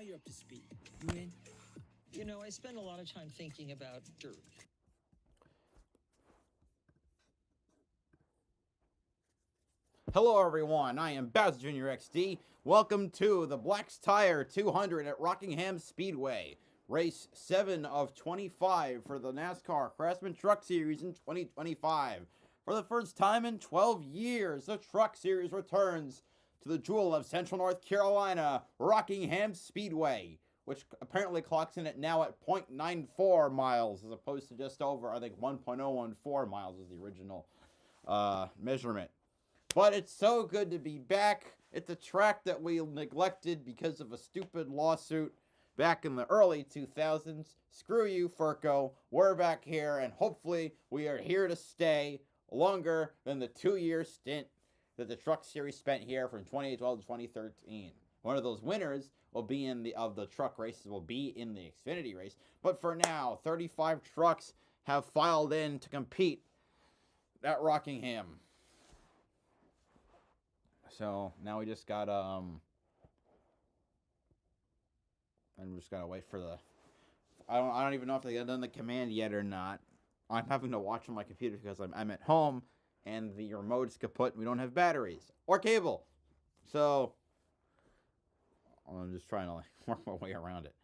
now you're up to speed. You in? You know, I spend a lot of time thinking about dirt. Hello everyone, I am BowserJrXD. Welcome to the Black's Tire 200 at Rockingham Speedway. Race 7 of 25 for the NASCAR Craftsman Truck Series in 2025. For the first time in 12 years, the Truck Series returns to the jewel of Central North Carolina, Rockingham Speedway, which apparently clocks in now at 0.94 miles as opposed to just over, I think 1.014 miles is the original measurement. But it's so good to be back. It's a track that we neglected because of a stupid lawsuit back in the early 2000s. Screw you, Furco. We're back here, and hopefully we are here to stay longer than the 2-year stint that the Truck Series spent here from 2012 to 2013. One of those winners will be in the truck races will be in the Xfinity race. But for now, 35 trucks have filed in to compete at Rockingham. So now we just gotta I'm just gotta wait for the I don't even know if they got done the command yet or not. I'm having to watch on my computer because I'm at home and the remote's kaput and we don't have batteries or cable. So I'm just trying to work my way around it.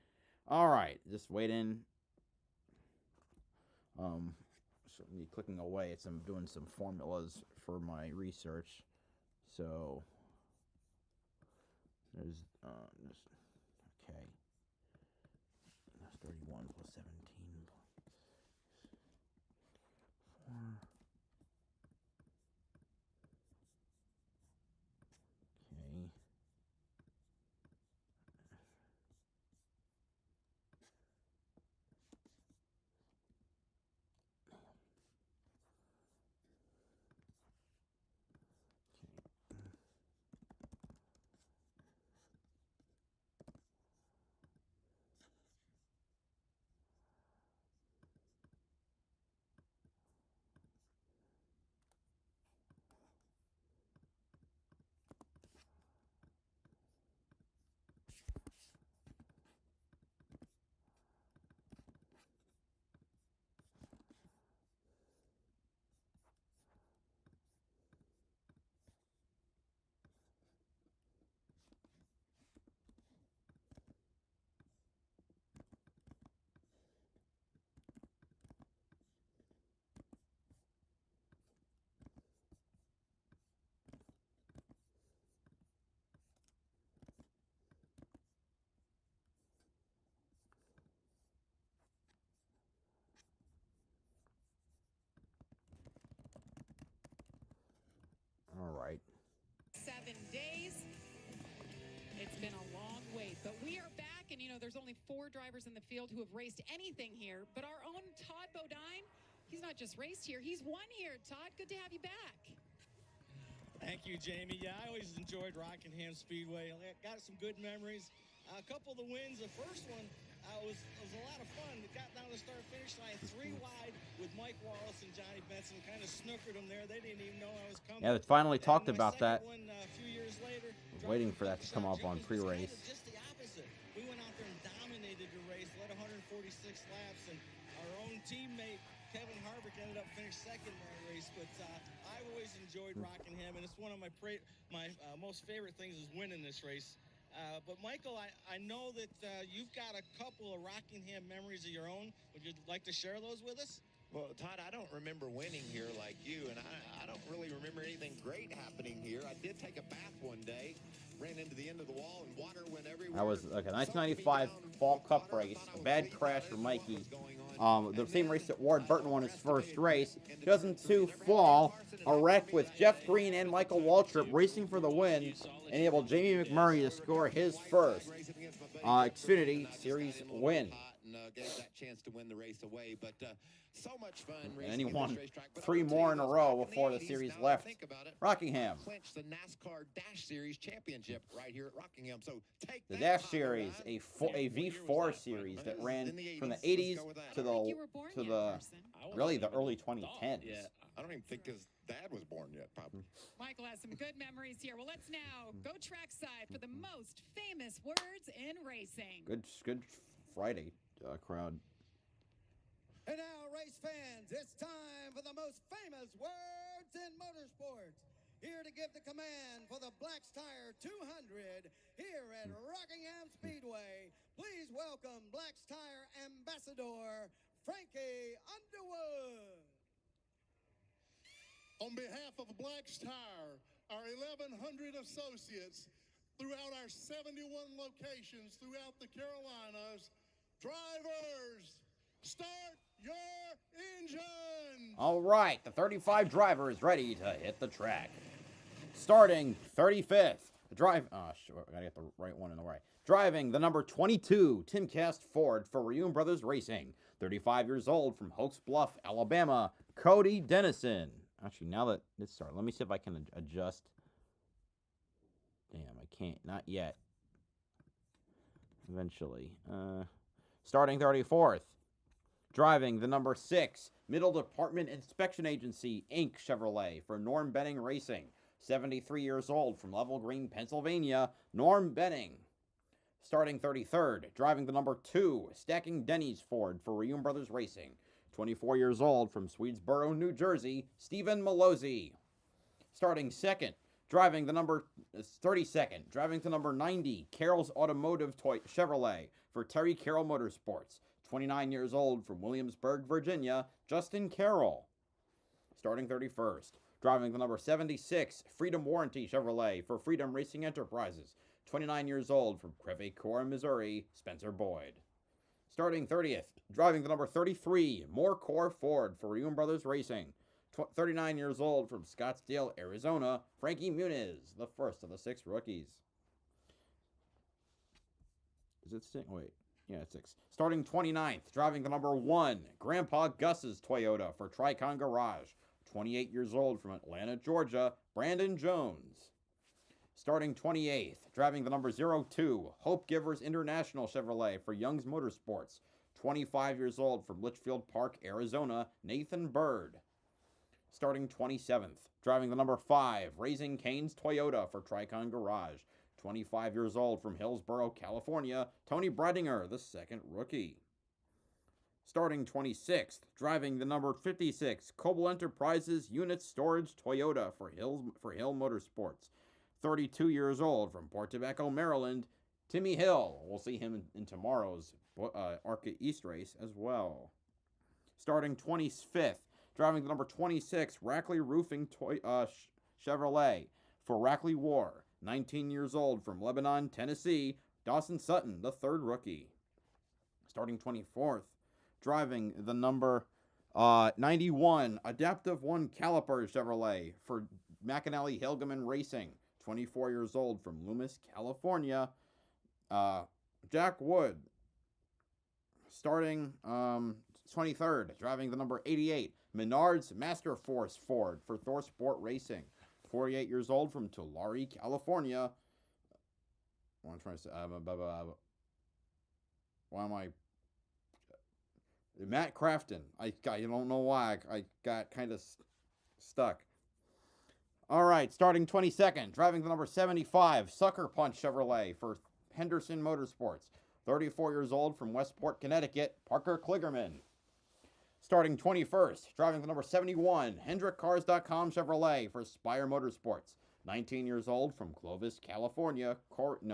Alright, just waiting. So me clicking away, I'm doing some formulas for my research. So there's just okay. That's 31 plus 17 plus 4. Okay. All right. 7 days. It's been a long wait, but we are back, and you know, there's only 4 drivers in the field who have raced anything here, but our own Todd Bodine, he's not just raced here, he's won here. Todd, good to have you back. Thank you, Jamie. Yeah, I always enjoyed Rockingham Speedway. I got some good memories. A couple of the wins. The first one was a lot of fun. It got down to the start-finish line 3 wide with Mike Wallace and Johnny Benson. Kind of snookered them there. They didn't even know I was coming. Yeah, they finally talked about that. One, a few years later, waiting for that to come up on pre-race. Just the opposite. We went out there and dominated the race, led 146 laps, and our own teammate Kevin Harvick ended up finished second in that race. But I've always enjoyed Rockingham, and it's one of my most favorite things is winning this race. But Michael, I know that you've got a couple of Rockingham memories of your own. Would you like to share those with us? Well, Todd, I don't remember winning here like you, and I don't really remember anything great happening here. I did take a bath one day, ran into the end of the wall, and water went everywhere. That was like a 1995 Fall Cup race. A bad crash for Mikey. The same race that Ward Burton won his first race. 2002 Fall, a wreck with Jeff Green and Michael Waltrip racing for the win, enabled Jamie McMurray to score his first Xfinity Series win. and gave that chance to win the race away. But so much fun And racing then he at won this racetrack. But 3 I'll tell more you in a this, row back in before the 80s, series now that I left think about it, Rockingham. clinched the NASCAR Dash Series championship right here at Rockingham. So take The that, Dash Todd Series, Bodine. a What year was V4 that, series Franklin? that ran In the from the 80s. 80s Let's go with that. to I don't think you were born to yet, the Carson. really the early 2010s. Yeah. I don't even think his dad was born yet, probably. Michael has some good memories here. Well, let's now go trackside for the most famous words in racing. Good Friday crowd. And now, race fans, it's time for the most famous words in motorsports. Here to give the command for the Black's Tire 200 here at Rockingham Speedway. Please welcome Black's Tire Ambassador, Frankie Underwood. On behalf of Black's Tire, our 1,100 associates throughout our 71 locations throughout the Carolinas, drivers, start your engine! All right, the 35 driver is ready to hit the track. Starting 35th, gotta get the right one in the right. Driving the number 22 Timcast Ford for Reum Brothers Racing. 35 years old from Oaks Bluff, Alabama, Cody Dennison. Actually, now that it's started, let me see if I can adjust. Damn, I can't. Not yet. Eventually. Starting 34th. Driving the number 6 Middle Department Inspection Agency, Inc. Chevrolet for Norm Benning Racing. 73 years old from Level Green, Pennsylvania, Norm Benning. Starting 33rd. Driving the number 2 Stacking Denny's Ford for Reum Brothers Racing. 24 years old from Swedesboro, New Jersey, Stephen Malozzi. Starting 2nd. Driving the number 32nd. Driving to number 90 Carroll's Automotive Chevrolet for Terry Carroll Motorsports. 29 years old from Williamsburg, Virginia, Justin Carroll. Starting 31st. Driving the number 76 Freedom Warranty Chevrolet for Freedom Racing Enterprises. 29 years old from Crevecoeur, Missouri, Spencer Boyd. Starting 30th. Driving the number 33 Moorcore Ford for Reum Brothers Racing. 39 years old from Scottsdale, Arizona, Frankie Muniz, the first of the 6 rookies. Is it 6? Wait. Yeah, it's 6. Starting 29th, driving the number 1, Grandpa Gus's Toyota for Tricon Garage. 28 years old from Atlanta, Georgia, Brandon Jones. Starting 28th, driving the number 02, Hope Givers International Chevrolet for Young's Motorsports. 25 years old from Litchfield Park, Arizona, Nathan Bird. Starting 27th, driving the number 5, Raising Cane's Toyota for Tricon Garage. 25 years old from Hillsborough, California, Tony Bredinger, the 2nd rookie. Starting 26th, driving the number 56, Coble Enterprises Unit Storage Toyota for Hill Motorsports. 32 years old from Port Tobacco, Maryland, Timmy Hill. We'll see him in tomorrow's ARCA East race as well. Starting 25th, driving the number 26, Rackley Roofing Chevrolet for Rackley War. 19 years old from Lebanon, Tennessee, Dawson Sutton, the 3rd rookie. Starting 24th, driving the number 91, Adaptive One Caliper Chevrolet for McAnally Hilgeman Racing. 24 years old from Loomis, California, Jack Wood. Starting 23rd, driving the number 88, Menards Master Force Ford for Thor Sport Racing. 48 years old from Tulare, California. What am I trying to say? Why am I? Matt Crafton. I don't know why. I got kind of stuck. All right, starting 22nd, driving the number 75, Sucker Punch Chevrolet for Henderson Motorsports. 34 years old from Westport, Connecticut, Parker Kligerman. Starting 21st, driving the number 71, HendrickCars.com Chevrolet for Spire Motorsports. 19 years old from Clovis, California. Starting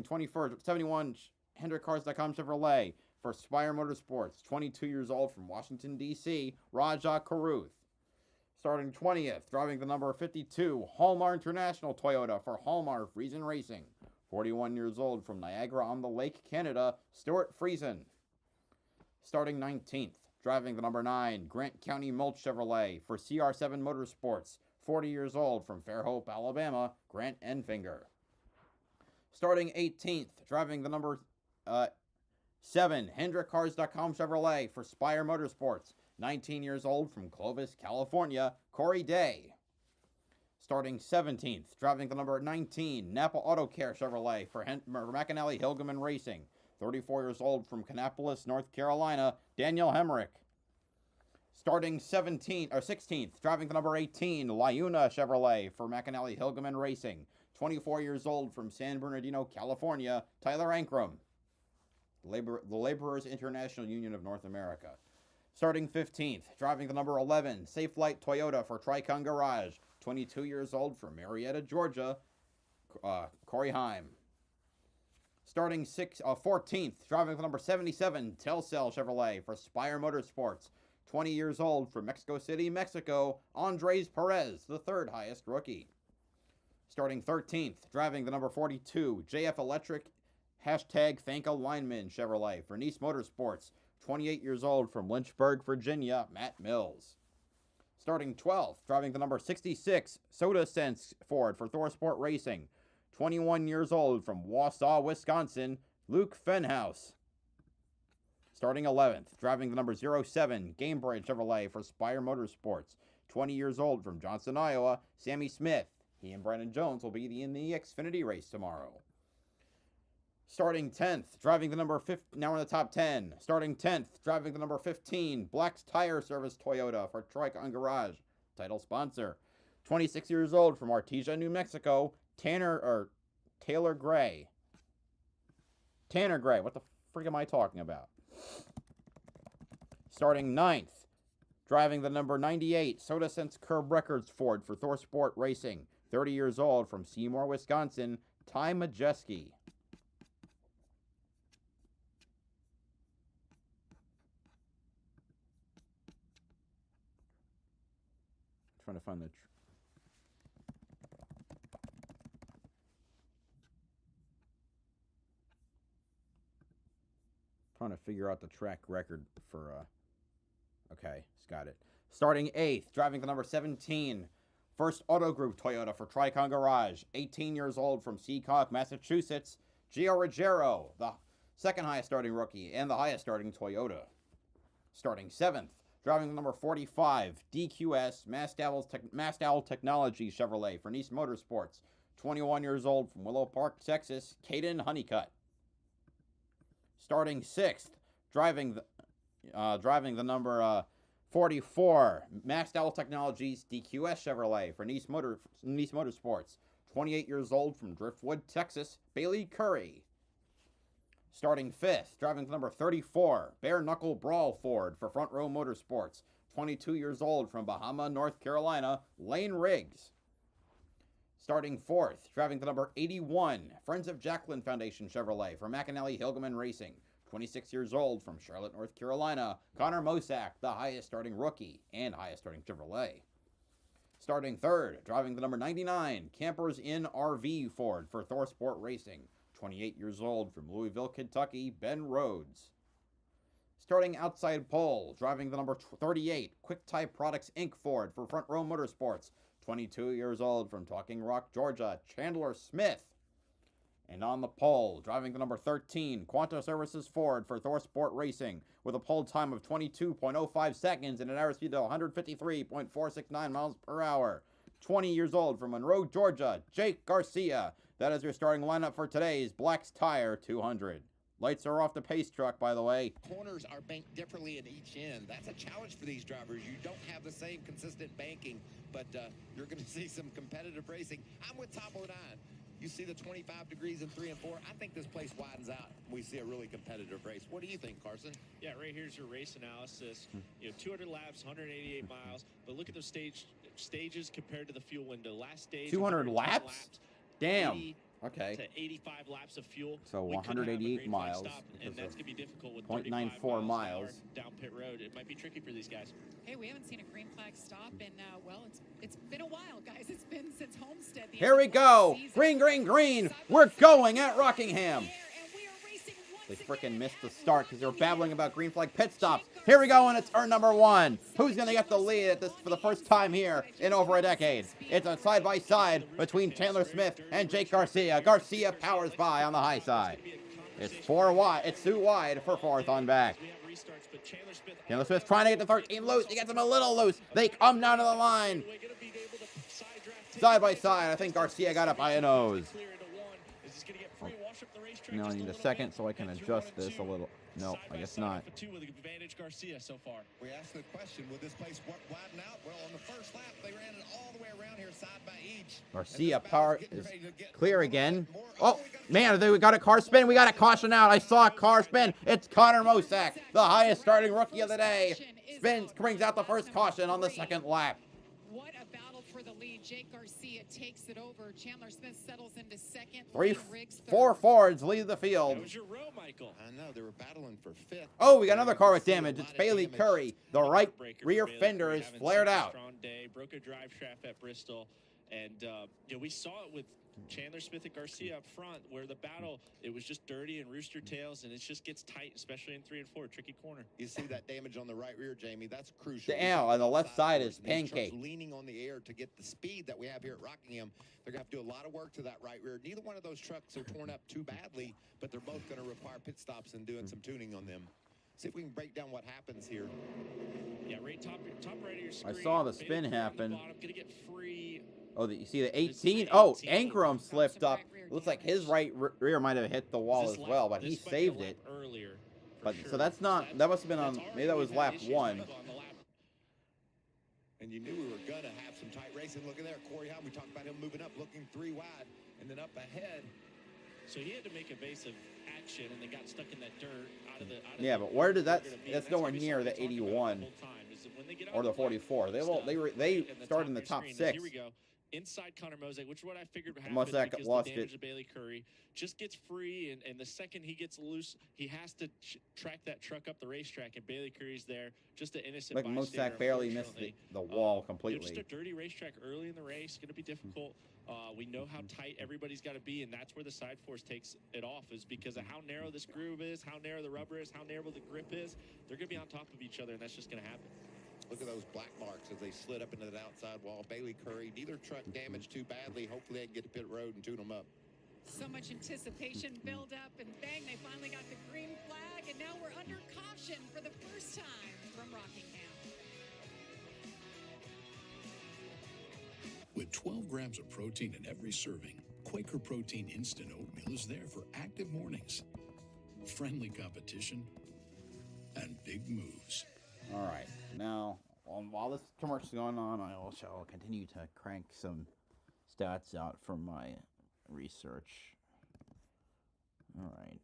21st, 71, HendrickCars.com Chevrolet for Spire Motorsports. 22 years old from Washington, D.C., Raja Karuth. Starting 20th, driving the number 52, Hallmark International Toyota for Hallmark Friesen Racing. 41 years old from Niagara-on-the-Lake, Canada, Stuart Friesen. Starting 19th, driving the number 9, Grant County Mulch Chevrolet for CR7 Motorsports. 40 years old from Fairhope, Alabama, Grant Enfinger. Starting 18th, driving the number 7, HendrickCars.com Chevrolet for Spire Motorsports. 19 years old from Clovis, California, Corey Day. Starting 17th, driving the number 19, Napa Auto Care Chevrolet for McAnally Hilgeman Racing. 34 years old from Kannapolis, North Carolina, Daniel Hemrick. Starting 16th, driving the number 18, Liuna Chevrolet for McAnally Hilgeman Racing. 24 years old from San Bernardino, California, Tyler Ankrum. The Laborers International Union of North America. Starting 15th, driving the number 11, Safe Light Toyota for Tricon Garage. 22 years old from Marietta, Georgia, Corey Heim. Starting 14th, driving the number 77, Telcel Chevrolet for Spire Motorsports. 20 years old from Mexico City, Mexico, Andres Perez, the third highest rookie. Starting 13th, driving the number 42, JF Electric, #Thank Lineman Chevrolet for Nice Motorsports. 28 years old from Lynchburg, Virginia, Matt Mills. Starting 12th, driving the number 66, Soda Sense Ford for ThorSport Racing. 21 years old from Wausau, Wisconsin, Luke Fenhouse. Starting 11th, driving the number 07, Gamebridge Chevrolet for Spire Motorsports. 20 years old from Johnston, Iowa, Sammy Smith. He and Brandon Jones will be in the Xfinity race tomorrow. Starting 10th, driving the number 15, now in the top 10. Starting 10th, driving the number 15, Black's Tire Service Toyota for Tricon Garage, title sponsor. 26 years old from Artesia, New Mexico, Tanner Gray. Tanner Gray, what the freak am I talking about? Starting 9th, driving the number 98, Soda Sense Curb Records Ford for ThorSport Racing. 30 years old from Seymour, Wisconsin, Ty Majeski. Trying to find the trying to figure out the track record for okay, it's got it. Starting 8th, driving the number 17, First Auto Group Toyota for Tricon Garage. 18 years old from Seacock, Massachusetts, Gio Ruggiero, the second highest starting rookie and the highest starting Toyota. Starting 7th, driving the number 45, DQS, Mastowl Technology Chevrolet for Nice Motorsports. 21 years old from Willow Park, Texas, Caden Honeycutt. Starting 6th, driving the number 44, Mastowl Technologies, DQS Chevrolet for Nice Motorsports. 28 years old from Driftwood, Texas, Bailey Curry. Starting 5th, driving the number 34, Bare Knuckle Brawl Ford for Front Row Motorsports. 22 years old from Bahama, North Carolina, Lane Riggs. Starting 4th, driving the number 81, Friends of Jacqueline Foundation Chevrolet for McAnally Hilgeman Racing. 26 years old from Charlotte, North Carolina, Connor Mosak, the highest starting rookie and highest starting Chevrolet. Starting 3rd, driving the number 99, Campers Inn RV Ford for ThorSport Racing. 28 years old from Louisville, Kentucky, Ben Rhodes. Starting outside pole, driving the number 38, Quick Type Products Inc. Ford for Front Row Motorsports. 22 years old from Talking Rock, Georgia, Chandler Smith. And on the pole, driving the number 13, Quanta Services Ford for ThorSport Racing, with a pole time of 22.05 seconds and an average speed of 153.469 miles per hour. 20 years old from Monroe, Georgia, Jake Garcia. That is your starting lineup for today's Black's Tire 200. Lights are off the pace truck, by the way. Corners are banked differently at each end. That's a challenge for these drivers. You don't have the same consistent banking, but you're going to see some competitive racing. I'm with Top 09. You see the 25 degrees in 3 and 4. I think this place widens out. We see a really competitive race. What do you think, Carson? Yeah, right here's your race analysis. 200 laps, 188 miles. But look at those stages compared to the fuel window. Last stage, 200 laps? Damn. Okay. To 85 laps of fuel. So 188 miles. And that's going to be difficult with 0.94 miles down pit road. It might be tricky for these guys. Hey, we haven't seen a green flag stop in, well, it's been a while, guys. It's been since Homestead. Here we go. Green, green, green. We're going at Rockingham. They freaking missed the start because they were babbling about green flag pit stops. Here we go, and it's turn number 1. Who's going to get the lead at this for the first time here in over a decade? It's a side-by-side between Chandler Smith and Jake Garcia. Garcia powers by on the high side. It's 4 wide. It's too wide for 4th on back. Chandler Smith trying to get the 13 loose. He gets him a little loose. They come down to the line. Side by side. I think Garcia got it by a nose. Now I need a second so I can adjust this a little. No, I guess not. We asked the question, will this place widen out? Well, on the first lap, they ran it all the way around here, side by each. Garcia power is clear again. Oh, man, we got a car spin. We got a caution out. I saw a car spin. It's Connor Mosack, the highest starting rookie of the day. Spins, brings out the first caution on the second lap. What a battle for the lead. Jake Garcia takes it over. Chandler Smith settles into second. 4 Fords lead the field. That was your row, Michael. I know, they were battling for 5th. Oh, we got another car with damage. It's Bailey Curry. The right rear fender is flared out. Strong day. Broke a drive shaft at Bristol. And, you know, we saw it with Chandler Smith and Garcia up front, where the battle, it was just dirty and rooster tails, and it just gets tight, especially in 3 and 4, tricky corner. You see that damage on the right rear, Jamie? That's crucial. Damn, on the left side is pancake. Leaning on the air to get the speed that we have here at Rockingham. They're going to have to do a lot of work to that right rear. Neither one of those trucks are torn up too badly, but they're both going to require pit stops and doing some tuning on them. See if we can break down what happens here. Yeah, right top right of your screen. I saw the spin happen. Gonna get free. Oh, you see the 18? Oh, Ankrum slipped up. Looks like his right rear might have hit the wall as well, but he saved it. But so that's not. That must have been on. Maybe that was lap 1. And you knew we were gonna have some tight racing. Look at there, Corey Hahn. We talked about him moving up, looking 3 wide, and then up ahead. So he had to make evasive action, and they got stuck in that dirt Yeah, but where did that? That's nowhere near the 81 or the 44. They started in the top 6. Here we go. Inside Connor Mosack, which is what I figured would happen Mosack because lost the damage it. to Bailey Curry just gets free, and the second he gets loose, he has to track that truck up the racetrack, and Bailey Curry's there. Just an innocent Like bystander, Mosack barely missed the wall completely. Just a dirty racetrack early in the race, going to be difficult. We know how tight everybody's got to be, and that's where the side force takes it off, is because of how narrow this groove is, how narrow the rubber is, how narrow the grip is. They're going to be on top of each other, and that's just going to happen. Look at those black marks as they slid up into that outside wall. Bailey Curry, neither truck damaged too badly. Hopefully they can get to pit road and tune them up. So much anticipation build up, and bang, they finally got the green flag, and now we're under caution for the first time from Rockingham. With 12 grams of protein in every serving, Quaker Protein Instant Oatmeal is there for active mornings, friendly competition, and big moves. All right. Now, while this commercial is going on, I shall continue to crank some stats out from my research. All right.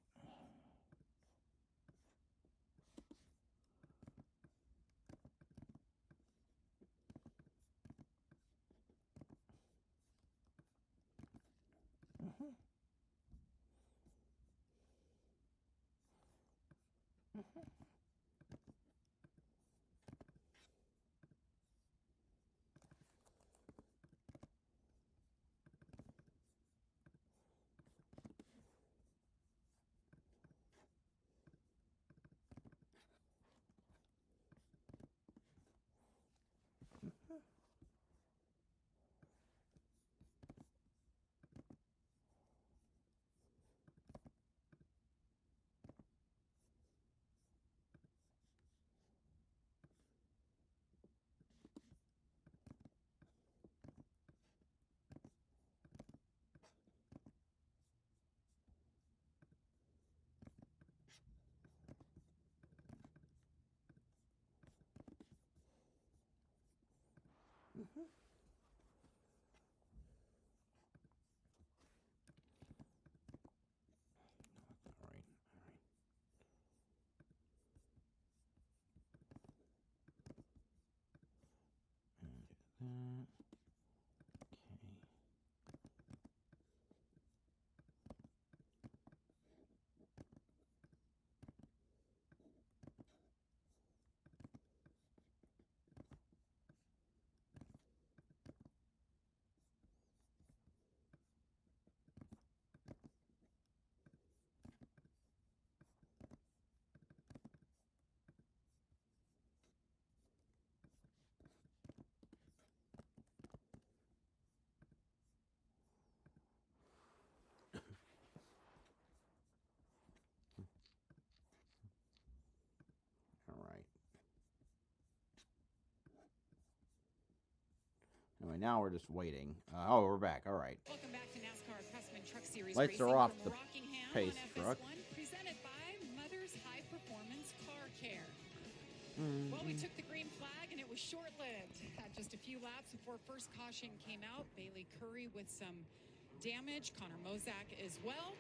now we're just waiting. Oh, we're back. All right. Welcome back to NASCAR Craftsman Truck Series. Lights are racing off from the Rockingham pace on truck. FS1, presented by Mother's High Performance Car Care. Well, we took the green flag, and it was short-lived. Had just a few laps before first caution came out. Bailey Curry with some damage. Connor Mozak as well.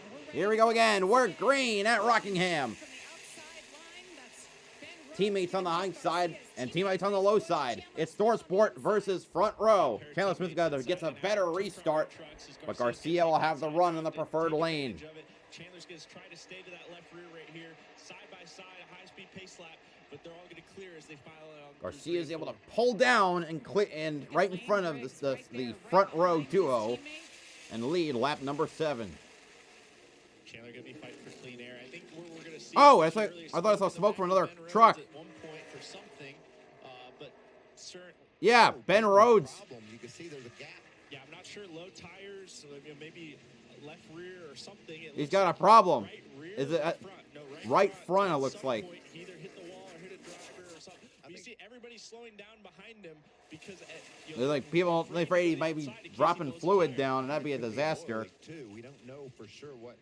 And we're ready Here we to go again. We're green at From Rockingham. the outside line, that's Ben Rhodes Teammates on the high against side Garcia's and teammate teammates on the Race low Wood. side. Chandler It's Smith Store on the Sport inside. versus front row. Chandler Smith gets a better restart, but Garcia will have the run in the preferred lane. Chandler's going to try to stay to that left rear right here, side by side, a high-speed pace lap, but they're all going to clear as they file it on. Garcia is able to pull down and right in front of the front row duo and lead lap number 7. Chandler going to be fighting for clean air. I think we're going to see. Oh, I thought I saw smoke from another truck. At one point for something, but certain. Yeah, Ben Rhodes. You can see there's a gap. Yeah, I'm not sure. Low tires, maybe left rear or something. He's got a problem. Right rear Is it or at front? No, right front? It At looks some like. point, he either hit the wall or hit a driver or something. You see everybody slowing down behind him because They're like people afraid he might be dropping fluid down, and that'd be a disaster. Too. We don't know for sure what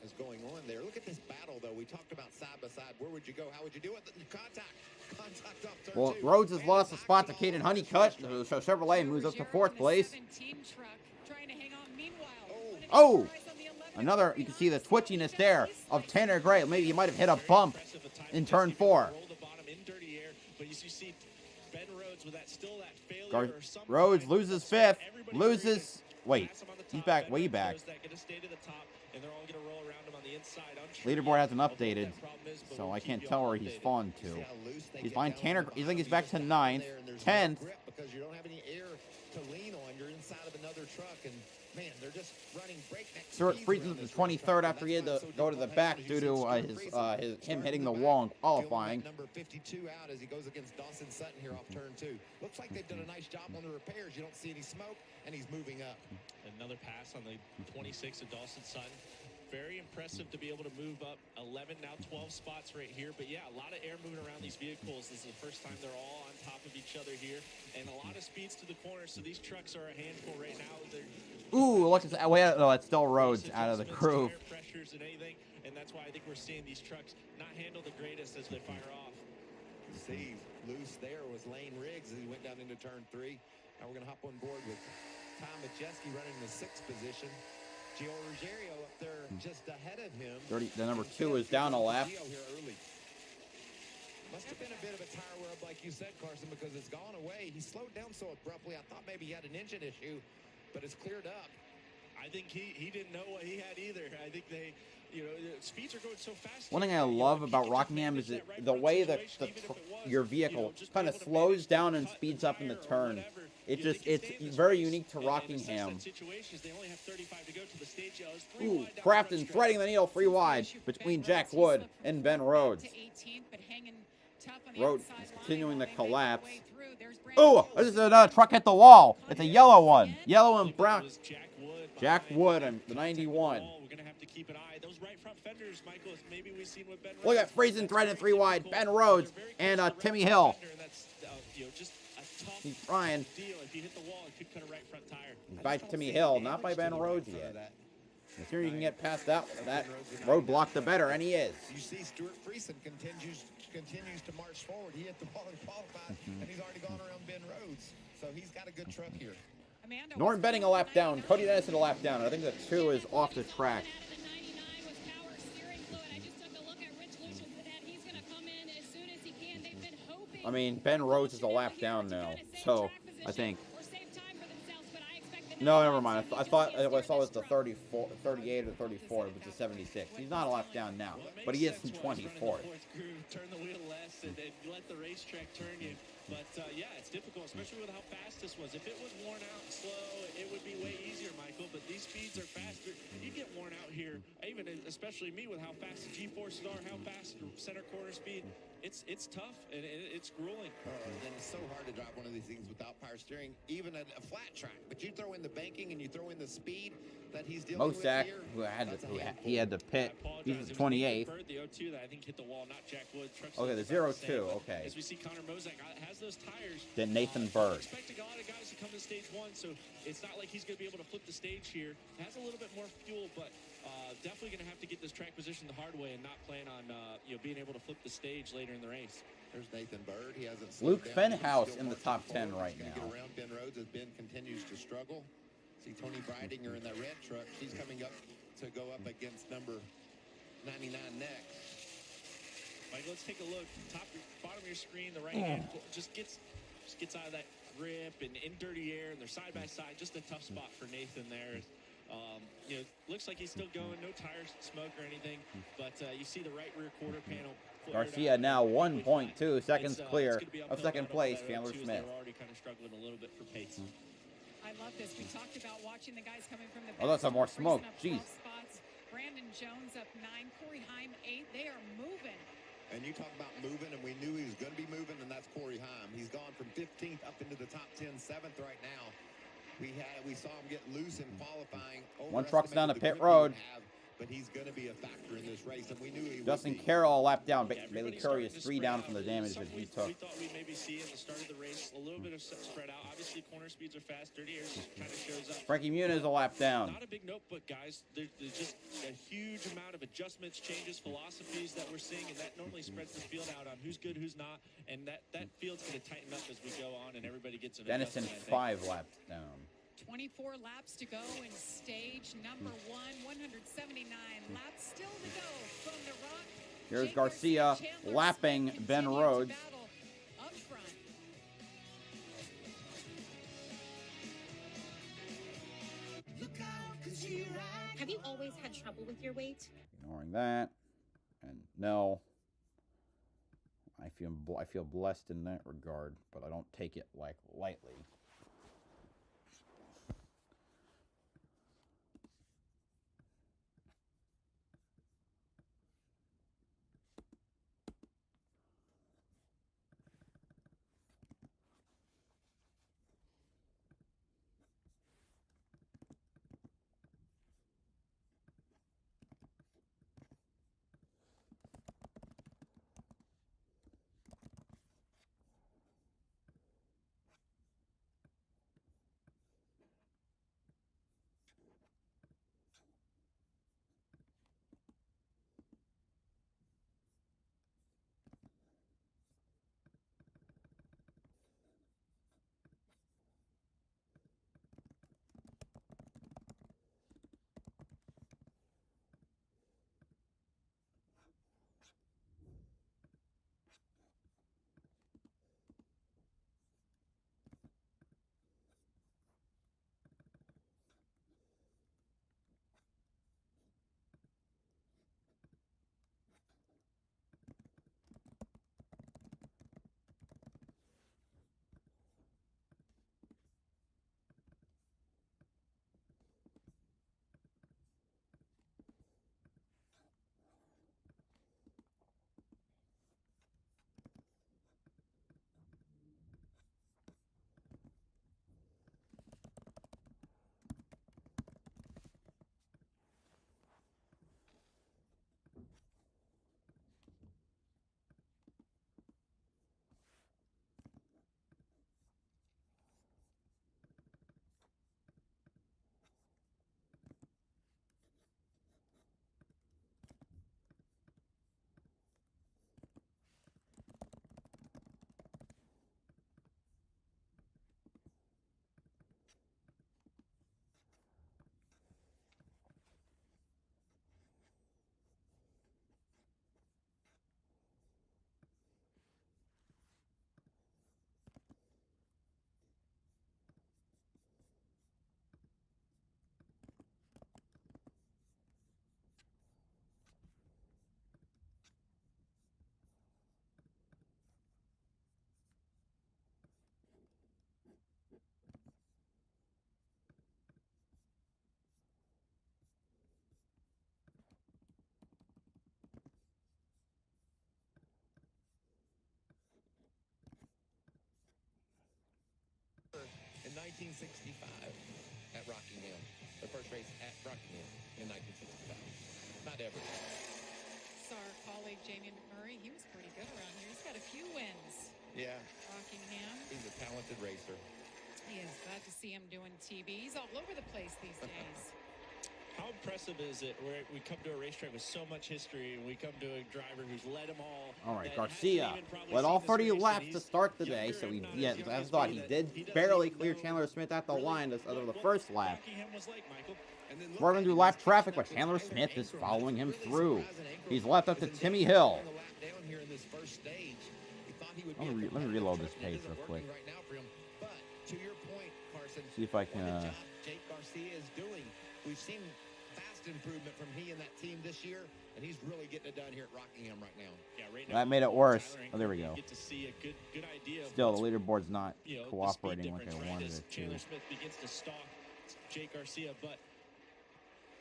is going on there. Look at this battle, though. We talked about side by side. Where would you go? How would you do it? Contact off turn Well, 2. Rhodes has lost a spot to Caden Honeycutt, so Chevrolet moves up to 4th place. Oh, another, you can see the twitchiness there of Tanner Gray. Maybe he might have hit a bump in turn 4. Rhodes loses 5th, loses, wait, he's back, way back. Leaderboard hasn't updated, so I can't tell where he's fallen to. He's behind Tanner, I think he's back to 9th, 10th. Because you don't have any air to lean on. You're inside of another truck, and man, they're just running breakneck. Stewart freezes at the 23rd after he had to go to the back due to him hitting the wall in qualifying. Number 52 out as he goes against Dawson Sutton here off turn 2. Looks like they've done a nice job on the repairs. You don't see any smoke, and he's moving up. Another pass on the 26 of Dawson Sutton. Very impressive to be able to move up 11, now 12 spots right here. But yeah, a lot of air moving around these vehicles. This is the first time they're all on top of each other here. And a lot of speeds to the corner, so these trucks are a handful right now. Ooh, look, no, it's still Rhodes out of the groove. Pressures and anything, and that's why I think we're seeing these trucks not handle the greatest as they fire off. You see, loose there was Lane Riggs as he went down into turn 3. Now we're going to hop on board with Tom Majeski running in the 6th position. Gio Ruggiero up there just ahead of him. The number 2 is down a lap. Must have been a bit of a tire rub, like you said, Carson, because it's gone away. He slowed down so abruptly. I thought maybe he had an engine issue, but it's cleared up. I think he didn't know what he had either. I think they, speeds are going so fast. One thing I love about Rockingham is the way that your vehicle kind of slows down and speeds up in the turn. It's very unique to Rockingham. Ooh, Craftsman threading the needle 3 wide between Jack Wood and Ben Rhodes. Rhodes is continuing to collapse. Oh, this is another truck hit the wall. It's a yellow one. Yellow and brown. Jack Wood, the 91. Look at Friesen threading 3 wide. Ben Rhodes and Timmy Hill. He's trying. By Timmy Hill, not by Ben Rhodes yet. The sooner you can get past that roadblock, the better, and he is. You see Stuart Friesen continues to march forward. He hit the wall and qualified, and he's already gone around Ben Rhodes. So he's got a good truck here. Norm Benning a lap down. Cody Dennison a lap down. I think the 2 is off the track. I mean, Ben Rhodes is a lap down now, so I think. No, never mind. I thought what I saw was the 34, 38 or 34, which is 76. He's not a lap down now, but he is in 24th. Turn the wheel less and let the racetrack turn you. But yeah, it's difficult, especially with how fast this was. If it was worn out and slow, it would be way easier, Michael. But these speeds are faster. You get worn out here. pavement, especially me with how fast the G-forces are, how fast the center corner speed. It's tough and it's grueling. And it's so hard to drive one of these things without power steering, even at a flat track. But you throw in the banking and you throw in the speed that he's dealing with Mosak, here. he had to pit. He's the 28th. The 02 that I think hit the wall, not Jack Wood. Okay, the 02. Okay. As we see, Connor Mosak has those tires. Then Nathan Bird. Expecting a lot of guys to come to stage 1, so it's not like he's going to be able to flip the stage here. Has a little bit more fuel, but definitely going to have to get this track position the hard way and not plan on being able to flip the stage later in the race. There's Nathan Bird. He hasn't. Luke Fenhouse in the top 10 right now. Get around Ben Rhodes as Ben continues to struggle. See Tony Breidinger in that red truck. She's coming up to go up against number 99 next. Mike, let's take a look. Bottom of your screen, the right hand just gets out of that grip and in dirty air, and they're side by side. Just a tough spot for Nathan there. Looks like he's still going. No tires, smoke or anything. But you see the right rear quarter panel. Garcia now 1.2 seconds clear of second place. Chandler Smith. They're already kind of struggling a little bit for pace. I love this. We talked about watching the guys coming from the Oh, that's some more smoke. Jeez. Spots. Brandon Jones up 9, Corey Heim 8. They are moving. And you talk about moving, and we knew he was going to be moving, and that's Corey Heim. He's gone from 15th up into the top 10, 7th right now. We saw him get loose in qualifying. One truck's down the pit Overestimated the grip he road. would have, but he's going to be a factor in this race, and we knew he Justin would be. Carroll a lap down. Yeah, Bailey everybody's Curry is starting to 3 down spread from the out. damage that Something he took. We thought we'd maybe see at the start of the race a little bit of spread out. Obviously, corner speeds are fast. Dirty air kind of shows up. Frankie Muniz a lap down. Not a big notebook, guys. There's just a huge amount of adjustments, changes, philosophies that we're seeing, and that normally spreads the field out on who's good, who's not, and that field's going to tighten up as we go on, and everybody gets an Dennison adjustment, I think. 5 laps down. 24 laps to go in stage number 1. 179 laps still to go from the Rock. Here's Jake Garcia Chandler lapping Smith Ben continue to Rhodes. battle up front. Have you always had trouble with your weight? Ignoring that. And no. I feel blessed in that regard, but I don't take it like lightly. 1965 at Rockingham. The first race at Rockingham in 1965. Not ever. Saw our colleague Jamie McMurray. He was pretty good around here. He's got a few wins. Yeah, Rockingham. he's a talented racer. He is glad to see him doing TV. He's all over the place these days. How impressive is it where we come to a racetrack with so much history and we come to a driver who's led them all? All right, that Garcia hasn't even probably led all seen this 30 race, laps and to he's start the day, younger so he, and yeah, not I as thought young he as did me that he barely doesn't clear even Chandler Smith at the really line out of the what first lap. Rockingham was like, Michael. And then look Swerving at through him, lap he's traffic, catching but up Chandler with Smith is Ankrum. following him Really through. surprising Ankrum He's left up to Was Timmy endeavoring Hill. to bring the lap down here in this first stage. He thought he would be Let me a competitive reload truck, this and it page isn't real quick. working right now for him. But to your point, Carson, See if I can, what the job Jake Garcia is doing. We've seen vast improvement from he and that team this year, and he's really getting it done here at Rockingham right now. Yeah, right That now, made it worse. Tyler Oh, there we Ankrum, go. you get to see a good idea of Still, the what's, leaderboard's not you know, the speed cooperating like I difference, right, wanted as it Chandler to. Smith begins to stalk Jake Garcia, but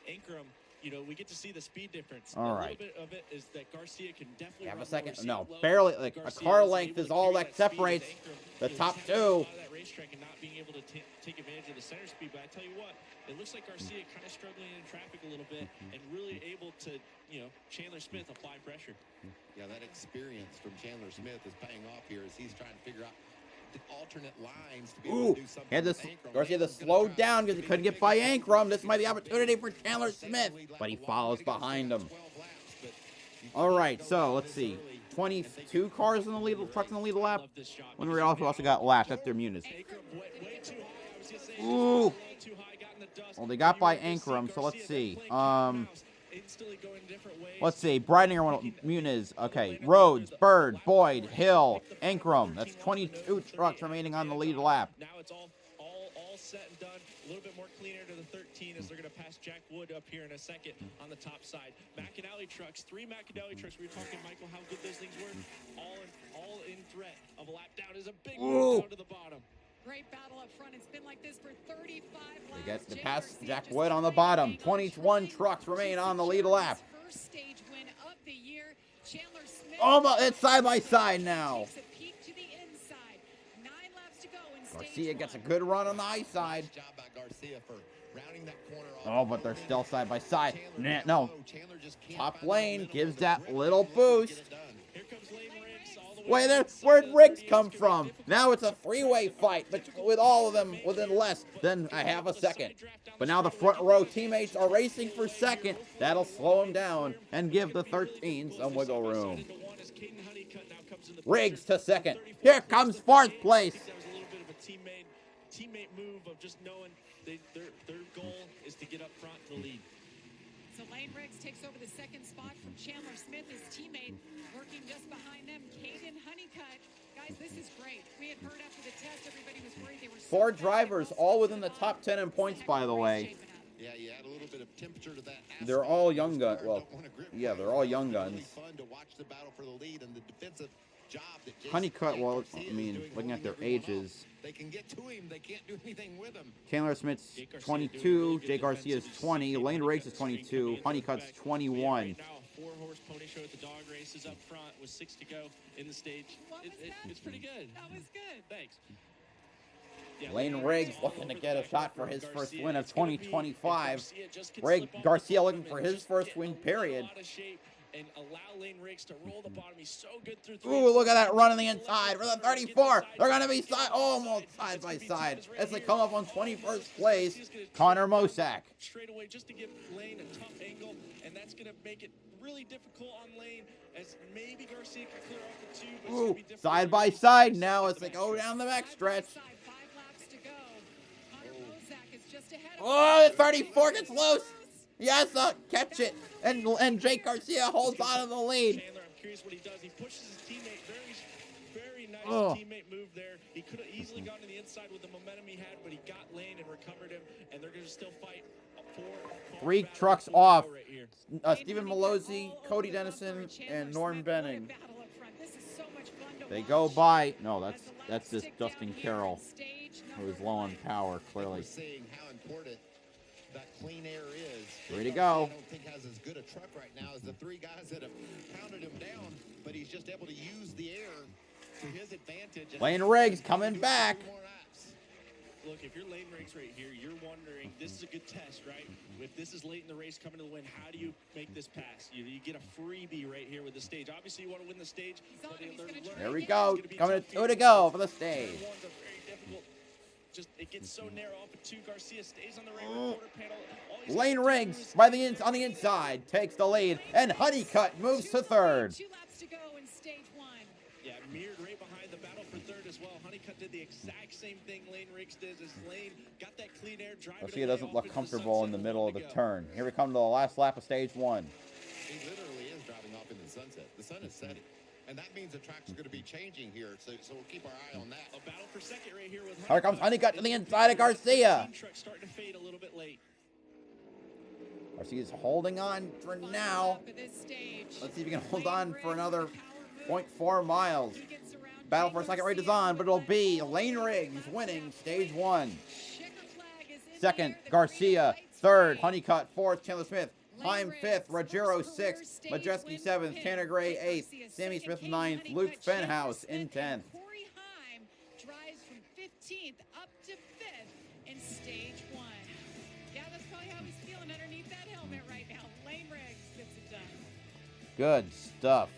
Ankrum, you know, we get to see the speed difference. All a right. little bit of it is that Garcia can definitely Have a run second. lower, No, see it low. barely. Like a Garcia car isn't length able is to all carry that speed as separates Ankrum, the you know, top tapping a two. lot of that racetrack and not being able to take advantage of the center speed. But I tell you what, it looks like Garcia kind of struggling in traffic a little bit and really able to, you know, Chandler Smith apply pressure. Yeah, that experience from Chandler Smith is paying off here as he's trying to figure out the alternate lines to be able Ooh, to do something. he had with to, Ankrum. Garcia had to Ankram's gonna slow try down because he be couldn't the get by biggest Ankrum. This might be the opportunity opportunity for Chandler to stay Smith, in the lead but he lap. follows Long way to go, behind still him. got 12 laps, but you All can't right, go so down let's this see. early and 22 cars in the lead, trucks in the lead lap. Love this shot When because we also now got lapped at their Muniz. Ankrum way too high. I was gonna say, just Ooh. a little too high, got in the dust. Well, they got You by were able to see Ankrum, so let's Garcia see. playing cat and mouse, instantly going different ways. Let's see. Breidinger, Muniz. Okay. Rhodes, Bird, Boyd, Hill, Ankrum. That's 22 trucks remaining on the lead lap. Now it's all set and done. A little bit more clean air to the 13 as they're going to pass Jack Wood up here in a second on the top side. McAnally trucks, 3 McAnally trucks. We were talking, Michael, how good those things were. All in threat of a lap down is a big move down to the bottom. Great battle up front. It's been like this for 35 laps. They get to Jay pass Garcia Jack just Wood on the trying bottom. to hang on, 21 trying trucks to remain on the secure lead lap. his first stage win of the year. Chandler Smith. Almost, it's side by side now. Takes a peek to the inside. 9 laps to go in stage Garcia gets a 1. good run on the high side. nice job by Garcia for rounding that corner off. Oh, but they're still side by side. Chandler, No. Chandler just can't Top find the lane momentum gives of the that grip little to get boost. it done. Here comes Lane Riggs all the way Wait, to the there, inside where'd of the Riggs 30. come It's gonna be from? difficult. Now it's a three-way fight, but with all of them within less than a half a second. But now the front row teammates are racing for second. That'll slow them down and give the 13 some wiggle room. Riggs to second. Here comes fourth place. I think that was a little bit of a teammate move of just knowing their goal is to get up front in the lead. So Lane Riggs takes over the second spot from Chandler Smith, his teammate, working just behind them. Caden Honeycutt. Guys, this is great. We had heard after the test, everybody was worried they were so 4 fast. drivers, all within the top 10 in points, by the way. Yeah, you add a little bit of temperature to that. They're asphalt. all young guns. Don't Well, wanna grip yeah, right. they're all It's young really guns. fun to watch the battle for the lead and the defensive job that Jason Honeycutt, well, Garcia I is mean, doing, looking at their holding everyone ages, off. They can get to him. They can't do anything with him. Chandler Smith's Jake Garcia 22, doing really good Jake Garcia's defensive. 20, Lane Riggs is Honeycutt's string 22, coming in Honeycutt's back. 21. Right now, a 4-horse pony show at the dog races up front with 6 to go in the stage. What was that? It's pretty good. That was good. Thanks. Yeah, Lane Riggs looking to get a shot for his first Garcia. win of It's gonna be- 2025. if Garcia just can Rig slip off the Garcia bottom looking for and his just first get win, a little period. out of shape and allow Lane Riggs to roll the bottom. He's so good through 3. Ooh, look at that run on the inside for the 34. They're going to be almost side by side as they come up on 21st place. Connor Mosak. Straight away just to give Lane a tough angle, and that's going to make it really difficult on Lane as maybe Garcia can clear off the 2. But it's gonna Ooh, be difficult side for by him. side now as they go down the back stretch. 5 laps to go. Connor Bozak is just ahead of Oh, the 34 gets loose. Yes, catch it. And Jake Garcia holds on to the lead. Chandler, I'm curious what he does. He pushes his teammate. Very nice Oh. teammate move there. He could have easily gone to the inside with the momentum he had, but he got Lane and recovered him, and they're going to still fight for 3 battle trucks for the off. right here. Stephen Malozzi, Cody Dennison, and Norm Benning. This is so much fun to They watch. go by. No, As that's the that's laps just tick down Justin here Carroll, on stage who is number low on 1. power, We're clearly. seeing how important that clean air is. Way to Jake go. Garcia, I don't think has as good a truck right now as the 3 guys that have pounded him down, but he's just able to use the air to his advantage. And Lane Riggs coming do it for back. 3 more laps. Look, if you're late in race right here, you're wondering, this is a good test, right? If this is late in the race coming to the win, how do you make this pass? You get a freebie right here with the stage. Obviously, you want to win the stage. There we go. Coming to 2 to go for the stage. Turn one's a very difficult. Just it gets so narrow off of 2. Garcia stays on the right quarter panel. Lane Riggs by on the inside takes the lead, and Honeycutt moves to 3rd. 2 laps to go in stage 1. Yeah, mirrored right behind the battle for 3rd as well. Honeycutt did the exact same thing Lane Riggs did as Lane got that clean air drive. Garcia doesn't look comfortable in the middle of the turn. Here we come to the last lap of stage 1. He literally is driving off into the sunset. The sun is setting. And that means the track's going to be changing here, so we'll keep our eye on that. A battle for second right here with Here comes Honeycutt to the inside of Garcia. Truck starting to fade a little bit late. Garcia's holding on for now. Let's see if he can hold on for another 0.4 miles. Battle for a second right is on, but it'll be Lane Riggs winning stage 1. Second, Garcia. 3rd, Honeycutt. 4th, Chandler Smith. Heim 5th, Rogero 6th, Majeski 7th, Tanner Gray 8th, Sammy Smith 9th, Luke Fenhouse in 10th. Corey Heim drives from 15th up to 5th in stage 1. Yeah, that's probably how he's feeling underneath that helmet right now. Lane Riggs gets it done. Good stuff.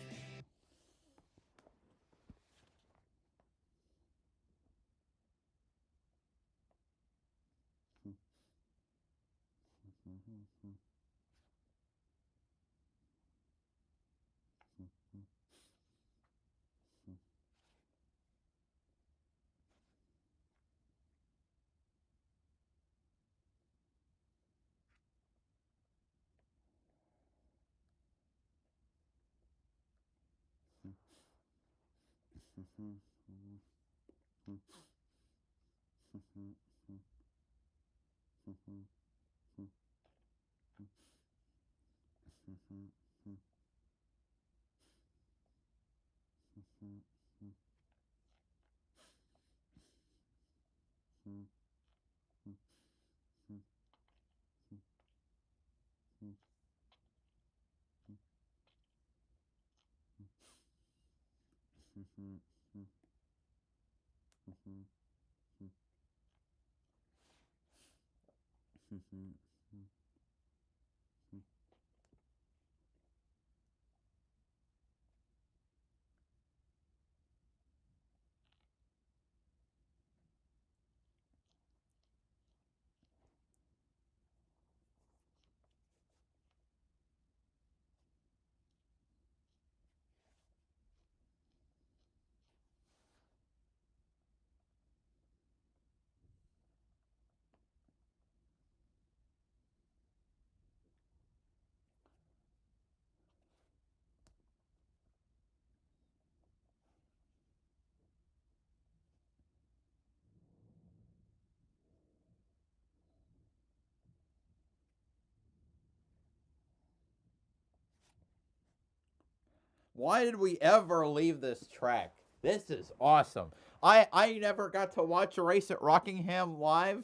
Why did we ever leave this track? This is awesome. I never got to watch a race at Rockingham live.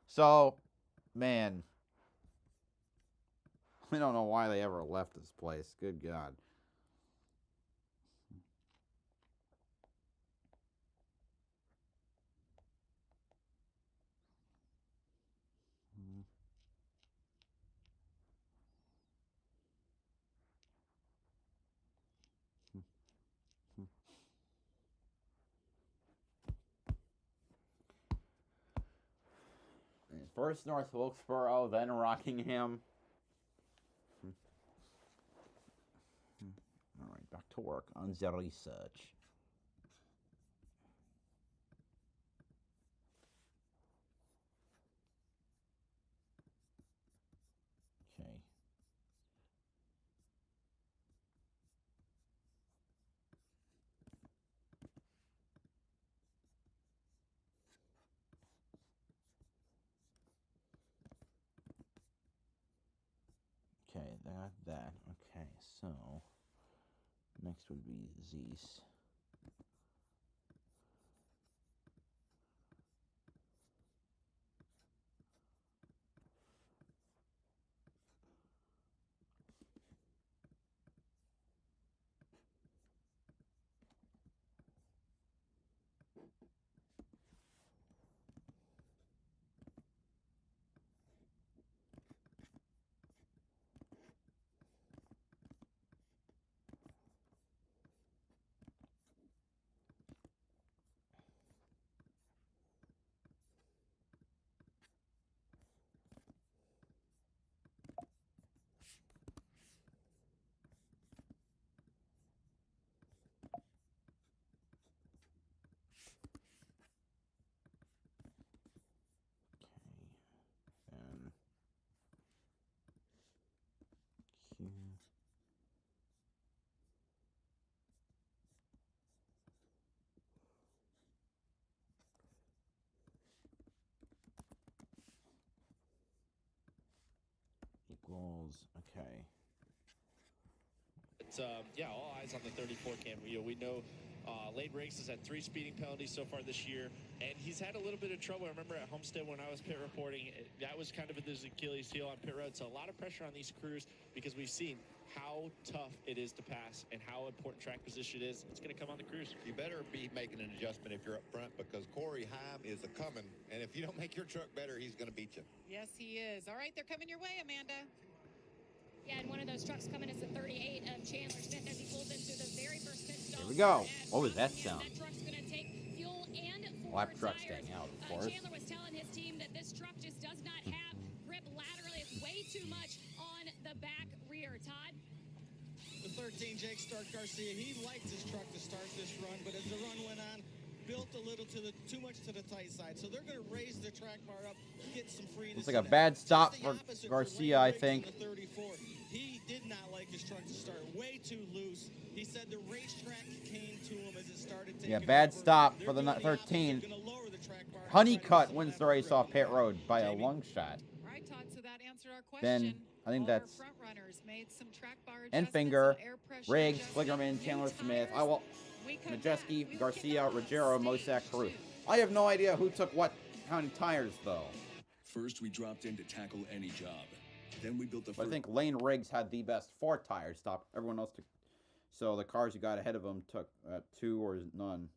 So, man. I don't know why they ever left this place. Good God. First North Wilkesboro, then Rockingham. All right, back to work on the research. Okay. Okay, that. Okay, so next would be Zeus. Daniels. Okay. It's yeah, all eyes on the 34 cam. We know Lane Riggs has had 3 speeding penalties so far this year, and he's had a little bit of trouble. I remember at Homestead when I was pit reporting, that was kind of his Achilles heel on pit road. So a lot of pressure on these crews because we've seen how tough it is to pass and how important track position is. It's going to come on the crews. You better be making an adjustment if you're up front, because Corey Heim is a coming, and if you don't make your truck better, he's going to beat you. Yes, he is. All right, they're coming your way, Amanda. Yeah, and one of those trucks coming is the 38 of Chandler Smith as he pulls into the very first pit stop. Here we go. What was that sound? That truck's going to take fuel and 4 Lap truck tires. staying out, of course. Chandler was telling his team that this truck just does not have grip laterally. It's way too much on the back rear. Todd? The 13, Jake Stark Garcia, he liked his truck to start this run, but as the run went on, built a little too much to the tight side. So they're going to raise the track bar up, get some freeness. Looks like a bad stop for Garcia, I think. The 34. He did not like his truck to start. Way too loose. He said the racetrack came to him as it started taking Yeah, bad over. stop They're for the doing 13. opposite, gonna lower the track bar and Honeycutt try to wins set the that race off pit road by a Jamie. long shot. All right, Todd, so that answered our question. Then, I think All that's our front runners made some track bar and adjustments, Finger, some air pressure Riggs, adjustments, Flickerman, new Chandler Smith, tires. We come back. We Majeski, will Garcia, kick off Ruggiero, stage Mosak, Carew. 2. I have no idea who took what kind of tires, though. First, we dropped in to tackle any job. Then we built the But I first. think Lane Riggs had the best 4 tires stop. Everyone else took. So the cars who got ahead of him took 2 or none.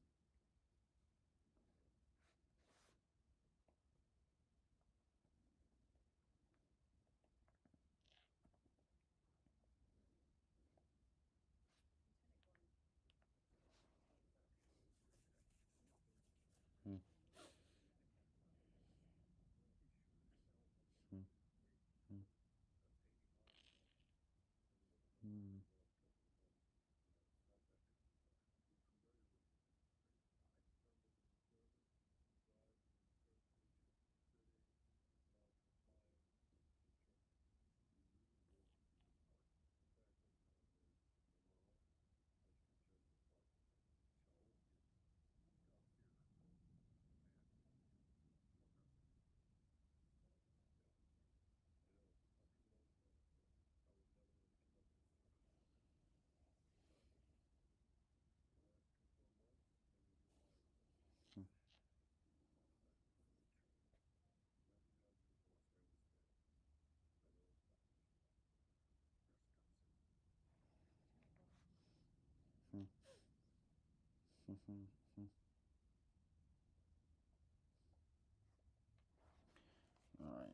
All right.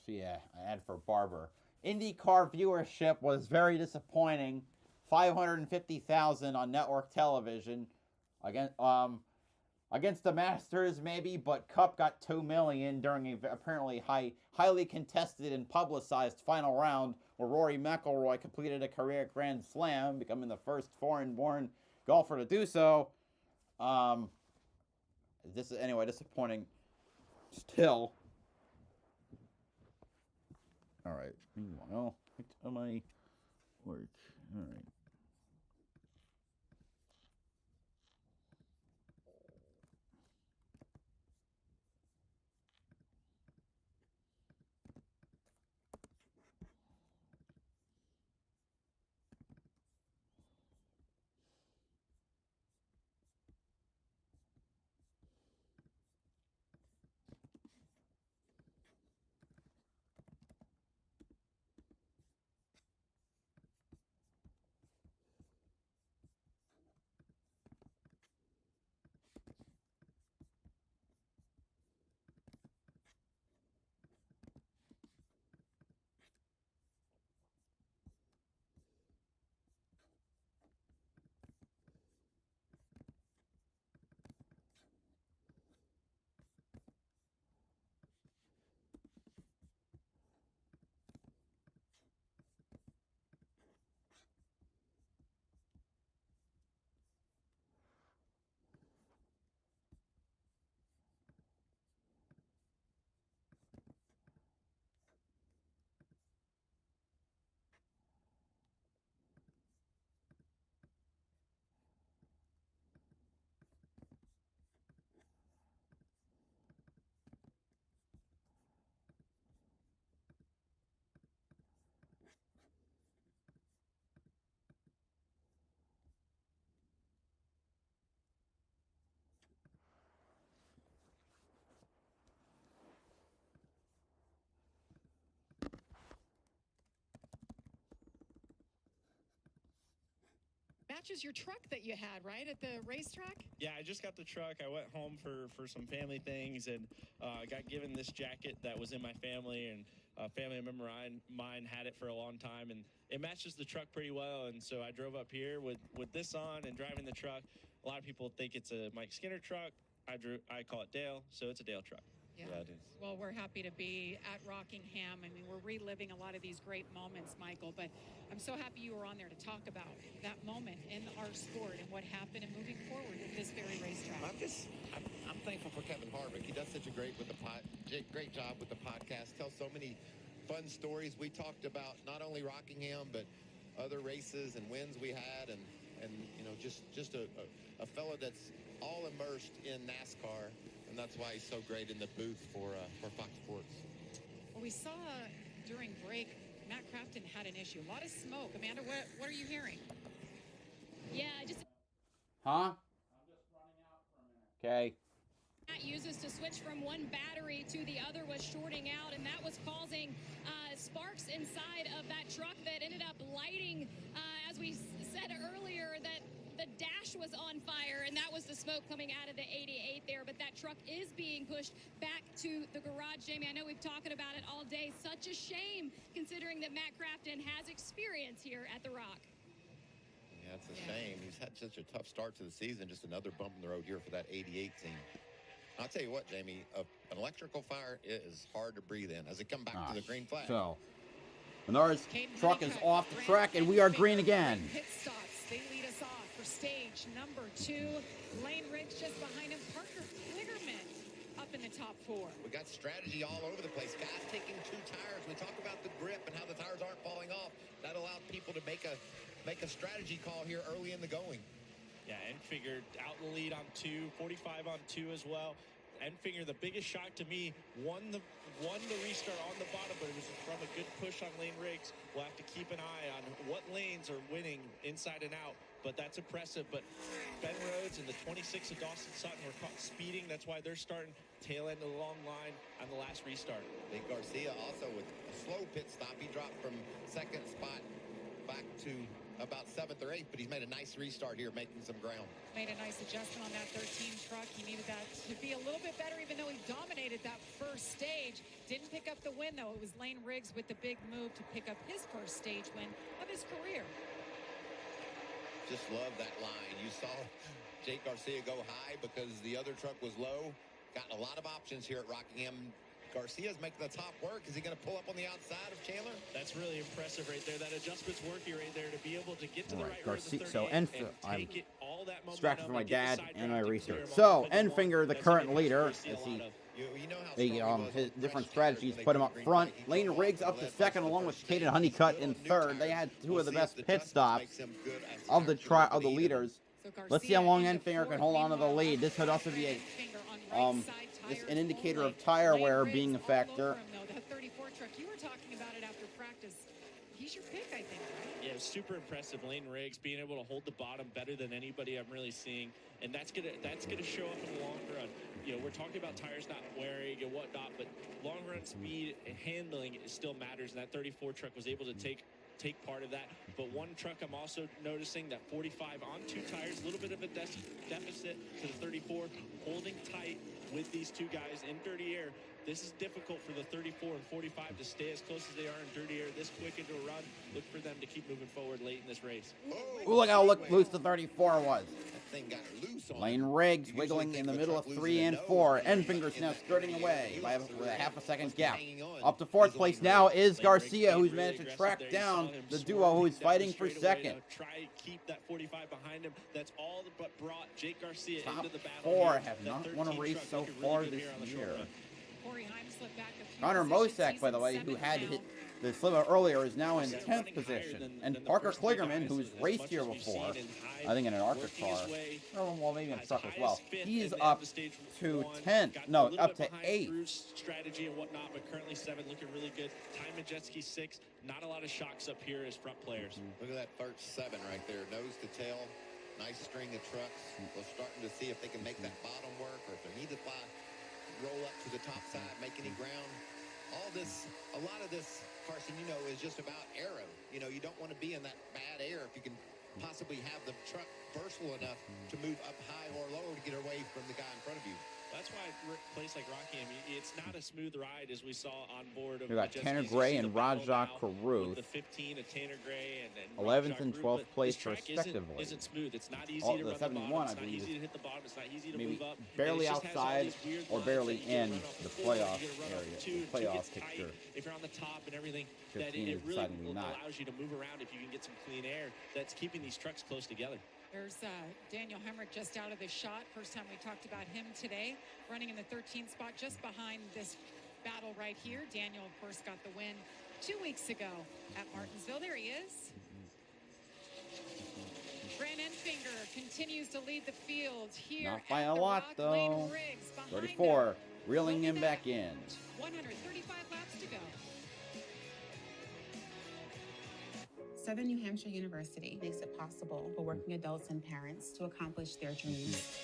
So yeah, I had for Barber. IndyCar viewership was very disappointing. 550,000 on network television. Against the Masters, maybe, but Cup got 2 million during a apparently highly contested and publicized final round where Rory McIlroy completed a career Grand Slam, becoming the first foreign-born golfer to do so. This is anyway disappointing. Still. All right. Meanwhile, back to my work. All right. matches your truck that you had, right, at the racetrack? Yeah, I just got the truck. I went home for some family things and got given this jacket that was in my family, and a family member of mine had it for a long time, and it matches the truck pretty well. And so I drove up here with this on and driving the truck. A lot of people think it's a Mike Skinner truck. I call it Dale, so it's a Dale truck. Yeah. It is. Well, we're happy to be at Rockingham. I mean, we're reliving a lot of these great moments, Michael, but I'm so happy you were on there to talk about that moment in our sport and what happened and moving forward with this very racetrack. I'm thankful for Kevin Harvick. He does such a great great job with the podcast. Tells so many fun stories. We talked about not only Rockingham, but other races and wins we had, and you know, just a fellow that's all immersed in NASCAR. And that's why he's so great in the booth for Fox Sports. Well, we saw during break, Matt Crafton had an issue. A lot of smoke. Amanda, what are you hearing? Yeah, just Huh? I'm just running out for a minute. Okay. Matt uses to switch from one battery to the other was shorting out, and that was causing sparks inside of that truck that ended up lighting, as we said earlier, that the dash was on fire, and that was the smoke coming out of the 88 there. But that truck is being pushed back to the garage. Jamie, I know we've talked about it all day. Such a shame, considering that Matt Crafton has experience here at the Rock. Yeah, it's a shame. He's had such a tough start to the season. Just another bump in the road here for that 88 team. I'll tell you what, Jamie, an electrical fire is hard to breathe in as it comes back to the green flag. So, Menard's truck is off the track, and we are green again. Pit stops. They lead us off for stage number 2. Lane Riggs just behind him. Parker Kligerman up in the top 4. We got strategy all over the place. Guys taking 2 tires. We talk about the grip and how the tires aren't falling off. That allowed people to make a strategy call here early in the going. Yeah, Enfinger out in the lead on 2, 45 on 2 as well. Enfinger, the biggest shock to me, won the restart on the bottom, but it was from a good push on Lane Riggs. We'll have to keep an eye on what lanes are winning inside and out, but that's impressive. But Ben Rhodes and the 26 of Dawson Sutton were caught speeding. That's why they're starting tail end of the long line on the last restart. Big Garcia also with a slow pit stop. He dropped from second spot back to about 7th or 8th, but he's made a nice restart here, making some ground. Made a nice adjustment on that 13 truck. He needed that to be a little bit better, even though he dominated that first stage. Didn't pick up the win, though. It was Lane Riggs with the big move to pick up his first stage win of his career. Just love that line. You saw Jake Garcia go high because the other truck was low. Got a lot of options here at Rockingham. Garcia's making the top work. Is he going to pull up on the outside of Chandler? That's really impressive right there. That adjustment's working right there to be able to get to the right Garcia, road of the 38 so and I'm take it, all that distracted from my momentum and get dad the side and my drive to research. clear him So off. But Enfinger, the that's current what we leader, see a as lot he of. You know how strong he was his on different fresh tires strategies when put they him go up green front. flag. He Lane drove Riggs off up the to left second, most along of with the first Caden race. Honeycutt He's in good on new third. They tires. had 2 We'll of the see if best the pit adjustment stops makes him good as of the traction of the lead. leaders. So Let's see how long Garcia Enfinger into can hold on to the fourth. lead. This could also be Enfinger on right side just tires an indicator only. of tire Lane wear Riggs being a all factor. over him, though. That 34 truck, you were talking about it after practice. He's your pick, I think, right? Yeah, super impressive. Lane Riggs being able to hold the bottom better than anybody I'm really seeing, and that's gonna show up in the long run. You know, we're talking about tires not wearing and whatnot, but long run speed and handling still matters, and that 34 truck was able to take part of that. But one truck I'm also noticing, that 45 on 2 tires, a little bit of a deficit to the 34, holding tight with these 2 guys in dirty air. This is difficult for the 34 and 45 to stay as close as they are in dirty air this quick into a run. Look for them to keep moving forward late in this race. Ooh, look how loose the 34 was. That thing got loose on Lane him. Riggs You wiggling usually in think the of a middle of truck 3 losing and a nose 4. when you're Enfinger's in now that skirting dirty away air. by He with a half a second must be gap. hanging on. Up to 4th Is place Lane now Riggs. is Lane Garcia, Riggs who's being managed to really track aggressive there. You down saw him the swerve duo who's down the fighting for straightaway second. to try and keep that 45 behind him. That's all but brought Jake Garcia Top into the battle. 4 here. have That not won a 13 race truck so looking far really good this here on the short year. run. Corey Heim slipped back a few Connor positions. Mosak, by He's the in way, who 7th had now. hit the slip up earlier, is now in Yeah, 10th running higher position. than And the Parker first 3 Kligerman, guys, who's as raced much here as we've before, seen in I think in an ARCA working car. his way Oh, well, maybe in a as truck as high well. as 5th He's in the up stage to 1, 10th. got No, a little up bit to behind 8th. Drew's strategy and whatnot, but currently 7, looking really good. Time and jet ski 6. Not a lot of shocks up here as front players. Look at that first 7 right there, nose to tail. Nice string of trucks. We're starting to see if they can make that bottom work, or if they need to fly, roll up to the top side, make any ground. All this, a lot of this, Carson, you know, is just about aero. You know, you don't want to be in that bad air if you can possibly have the truck versatile enough to move up high or lower to get away from the guy in front of you. That's why a place like Rockingham, it's not a smooth ride as we saw on board. We got Tanner Gray and Rajah Caruth. The 15 of Tanner Gray and 11th and 12th place respectively. Isn't smooth. It's not easy to run the 71, bottom. It's I not believe, easy to hit the bottom. It's not easy to maybe move up. barely outside or barely in the playoff area, the playoff picture. If you're on the top and everything, 15 that it is really decidedly not. allows you to move around if you can get some clean air. That's keeping these trucks close together. There's Daniel Hemrick just out of the shot. First time we talked about him today, running in the 13th spot just behind this battle right here. Daniel, of course, got the win 2 weeks ago at Martinsville. There he is. Grant Enfinger continues to lead the field here. Not by at a the lot, Rock. though. Lane Riggs behind 34, him. reeling Look him at back in. 135 laps to go. Southern New Hampshire University makes it possible for working adults and parents to accomplish their dreams.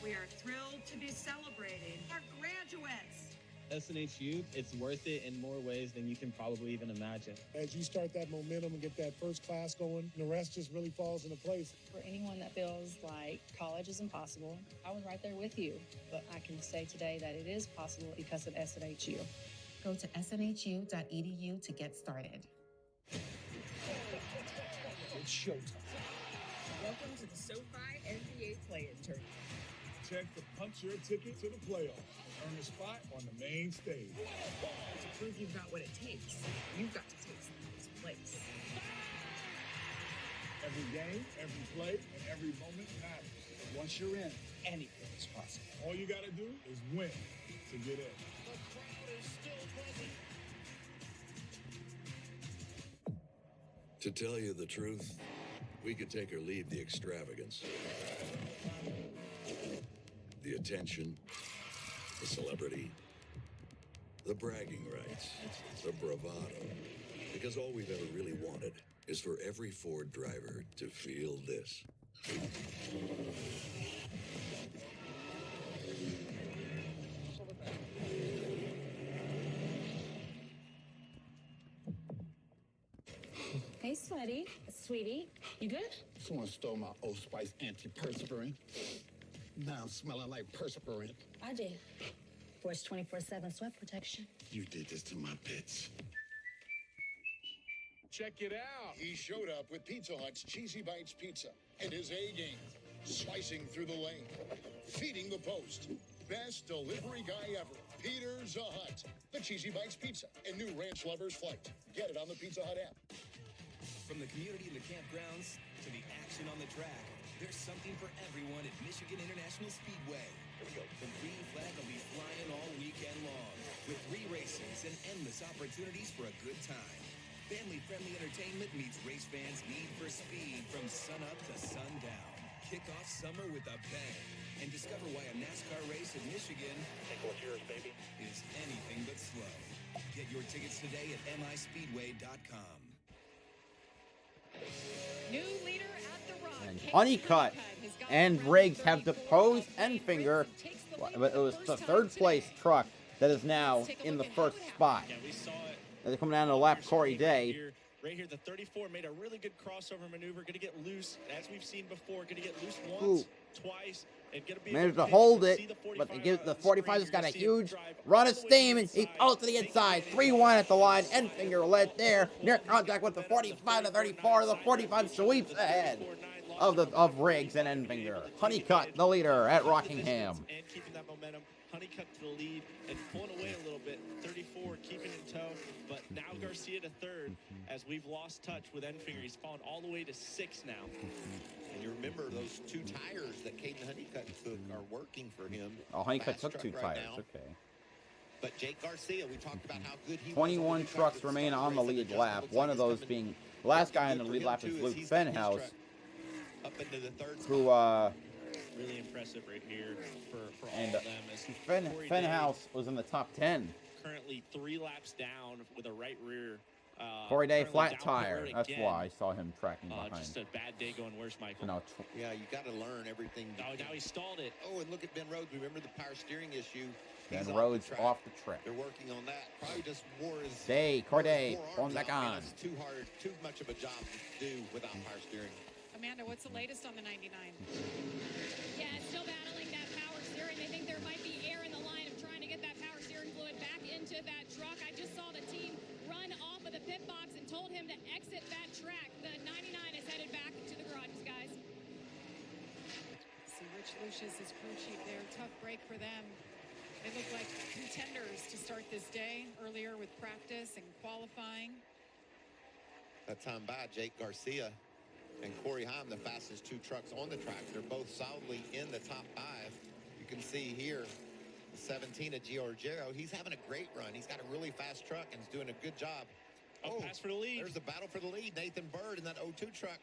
We are thrilled to be celebrating our graduates. SNHU, it's worth it in more ways than you can probably even imagine. As you start that momentum and get that first class going, the rest just really falls into place. For anyone that feels like college is impossible, I was right there with you. But I can say today that it is possible because of SNHU. Go to snhu.edu to get started. It's showtime. Welcome to the SoFi NBA Play-In Tournament. Check to punch your ticket to the playoffs and earn a spot on the main stage. To prove you've got what it takes, you've got to take this place. Every game, every play, and every moment matters. Once you're in, anything is possible. All you got to do is win to get in. The crowd is still present. To tell you the truth, we could take or leave the extravagance, the attention, the celebrity, the bragging rights, the bravado. Because all we've ever really wanted is for every Ford driver to feel this. Hey, sweaty. Sweetie, you good? Someone stole my Old Spice antiperspirant. Now I'm smelling like perspirant. I did. Force 24/7 sweat protection. You did this to my pits. Check it out. He showed up with Pizza Hut's Cheesy Bites Pizza and his A-game. Slicing through the lane, feeding the post. Best delivery guy ever. Peter Hut. The Cheesy Bites Pizza and new Ranch Lovers Flight. Get it on the Pizza Hut app. From the community in the campgrounds to the action on the track, there's something for everyone at Michigan International Speedway. Here we go. The green flag will be flying all weekend long with 3 races and endless opportunities for a good time. Family-friendly entertainment meets race fans' need for speed from sunup to sundown. Kick off summer with a bang and discover why a NASCAR race in Michigan is anything but slow. Get your tickets today at mispeedway.com. New leader at the Rock. And Honeycutt and Riggs have deposed Enfinger, but it was the 3rd place truck that is now in the 1st spot. Yeah, we saw it. They're coming down to lap Corey Day. Right here, the 34 made a really good crossover maneuver. Going to get loose, as we've seen before. Going to get loose once, twice, and going to be managed to hold it, but the 45 has got a huge run of steam, and he pulls to the inside. 3-1 at the line. Enfinger led there, near contact with the 45 to 34. The 45 sweeps ahead of Riggs and Enfinger. Honeycutt, the leader at Rockingham. And keeping that momentum. Honeycutt to the lead and pulling away a little bit. 34 keeping in tow, but now Garcia to 3rd as we've lost touch with Enfinger. He's fallen all the way to 6 now. And you remember those 2 tires that Caden Honeycutt took are working for him. Oh, Honeycutt Fast took truck 2 right tires, now. okay. But Jake Garcia, we talked about how good he was. 21 trucks remain on the lead lap. One of those being, the last guy in the lead lap is Luke Fenhouse, up into the 3rd spot. who, really impressive right here for all and of them. As Fenhouse was in the top 10. currently 3 laps down with a right rear Corey Day, currently flat down pit tire. road That's again. why I saw him tracking behind. Just a bad day going worse, Michael. No, Yeah, you got to learn everything. Now he stalled it. Oh, and look at Ben Rhodes. Remember the power steering issue? Ben He's Rhodes off the track. They're working on that. Probably just wore his Corey Day, wore on his back arms on. out. It's too hard, too much of a job to do without power steering. Amanda, what's the latest on the 99? Yeah, it's still battling that power steering. They think there might be air in the line of trying to get that power steering fluid back into that truck. I just saw the team run off of the pit box and told him to exit that track. The 99 is headed back to the garages, guys. See Rich Lucius, his crew chief there. Tough break for them. They look like contenders to start this day, earlier with practice and qualifying. That time by Jake Garcia and Corey Heim, the fastest two trucks on the track. They're both solidly in the top 5. You can see here the 17 of Giorgio. He's having a great run. He's got a really fast truck and is doing a good job. Oh, pass for the lead. There's the battle for the lead. Nathan Bird in that 02 truck.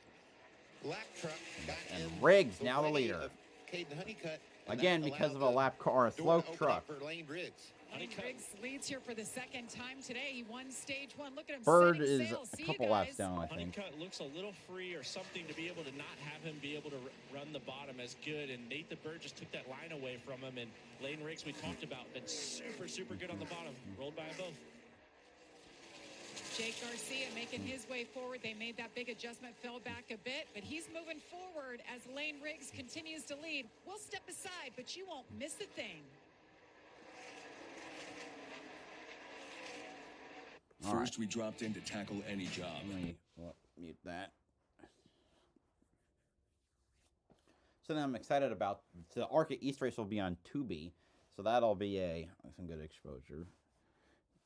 Lap truck got in. Riggs now the leader. Caden Honeycutt. Again, because of a lap car, a slow truck. For Lane Riggs. Lane Riggs leads here for the second time today. He won stage 1. Look at him. Bird setting is sail. a See couple you laps guys. down, I think. Honeycutt looks a little free or something to be able to not have him be able to run the bottom as good. And Nathan Bird just took that line away from him. And Lane Riggs, we talked about, been super, super good on the bottom. Rolled by them both. Jake Garcia making his way forward. They made that big adjustment, fell back a bit, but he's moving forward as Lane Riggs continues to lead. We'll step aside, but you won't miss a thing. First, we dropped in to tackle any job. Let me mute that. So then I'm excited about the ARCA East race will be on Tubi, so that'll be some good exposure.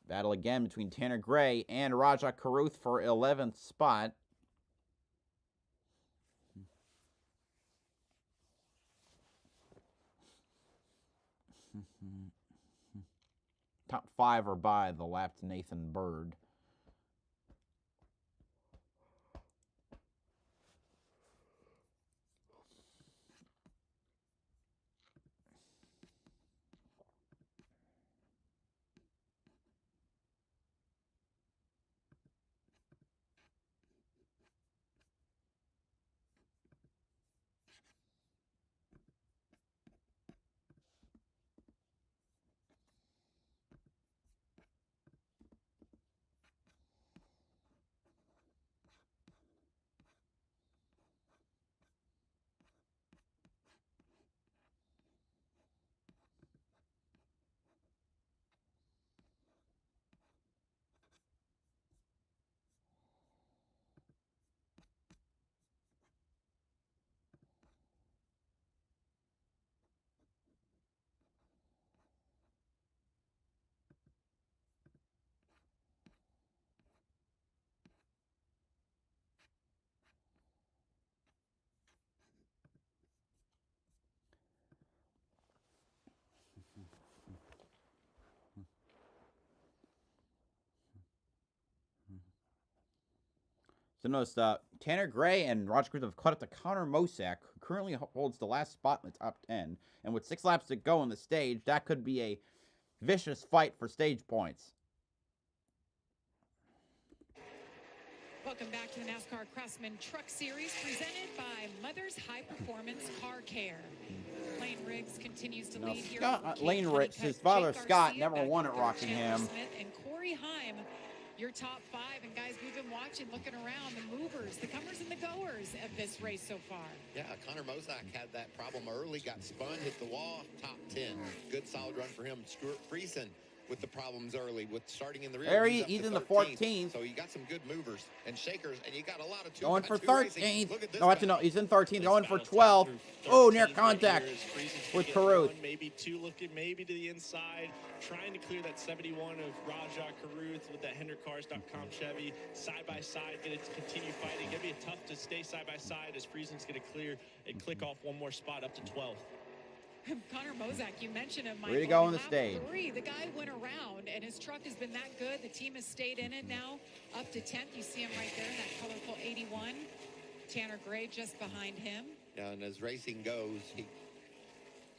Battle again between Tanner Gray and Raja Karuth for 11th spot. Top 5 are by the lapped Nathan Bird. So notice Tanner Gray and Roger Cruz have caught up to Connor Mosak, who currently holds the last spot in the top 10. And with 6 laps to go on the stage, that could be a vicious fight for stage points. Welcome back to the NASCAR Craftsman Truck Series, presented by Mother's High Performance Car Care. Lane Riggs continues to lead here. Lane Riggs, his father Scott, never won at Rockingham. Smith and Corey Heim, your top 5. And guys, we've been watching, looking around, the movers, the comers and the goers of this race so far. Yeah, Connor Mosak had that problem early, got spun, hit the wall, top 10. Good solid run for him. Stuart Friesen with the problems early, with starting in the rear. There he's in the 14th. So you got some good movers and shakers, and you got a lot of going for 13th. No, actually, no, he's in 13th, going for 12th. Oh, near contact with Caruth. Maybe 2 looking maybe to the inside, trying to clear that 71 of Raja Caruth with that HenderCars.com Chevy. Side by side, going to continue fighting. Going to be tough to stay side by side as Friesen's going to clear and click off one more spot up to 12th. Connor Mosak, you mentioned him. Way to go on the stage. 3, the guy went around, and his truck has been that good. The team has stayed in it now, up to 10th. You see him right there in that colorful 81. Tanner Gray just behind him. Yeah, and as racing goes, he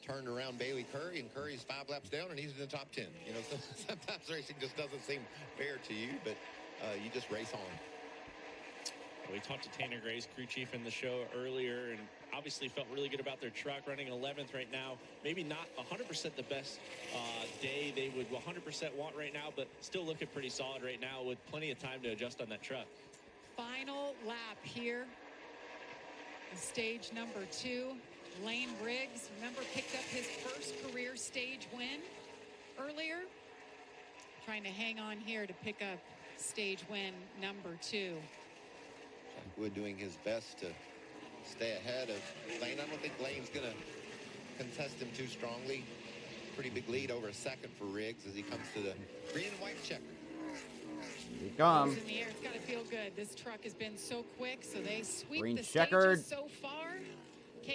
turned around Bailey Curry, and Curry's 5 laps down, and he's in the top 10. You know, sometimes racing just doesn't seem fair to you, but you just race on. We talked to Tanner Gray's crew chief in the show earlier, and obviously felt really good about their truck running 11th right now. Maybe not 100% the best day they would 100% want right now, but still looking pretty solid right now with plenty of time to adjust on that truck. Final lap here. Stage number 2. Lane Riggs, remember, picked up his first career stage win earlier. Trying to hang on here to pick up stage win number 2. Wood doing his best to stay ahead of Lane. I don't think Lane's going to contest him too strongly. Pretty big lead over a second for Riggs as he comes to the green and white checker. Here he comes. In the air, it's got to feel good. This truck has been so quick, so they sweep Green the checkered. stages so far.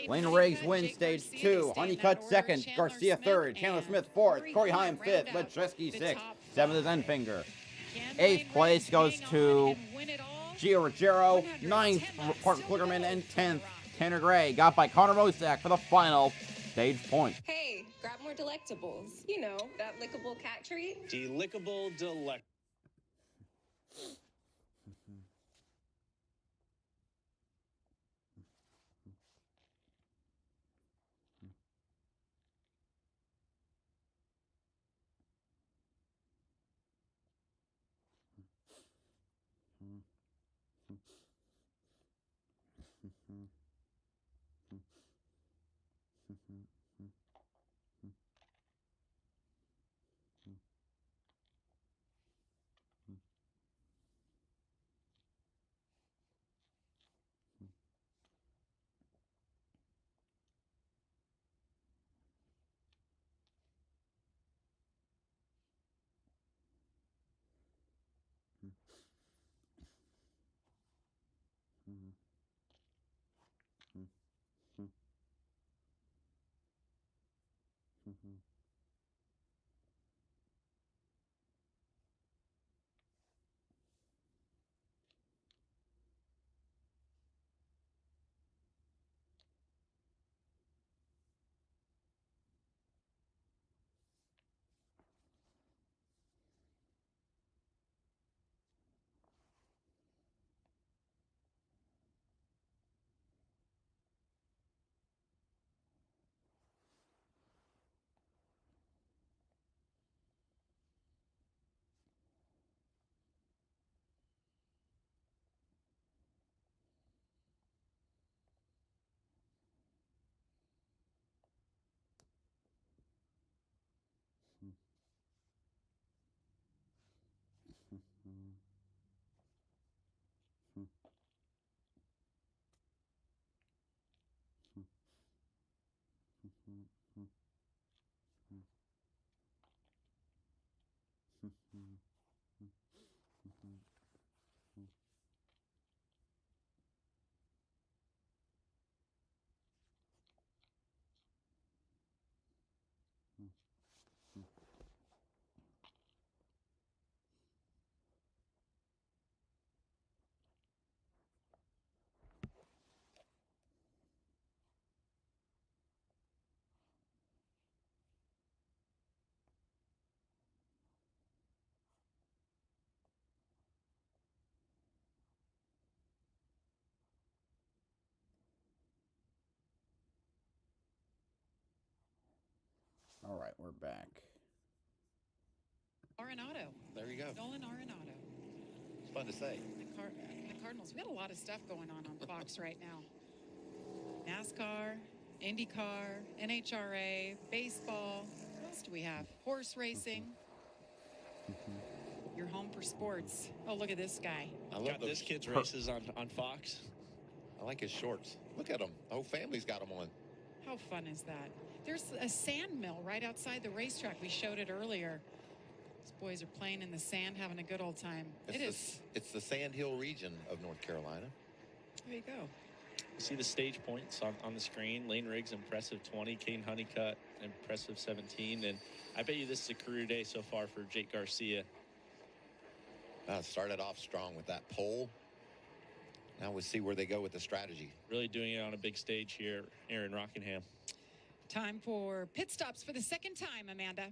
Lane Riggs wins stage 2. Honeycutt second. Garcia third. Chandler Smith fourth. Corey Heim fifth. Ledreski sixth. Seventh is Enfinger. Eighth place goes to Gio Ruggiero. Ninth, Parker Klugerman. And 10th, Tanner Gray. Got by Connor Mosak for the final stage point. Hey, grab more delectables. You know, that lickable cat treat. Delickable delect. All right, we're back. Arenado. There you go. Nolan Arenado. It's fun to say. The Cardinals. We got a lot of stuff going on Fox right now. NASCAR, IndyCar, NHRA, baseball. What else do we have? Horse racing. You're home for sports. Oh, look at this guy. I love this kid's races on Fox. I like his shorts. Look at them. The whole family's got them on. How fun is that? There's a sand mill right outside the racetrack. We showed it earlier. These boys are playing in the sand, having a good old time. It's the Sand Hill region of North Carolina. There you go. See the stage points on the screen. Lane Riggs, impressive 20. Kane Honeycutt, impressive 17. And I bet you this is a career day so far for Jake Garcia. Started off strong with that pole. Now we'll see where they go with the strategy. Really doing it on a big stage here in Rockingham. Time for pit stops for the second time, Amanda.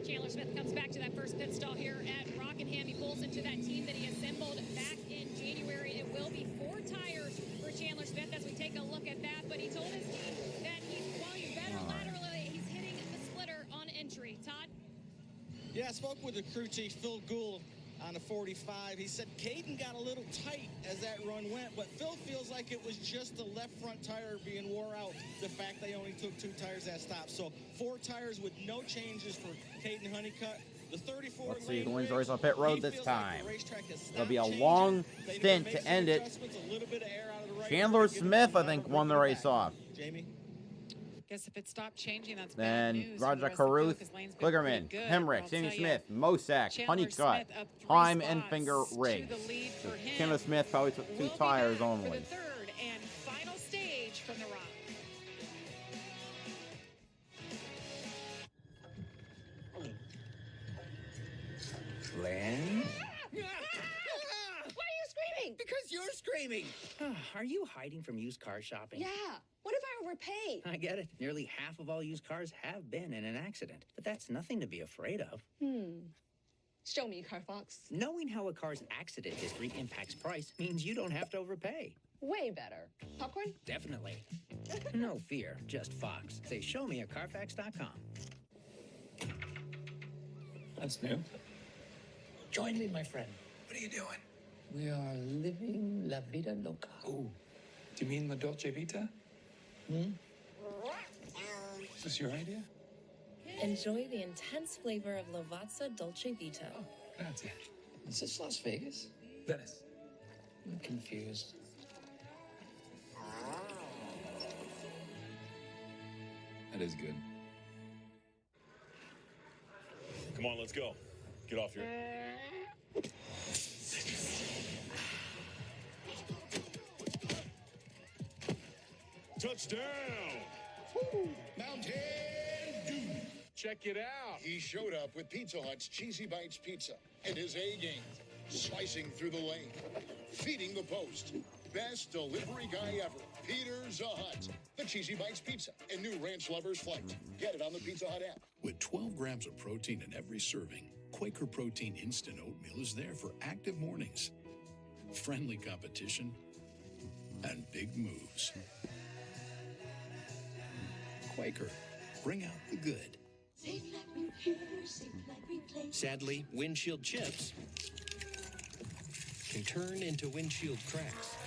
Chandler Smith comes back to that first pit stall here at Rockingham. He pulls into that team that he assembled back in January. It will be 4 tires for Chandler Smith as we take a look at that. But he told his team that he's flying better laterally. He's hitting the splitter on entry. Todd? Yeah, I spoke with the crew chief, Phil Gould, on the 45. He said Caden got a little tight as that run went, but Phil feels like it was just the left front tire being wore out, the fact they only took 2 tires that stop. So 4 tires with no changes for Caden Honeycutt. The 34 Let's see who wins the race on pit road this time. It'll be a long stint to end it. Chandler Smith, I think, won the race off. Jamie? Guess if it stopped changing, that's bad Then news for the Roger rest of the field, Caruth, 'cause Lane's been Kligerman, pretty good, Hemrick, I'll Sammy tell Smith, ya. Mosak, Chandler Honeycutt, Smith up 3 Time and Finger spots Rig. to the lead for him. Chandler Smith probably took 2 We'll be tires back only. for the third and final stage from the Rock. Len? Why are you screaming? Because you're screaming. Are you hiding from used car shopping? Yeah. What if I overpay? I get it. Nearly half of all used cars have been in an accident. But that's nothing to be afraid of. Show me, Carfox. Knowing how a car's accident history impacts price means you don't have to overpay. Way better. Popcorn? Definitely. No fear, just Fox. Say show me at Carfax.com. That's new. Join me, my friend. What are you doing? We are living la vida loca. Oh, do you mean La Dolce Vita? Is this your idea? Enjoy the intense flavor of Lavazza Dolce Vita. Grazie. Is this Las Vegas? Venice. I'm confused. That is good. Come on, let's go. Get off here. Touchdown! Woo! Mountain Dew! Check it out. He showed up with Pizza Hut's Cheesy Bites Pizza and his A game, slicing through the lane, feeding the post. Best delivery guy ever, Peter Hut. The Cheesy Bites Pizza and new Ranch Lovers Flight. Get it on the Pizza Hut app. With 12 grams of protein in every serving, Quaker Protein Instant Oatmeal is there for active mornings, friendly competition, and big moves. Quaker, bring out the good. Safe like repair, safe like replace. Sadly, windshield chips can turn into windshield cracks.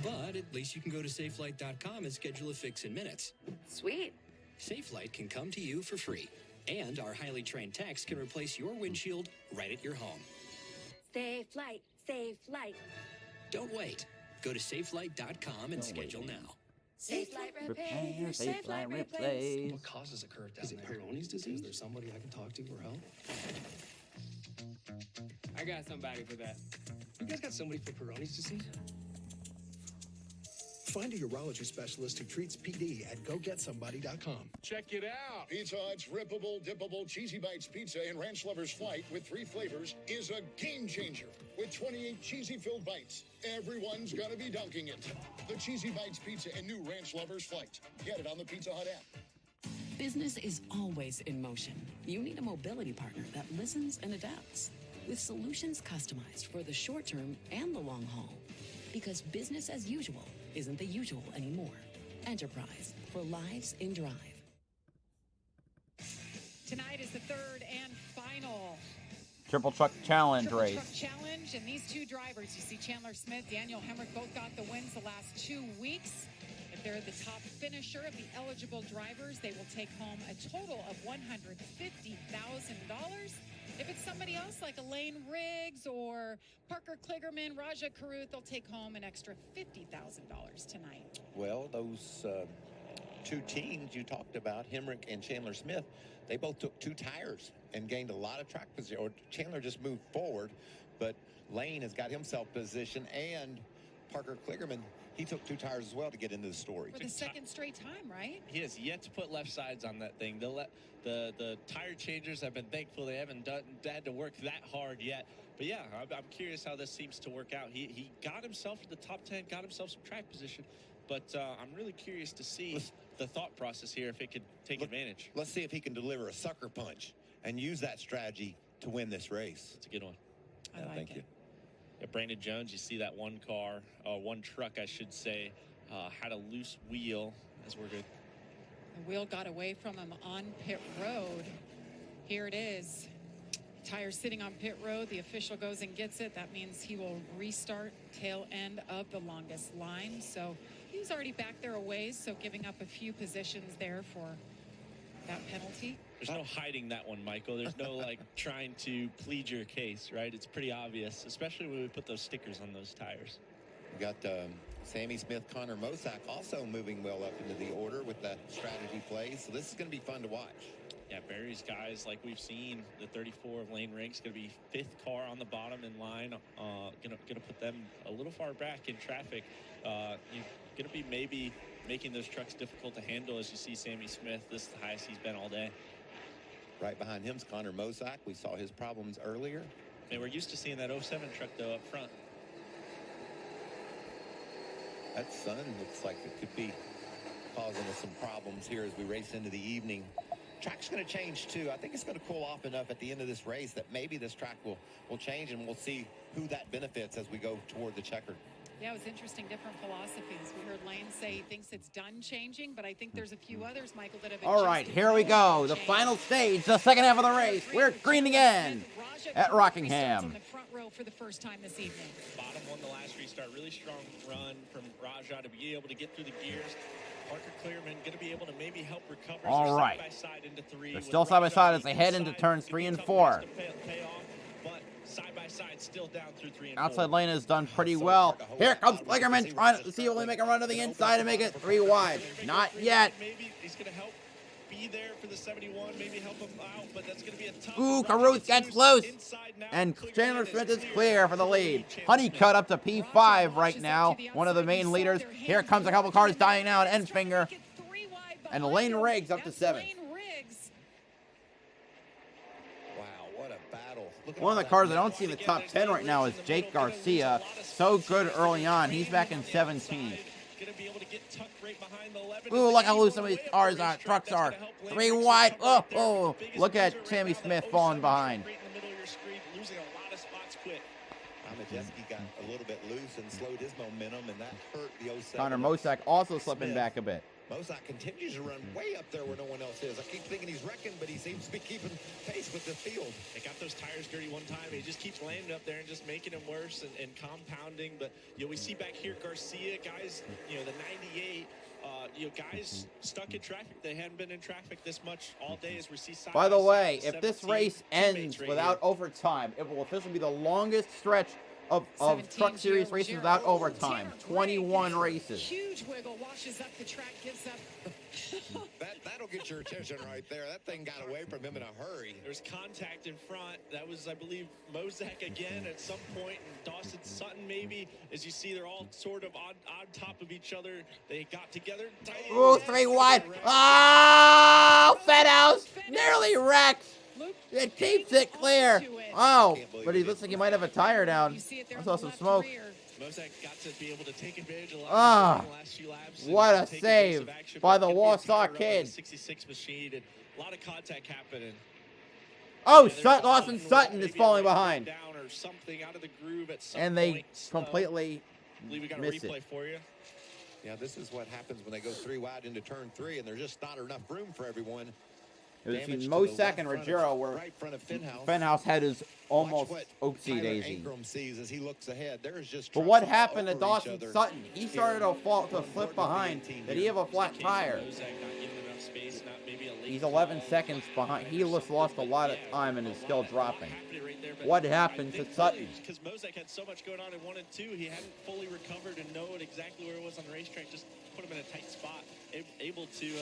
But at least you can go to SafeLight.com and schedule a fix in minutes. Sweet. SafeLight can come to you for free. And our highly trained techs can replace your windshield right at your home. Safe light, safe light. Don't wait. Go to SafeLight.com and schedule now. Safe light Repair, safe light replace. What causes a curve down there? Is it Peyronie's disease? Is there somebody I can talk to for help? I got somebody for that. You guys got somebody for Peyronie's disease? Find a urology specialist who treats PD at GoGetSomebody.com. Check it out. Pizza Hut's rippable, dippable Cheesy Bites Pizza and Ranch Lovers Flight with 3 flavors is a game changer. With 28 cheesy-filled bites, everyone's gonna be dunking it. The Cheesy Bites Pizza and new Ranch Lovers Flight. Get it on the Pizza Hut app. Business is always in motion. You need a mobility partner that listens and adapts, with solutions customized for the short term and the long haul. Because business as usual isn't the usual anymore. Enterprise for lives in drive. Tonight is the third and final Triple Truck Challenge Triple race. Truck Challenge, and these 2 drivers, you see Chandler Smith, Daniel Hemrick, both got the wins the last 2 weeks. If they're the top finisher of the eligible drivers, they will take home a total of $150,000. If it's somebody else like Elaine Riggs or Parker Kligerman, Raja Caruth, they'll take home an extra $50,000 tonight. Well, those 2 teams you talked about, Hemrick and Chandler Smith, they both took 2 tires and gained a lot of track position. Or Chandler just moved forward, but Lane has got himself positioned, and Parker Kligerman, he took 2 tires as well to get into the story. For the second straight time, right? He has yet to put left sides on that thing. The tire changers have been thankful they haven't had to work that hard yet. But yeah, I'm curious how this seems to work out. He got himself to the top 10, got himself some track position. But I'm really curious to see the thought process here if it could take advantage. Let's see if he can deliver a sucker punch and use that strategy to win this race. That's a good one. I like thank it. you. Yeah, Brandon Jones, you see that one truck, I should say, had a loose wheel as we're good. The wheel got away from him on pit road. Here it is. Tire sitting on pit road. The official goes and gets it. That means he will restart tail end of the longest line. So he was already back there a ways, so giving up a few positions there for that penalty. There's no hiding that one, Michael. There's no like trying to plead your case, right? It's pretty obvious, especially when we put those stickers on those tires. We got Sammy Smith, Connor Mosack also moving well up into the order with that strategy play. So this is going to be fun to watch. Yeah, Barry's guys, like we've seen, the 34 of Lane Riggs going to be 5th car on the bottom in line. Gonna put them a little far back in traffic. You're going to be maybe making those trucks difficult to handle as you see Sammy Smith. This is the highest he's been all day. Right behind him's Connor Mosack. We saw his problems earlier. And we're used to seeing that 07 truck, though, up front. That sun looks like it could be causing us some problems here as we race into the evening. Track's going to change, too. I think it's going to cool off enough at the end of this race that maybe this track will change, and we'll see who that benefits as we go toward the checker. Yeah, it was interesting, different philosophies. We heard Lane say he thinks it's done changing, but I think there's a few others, Michael, that have All right, here we go. The final stage, the second half of the race. We're green again at Rockingham. On the front row for the first time this evening. Bottom won the last restart. Really strong run from Raja to be able to get through the gears. Parker Clearman going to be able to maybe help recover. All right. Side by side into 3. They're still side by side as they head into turns 3 and 4. Pay off, but side by side still down through 3 and 4. Outside lane has done pretty well. Here comes Flickerman trying to see if he make a run to the inside and make it 3 wide. Not yet. Maybe he's going to help be there for the 71, maybe help him out, but that's going to be a tough. Ooh, Caruth gets loose. And Chandler Smith is clear for the lead. Honeycutt up to P5 right now, one of the main leaders. Here comes a couple cars dying out, Enfinger. And Lane Riggs up to 7th. Wow, what a battle. One of the cars I don't see in the top 10 right now is Jake Garcia. So good early on. He's back in 17th. Ooh, look how loose some of these cars are, trucks are. 3 wide. Oh, look at Sammy Smith falling behind. Majeski got a little bit loose and slowed his momentum, and that hurt the 07. Connor Mosack also slipping back a bit. Mosack continues to run way up there where no one else is. I keep thinking he's wrecking, but he seems to be keeping pace with the field. They got those tires dirty one time. He just keeps landing up there and just making him worse and compounding. But, we see back here Garcia, guys, the 98, guys stuck in traffic. They hadn't been in traffic this much all day as we see. By the way, if this race ends without overtime, it will officially be the longest stretch of Truck Series races without overtime. 21 races. Huge wiggle, washes up the track, gives up. That'll get your attention right there. That thing got away from him in a hurry. There's contact in front. That was, I believe, Mosack again at some point, and Dawson Sutton maybe. As you see, they're all sort of on top of each other. They got together. Ooh, 3 wide. Oh, Fedhouse nearly wrecked. It keeps it clear. Oh, but he looks like he might have a tire down. I saw some smoke. Mosack got to be able to take advantage of the last few laps. What a save by the Wausau kid. 66 machine and a lot of contact happening. Oh, Lawson Sutton is falling behind. Down or something out of the groove at some and they completely miss it. For you. Yeah, this is what happens when they go 3 wide into turn 3, and there's just not enough room for everyone. It was between Mosack and Ruggiero where Fenhouse had his almost oopsie daisy. Sees as he looks ahead. There's just but what happened to Dawson Sutton? He started to flip behind. Did he have a flat tire? He's 11 seconds behind. He just lost a lot of time and is still dropping. What happened to Sutton? Because Mosack had so much going on in 1 and 2, he hadn't fully recovered and known exactly where it was on the racetrack. Just put him in a tight spot, able to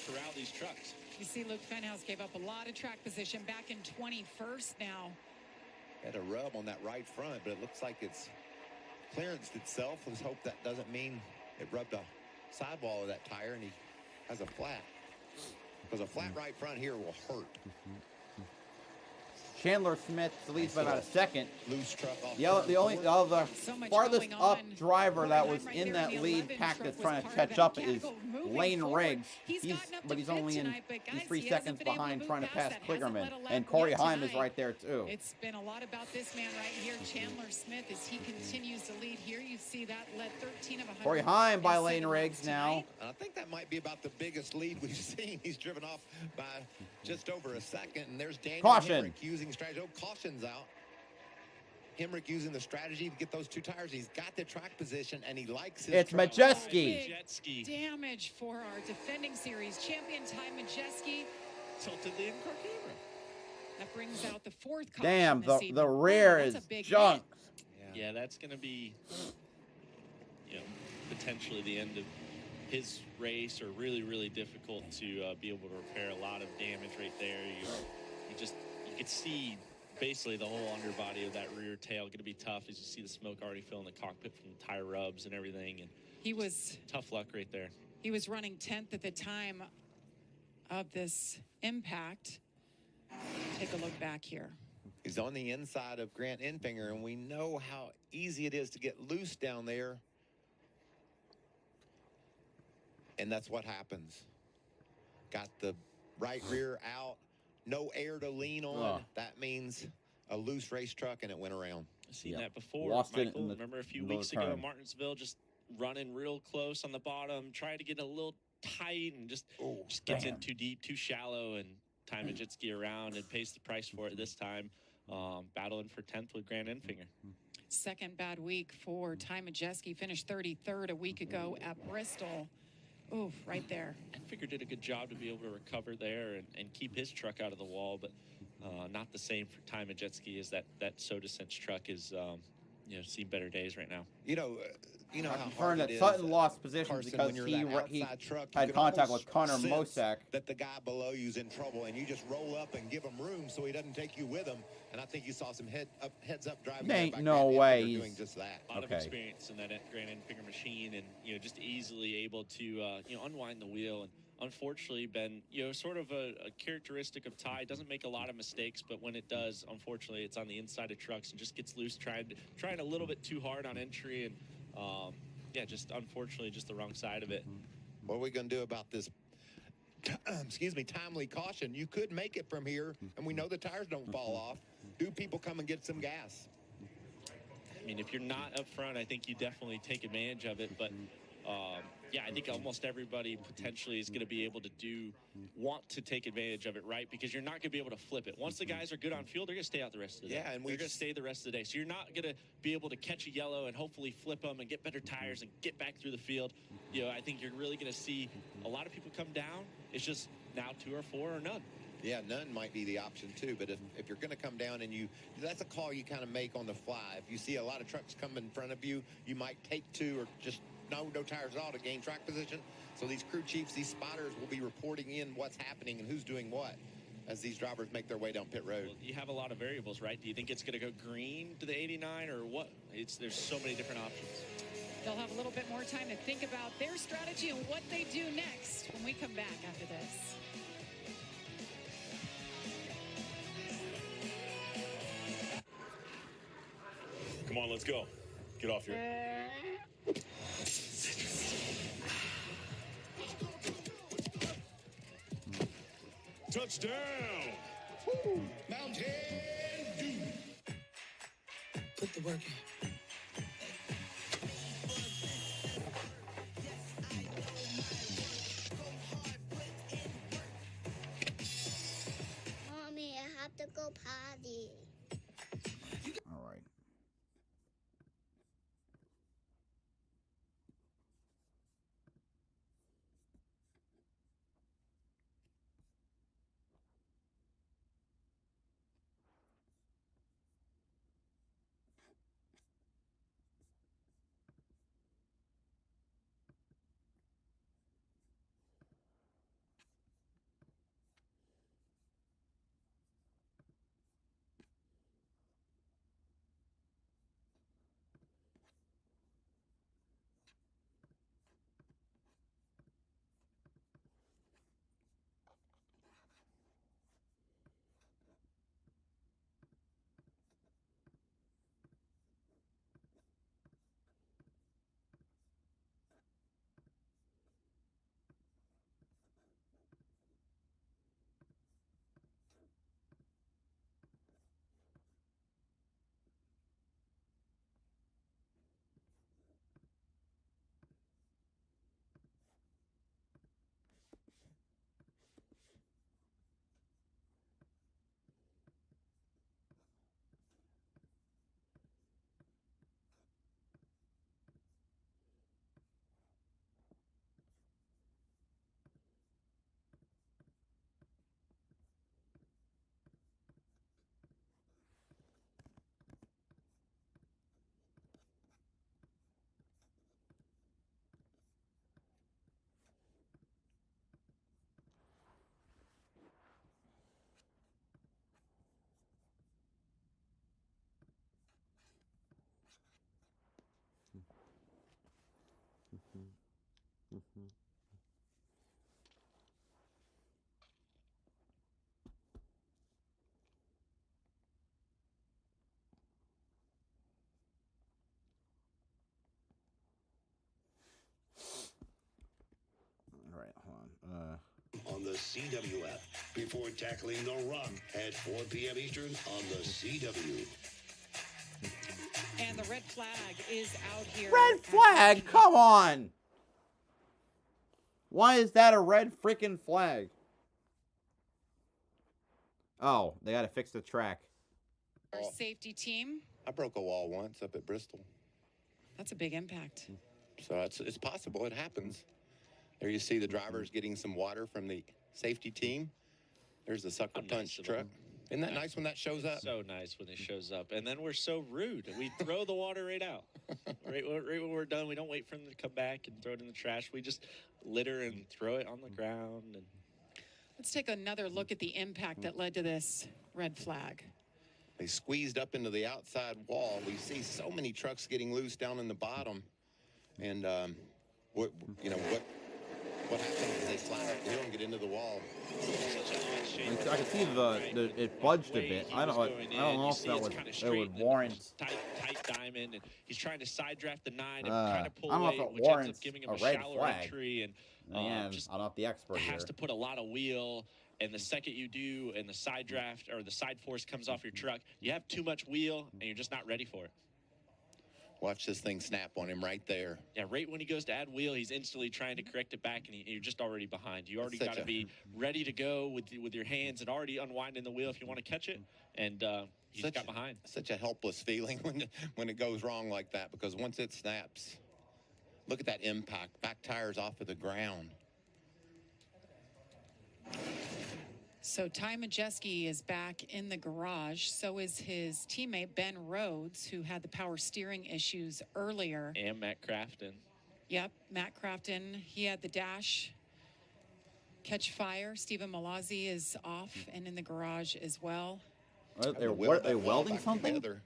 corral these trucks. You see Luke Fenhouse gave up a lot of track position back in 21st now. Had a rub on that right front, but it looks like it's clearanced itself. Let's hope that doesn't mean it rubbed a sidewall of that tire and he has a flat. Because a flat right front here will hurt. Chandler Smith leads by about a second. Loose truck off The turn only four. the So much farthest going up on. driver that was Right in there that the lead 11 pack truck that's was trying to part of catch that. up is Gaggle moving Lane forward. Riggs. He's gotten up But to he's fifth only in tonight, but he's guys, 3 he hasn't seconds been able to behind move trying to past pass that. Hasn't Kligerman. led a lap And Corey yet Heim is tonight. right there too. It's been a lot about this man right here, Chandler Smith, as he continues to lead here. You see that led 13 of 100. Corey Heim by Lane Riggs now. I think that might be about the biggest lead we've seen. He's driven off by just over a second, and there's Daniel Caution. Hemrick using strategy. Oh, caution's out. Hemrick using the strategy to get those 2 tires. He's got the track position, and he likes his It's truck. Majeski. Big damage for our defending series champion, Ty Majeski. Tilted the in-car camera. That brings out the 4th caution Damn, this the evening. rear Wow, is that's a big junk. hit. Yeah, that's going to be, potentially the end of his race, or really, really difficult to be able to repair. A lot of damage right there. You could see basically the whole underbody of that rear tail. Going to be tough as you see the smoke already filling the cockpit from the tire rubs and everything. And He was tough luck right there. He was running 10th at the time of this impact. Take a look back here. He's on the inside of Grant Enfinger, and we know how easy it is to get loose down there. And that's what happens. Got the right rear out, no air to lean on. That means a loose race truck, and it went around. I've seen that before, Lost it Michael. in the Remember a few middle weeks of ago turn. in Martinsville, just running real close on the bottom, trying to get a little tight, and just gets in too deep, too shallow, and Ty Majeski around and pays the price for it this time, battling for 10th with Grant Enfinger. Second bad week for Ty Majeski. Finished 33rd a week ago at Bristol. Oof, right there. Enfinger did a good job to be able to recover there and keep his truck out of the wall, but not the same for Ty Majeski, as that Soda Sense truck is, seen better days right now. You know I how confirmed hard that it is, Sutton lost position Carson, because when you're he that he outside truck, you had can contact almost with Connor sense Mosak. that the guy below you's in trouble, and you just roll up and give him room so he doesn't take you with him. And I think you saw some heads up driving. there Ain't by no Grant way Enfinger he's- doing just that. A lot of experience in that Grant Enfinger machine, and just easily able to unwind the wheel. And unfortunately, been sort of a characteristic of Ty. Doesn't make a lot of mistakes, but when it does, unfortunately, it's on the inside of trucks and just gets loose, trying a little bit too hard on entry, and just unfortunately just the wrong side of it. What are we going to do about this? Excuse me, timely caution. You could make it from here, and we know the tires don't fall off. Do people come and get some gas? I mean, if you're not up front, I think you definitely take advantage of it. But I think almost everybody potentially is going to be able to want to take advantage of it, right? Because you're not going to be able to flip it. Once the guys are good on fuel, they're going to stay out the rest of the day. Yeah, and they're going to stay the rest of the day. So you're not going to be able to catch a yellow and hopefully flip them and get better tires and get back through the field. I think you're really going to see a lot of people come down. It's just now 2 or 4 or none. Yeah, none might be the option too, but if you're going to come down and that's a call you kind of make on the fly. If you see a lot of trucks come in front of you, you might take 2 or just no tires at all to gain track position. So these crew chiefs, these spotters will be reporting in what's happening and who's doing what as these drivers make their way down pit road. Well, you have a lot of variables, right? Do you think it's going to go green to the 89 or what? There's so many different options. They'll have a little bit more time to think about their strategy and what they do next when we come back after this. Come on, let's go. Get off here. Touchdown! Mountain Dew. Put the work in. Mommy, I have to go potty. All right. CWF before tackling The Rock at 4 p.m. Eastern on the CW. And the red flag is out here. Red flag? Come on! Why is that a red freaking flag? Oh, they gotta fix the track. Our safety team. I broke a wall once up at Bristol. That's a big impact. So it's possible. It happens. There you see the drivers getting some water from the safety team. There's the sucker punch truck. Isn't that nice when that shows up? So nice when it shows up. And then we're so rude. We throw the water right out. Right when we're done, we don't wait for them to come back and throw it in the trash. We just litter and throw it on the ground. And Let's take another look at the impact that led to this red flag. They squeezed up into the outside wall. We see so many trucks getting loose down in the bottom. And, what happens is they slide up the hill and get into the wall. I can see it budged a bit. I don't know if that would warrant. Tight diamond, and he's trying to side draft the 9 and kind of pull I don't know away, if it which ends up warrants giving him a a red shallow flag. entry. And I'm not the expert here. has to put a lot of wheel. And the second you do, and the side draft or the side force comes off your truck, you have too much wheel, and you're just not ready for it. Watch this thing snap on him right there. Yeah, right when he goes to add wheel, he's instantly trying to correct it back, and you're just already behind. You already got to be ready to go with your hands and already unwinding the wheel if you want to catch it, and you just got behind. Such a helpless feeling when it goes wrong like that, because once it snaps, look at that impact. Back tires off of the ground. So Ty Majeski is back in the garage. So is his teammate Ben Rhodes, who had the power steering issues earlier. And Matt Crafton. Yep, Matt Crafton. He had the dash catch fire. Stephen Malazzi is off and in the garage as well. Are they welding something? Together.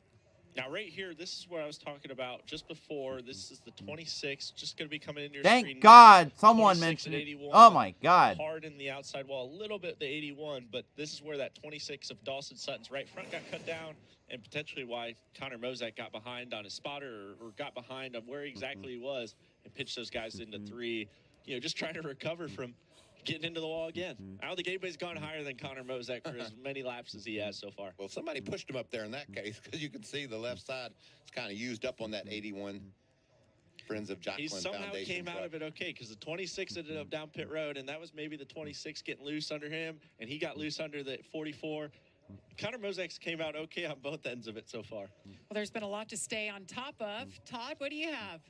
Now, right here, this is what I was talking about just before. This is the 26, just going to be coming into your Thank screen. God someone 26 mentioned at it. 81, Oh, my God. Hard in the outside wall, a little bit the 81, but this is where that 26 of Dawson Sutton's right front got cut down, and potentially why Connor Mozak got behind on his spotter or got behind on where exactly he was and pitched those guys into 3, just trying to recover from getting into the wall again. I don't think anybody's gone higher than Connor Mozak for as many laps as he has so far. Well, somebody pushed him up there in that case, because you can see the left side is kind of used up on that 81 Friends of Jocelyn He somehow Foundation came out truck. of it okay, because the 26 ended up down pit road, and that was maybe the 26 getting loose under him, and he got loose under the 44. Connor Mozak came out okay on both ends of it so far. Well, there's been a lot to stay on top of. Todd, what do you have?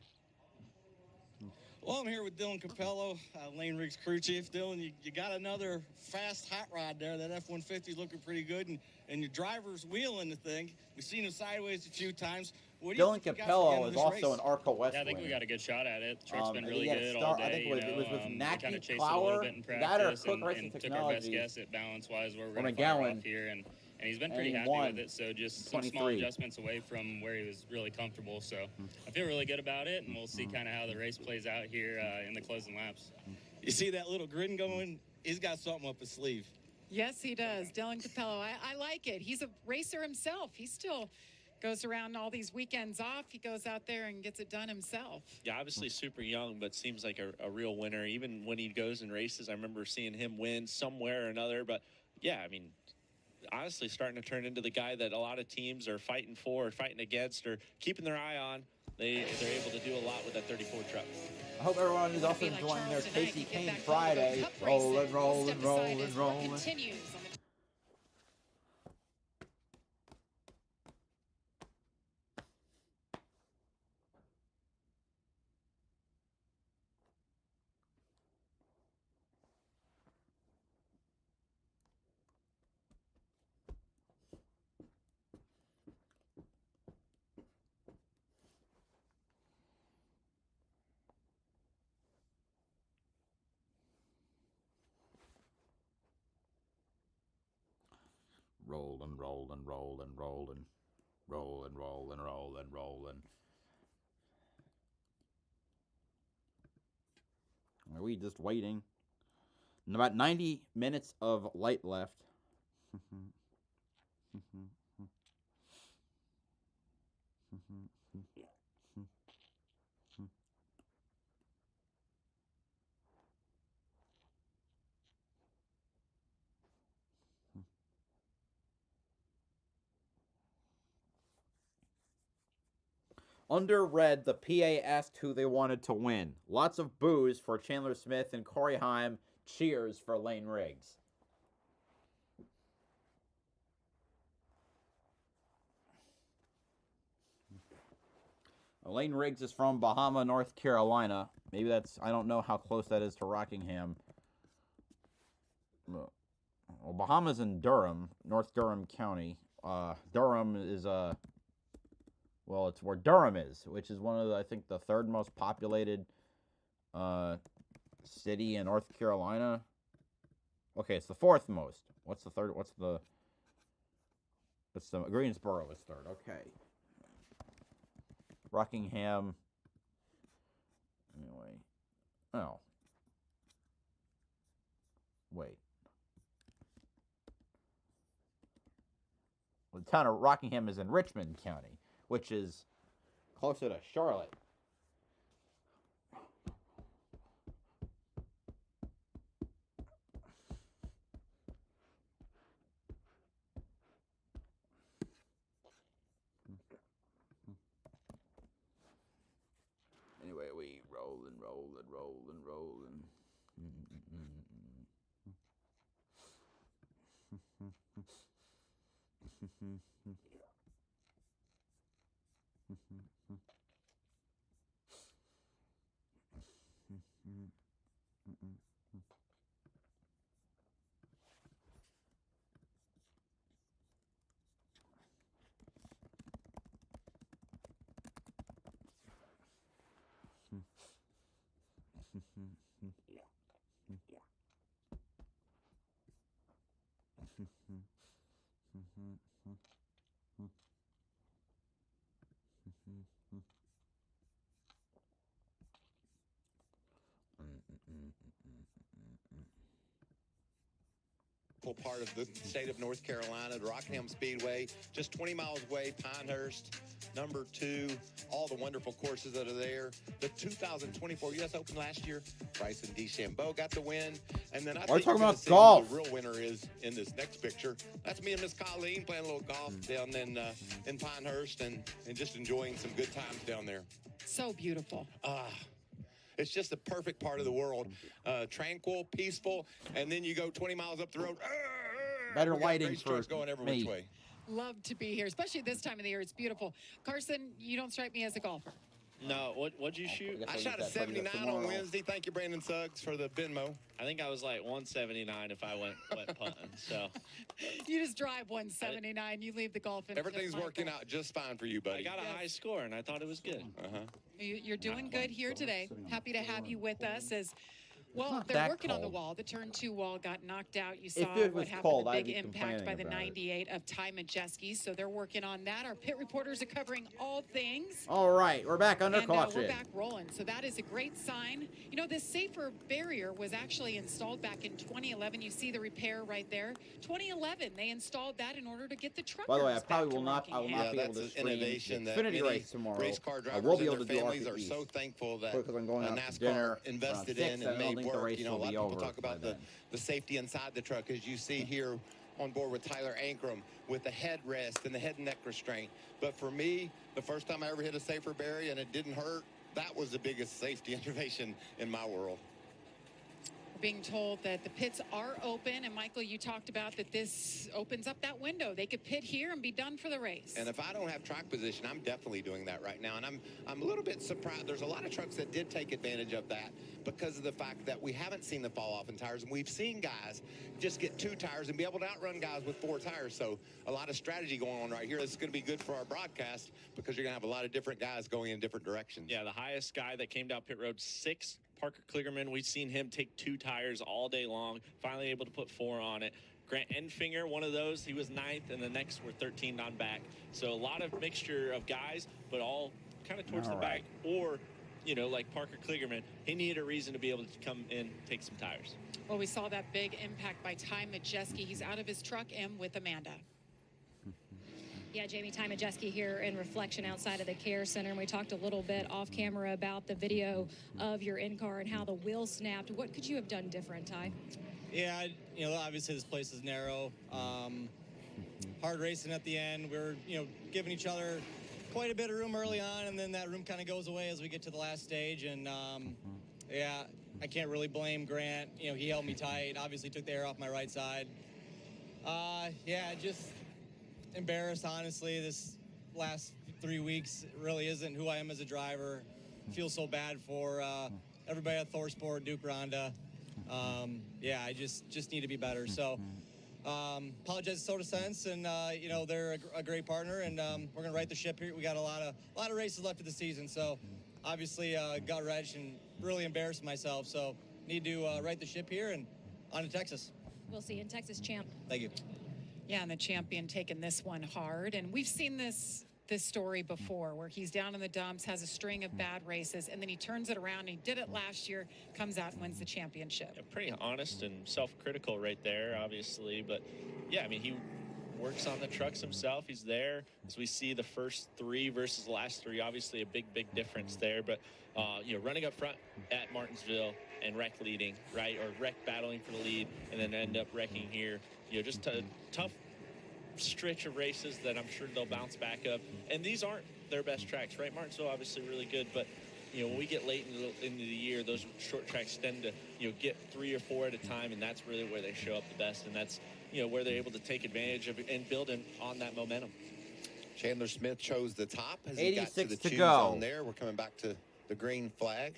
Well, I'm here with Dylan Capello, Lane Riggs crew chief. Dylan, you got another fast hot rod there. That F-150 looking pretty good, and your driver's wheeling the thing. We've seen him sideways a few times. What do you Dylan think you got Capello again in is this also race? an Arco West Yeah, I think we winner. got a good shot at it. The truck's been really he had a good start- all day. I think it was with we Naki kind of chased it a little Flower, bit in that or practice Cook Racing and took our best Technologies. guess at balance-wise where we're Or going to fire McGowan. off here. And he's been pretty And he happy won with it. So just some small 23. adjustments away from where he was really comfortable. So I feel really good about it, and we'll see kind of how the race plays out here in the closing laps. You see that little grin going? He's got something up his sleeve. Yes, he does. Dylan Capello. I like it. He's a racer himself. He still goes around all these weekends off. He goes out there and gets it done himself. Yeah, obviously super young, but seems like a real winner. Even when he goes in races, I remember seeing him win somewhere or another. But, yeah, I mean, honestly starting to turn into the guy that a lot of teams are fighting for or fighting against or keeping their eye on. They're able to do a lot with that 34 truck. I hope everyone is also enjoying their Casey Kane Friday. Rolling, rolling, rolling, rolling. Continues on the Rolling, rolling, rolling, rolling. Rolling, rolling, rolling, rolling. Are we just waiting? And about 90 minutes of light left. Under red, the PA asked who they wanted to win. Lots of boos for Chandler Smith and Corey Heim. Cheers for Lane Riggs. Lane Riggs is from Bahama, North Carolina. Maybe that's, I don't know how close that is to Rockingham. Well, Bahama's in Durham, North Durham County. Durham is, well, it's where Durham is, which is one of the, I think, the third most populated city in North Carolina. Okay, it's the fourth most. What's the third? It's the Greensboro is third. Okay. Rockingham. Anyway. Oh. Wait. Well, the town of Rockingham is in Richmond County, which is closer to Charlotte. Anyway, we roll and roll and roll and roll and... Part of the state of North Carolina, the Rockingham Speedway, just 20 miles away, Pinehurst, number 2, all the wonderful courses that are there. The 2024 U.S. Open last year, Bryson DeChambeau got the win. And then I think talking you're about gonna see golf. who the real winner is in this next picture. That's me and Miss Colleen playing a little golf down in Pinehurst and just enjoying some good times down there. So beautiful. It's just the perfect part of the world. Tranquil, peaceful, and then you go 20 miles up the road. Better we got lighting race for trucks going every which me. way. Love to be here, especially this time of the year. It's beautiful. Carson, you don't strike me as a golfer. No, what'd you shoot? I shot a 79 on Wednesday. Thank you, Brandon Suggs, for the Venmo. I think I was like 179 if I went punting. So You just drive 179. You leave the golf in. Everything's working out just fine for you, buddy. I got a high score, and I thought it was good. You're doing good here today. Happy to have you with us as well. not They're that working on the cold. wall. The turn 2 wall got knocked out. You saw If it what was happened. cold, the I'd big be impact by the complaining about it. 98 of Ty Majeski. So they're working on that. Our pit reporters are covering all things. All right, we're back under And caution. we're back rolling. So that is a great sign. You know, this safer barrier was actually installed back in 2011. You see the repair right there. 2011, they installed that in order to get the truckers By the way, I back probably to will not. I will Rockingham. not be able to that's stream innovation the that Xfinity many race tomorrow. race car I drivers will be and able to their do families are RPEs. so thankful that Because I'm going out to NASCAR dinner invested around in 6, and I don't made think the work. race You know, a will lot of be people over talk about by the, then. the safety inside the truck, as you see here on board with Tyler Ankrum with the headrest and the head and neck restraint. But for me, the first time I ever hit a safer barrier and it didn't hurt, that was the biggest safety innovation in my world. We're being told that the pits are open, and Michael, you talked about that this opens up that window. They could pit here and be done for the race. And if I don't have track position, I'm definitely doing that right now. And I'm a little bit surprised. There's a lot of trucks that did take advantage of that because of the fact that we haven't seen the fall off in tires. And we've seen guys just get 2 tires and be able to outrun guys with 4 tires. So a lot of strategy going on right here. This is going to be good for our broadcast because you're going to have a lot of different guys going in different directions. Yeah, the highest guy that came down pit road, 6, Parker Kligerman. We've seen him take 2 tires all day long, finally able to put 4 on it. Grant Enfinger, one of those, he was 9th, and the next were 13th on back. So a lot of mixture of guys, but all kind of towards the back. Or, you know, like Parker Kligerman, he needed a reason to be able to come in, take some tires. Well, we saw that big impact by Ty Majeski. He's out of his truck and with Amanda. Yeah, Jamie, Ty Majeski here in reflection outside of the care center. And we talked a little bit off camera about the video of your in-car and how the wheel snapped. What could you have done different, Ty? Yeah, you know, obviously this place is narrow. Hard racing at the end. We were, you know, giving each other quite a bit of room early on, and then that room kind of goes away as we get to the last stage. And yeah, I can't really blame Grant. You know, he held me tight. Obviously, took the air off my right side. Yeah, just embarrassed. Honestly, this last 3 weeks really isn't who I am as a driver. Feel so bad for everybody at ThorSport, Duke Ronda. Yeah, I just need to be better. So. Apologize to Soda Sense, and you know, they're a great partner, and we're gonna right the ship here. We got a lot of races left of the season, so obviously got wretched and really embarrassed myself. So need to right the ship here and on to Texas. We'll see you in Texas, champ. Thank you. Yeah, and the champion taking this one hard, and we've seen this story before, where he's down in the dumps, has a string of bad races, and then he turns it around. And he did it last year, comes out and wins the championship. Yeah, pretty honest and self-critical right there, obviously. But yeah, I mean, he works on the trucks himself. He's there. As we see the first 3 versus the last 3, obviously a big difference there. But you know, running up front at Martinsville and wreck leading, right, or wreck battling for the lead, and then end up wrecking here. You know, just a tough stretch of races that I'm sure they'll bounce back up. And these aren't their best tracks, right? Martinsville obviously really good, but you know, when we get late into the year, those short tracks tend to, you know, get 3 or 4 at a time, and that's really where they show up the best, and that's, you know, where they're able to take advantage of and build on that momentum. Chandler Smith chose the top as he got to 86 the to choose go. zone there. We're coming back to the green flag,